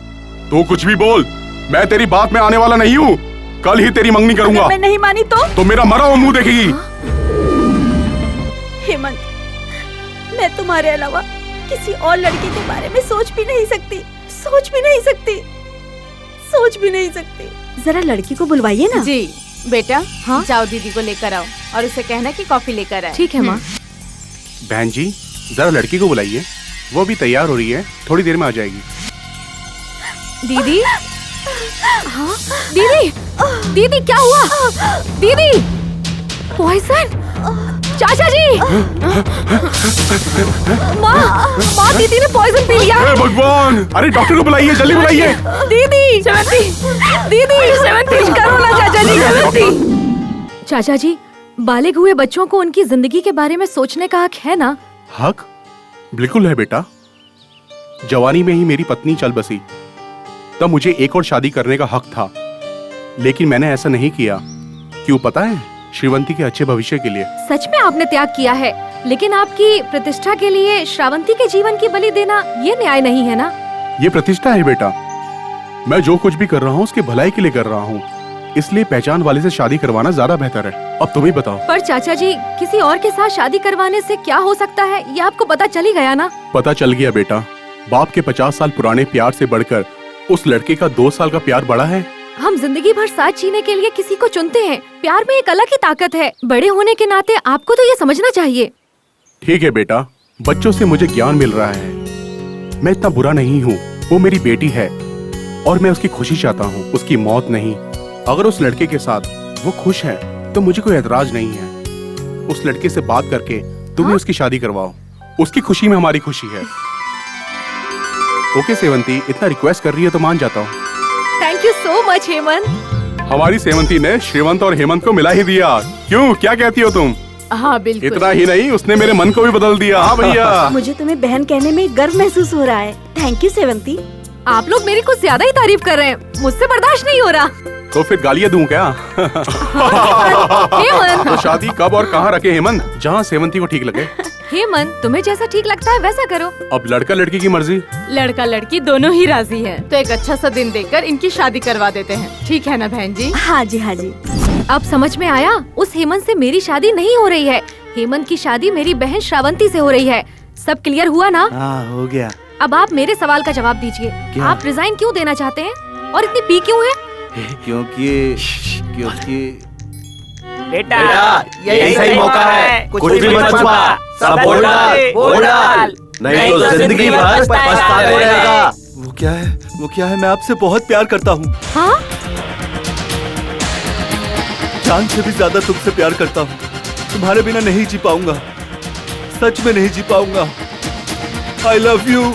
तू कुछ भी बोल, मैं तेरी बात में आने वाला नहीं हूँ। कल ही तेरी मंगनी करूंगा। मैं नहीं मानी तो मेरा मरा हुआ मुंह देखेगी। हेमंत, मैं तुम्हारे अलावा किसी और लड़के के बारे में सोच भी नहीं सकती, सोच भी नहीं सकती, सोच भी नहीं सकती। जरा लड़की को बुलवाइए ना। जी बेटा, हाँ जाओ दीदी को लेकर आओ और उसे कहना कि कॉफी लेकर आए। ठीक है माँ। बहन जी, जरा लड़की को बुलाइए, वो भी तैयार हो रही है, थोड़ी देर में आ जाएगी। दीदी, हाँ दीदी, दीदी क्या हुआ? दीदी, पॉइजन? चाचा जी, माँ दीदी ने पॉइजन पी लिया। हे भगवान! अरे डॉक्टर को बुलाइए, जल्दी बुलाइए। दीदी, दीदी, करो ना चाचा जी। चाचा जी, बालिग हुए बच्चों को उनकी जिंदगी के बारे में सोचने का हक है ना? हक बिल्कुल है बेटा। जवानी में ही मेरी पत्नी चल बसी, तब मुझे एक और शादी करने का हक था। लेकिन मैंने ऐसा नहीं किया। क्यों पता है? श्रीवंती के अच्छे भविष्य के लिए। सच में आपने त्याग किया है, लेकिन आपकी प्रतिष्ठा के लिए श्रावंती के जीवन की बलि देना ये न्याय नहीं है ना? ये प्रतिष्ठा है बेटा। मैं जो कुछ भी कर रहा हूँ उसकी भलाई के लिए कर रहा हूँ, इसलिए पहचान वाले से शादी करवाना ज्यादा बेहतर है। अब तुम ही बताओ। पर चाचा जी, किसी और के साथ शादी करवाने से क्या हो सकता है, ये आपको पता चल ही गया ना? पता चल गया बेटा। बाप के 50 साल पुराने प्यार से बढ़कर उस लड़के का 2 साल का प्यार बड़ा है। हम जिंदगी भर साथ जीने के लिए किसी को चुनते हैं। प्यार में एक अलग ही ताकत है। बड़े होने के नाते आपको तो ये समझना चाहिए। ठीक है बेटा, बच्चों से मुझे ज्ञान मिल रहा है। मैं इतना बुरा नहीं हूँ। वो मेरी बेटी है और मैं उसकी खुशी चाहता हूँ, उसकी मौत नहीं। अगर उस लड़के के साथ वो खुश है तो मुझे कोई एतराज नहीं है। उस लड़के से बात करके तुम्हें उसकी शादी करवाओ। उसकी खुशी में हमारी खुशी है। ओके सेवंती, इतना रिक्वेस्ट कर रही है तो मान जाता हूँ। Thank you so much Hemant. हमारी सेवंती ने श्रीवंत और हेमंत को मिला ही दिया। क्यों, क्या कहती हो तुम? हाँ बिल्कुल। इतना ही नहीं, उसने मेरे मन को भी बदल दिया। हाँ भैया। मुझे तुम्हें बहन कहने में गर्व महसूस हो रहा है। Thank you Sevanti. आप लोग मेरी कुछ ज्यादा ही तारीफ कर रहे हैं, मुझसे बर्दाश्त नहीं हो रहा। तो फिर गालियाँ दूं क्या? हेमंत, तो शादी कब और कहाँ रखे हेमंत? जहाँ सेवंती को ठीक लगे। हेमंत, तुम्हें जैसा ठीक लगता है वैसा करो। अब लड़का लड़की की मर्जी। लड़का लड़की दोनों ही राजी हैं। तो एक अच्छा सा दिन देखकर इनकी शादी करवा देते हैं। ठीक है ना बहन जी? हाँ जी हाँ जी। अब समझ में आया, उस हेमंत से मेरी शादी नहीं हो रही है। हेमंत की शादी मेरी बहन श्रावंती से हो रही है। सब क्लियर हुआ ना? हाँ, हो गया। अब आप मेरे सवाल का जवाब दीजिए। आप रिजाइन क्यों देना चाहते हैं और इतनी पी क्यों है? क्योंकि बेटा यही सही मौका है। कुछ भी मत छुपा, सब बोल डाल, नहीं तो जिंदगी भर पछताते रहेगा। वो क्या है? मैं आपसे बहुत प्यार करता हूँ। हाँ? जान से भी ज्यादा तुमसे प्यार करता हूँ। तुम्हारे बिना नहीं जी पाऊंगा, सच में नहीं जी पाऊंगा। I love you।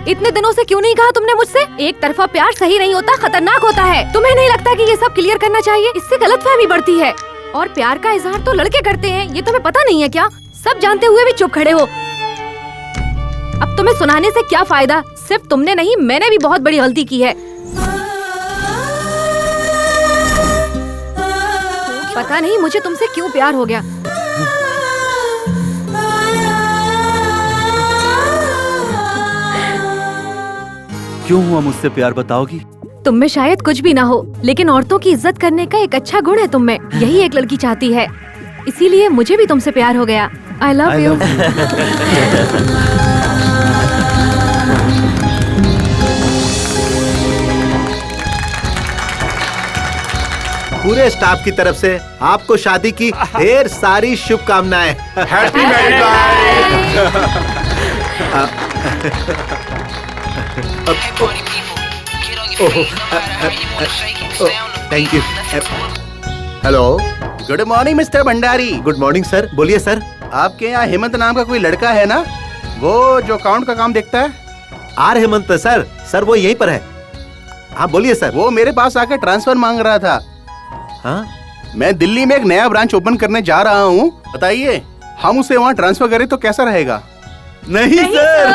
इतने दिनों से क्यों नहीं कहा तुमने मुझसे? एक तरफा प्यार सही नहीं होता, खतरनाक होता है। तुम्हें नहीं लगता कि ये सब क्लियर करना चाहिए? इससे गलतफहमी बढ़ती है। और प्यार का इजहार तो लड़के करते हैं, ये तुम्हें पता नहीं है क्या? सब जानते हुए भी चुप खड़े हो। अब तुम्हें सुनाने से क्या फायदा? सिर्फ तुमने नहीं, मैंने भी बहुत बड़ी गलती की है। पता नहीं मुझे तुमसे क्यों प्यार हो गया। क्यों हुआ मुझसे प्यार, बताओगी? तुम में शायद कुछ भी ना हो, लेकिन औरतों की इज्जत करने का एक अच्छा गुण है तुम में। यही एक लड़की चाहती है, इसीलिए मुझे भी तुमसे प्यार हो गया। I love you। पूरे स्टाफ की तरफ से आपको शादी की ढेर सारी शुभकामनाएं। Happy married life. Thank you. Hello, good morning mister Bhandari. Good morning sir, बोलिए सर। आपके यहाँ हेमंत नाम का कोई लड़का है ना, वो जो अकाउंट का काम देखता है? Are Hemant sir. सर वो यहीं पर है। हाँ बोलिए सर। वो मेरे पास आकर ट्रांसफर मांग रहा था। हाँ, मैं दिल्ली में एक नया ब्रांच ओपन करने जा रहा हूँ। बताइए, हम उसे वहाँ ट्रांसफर करें तो कैसा रहेगा? नहीं सर।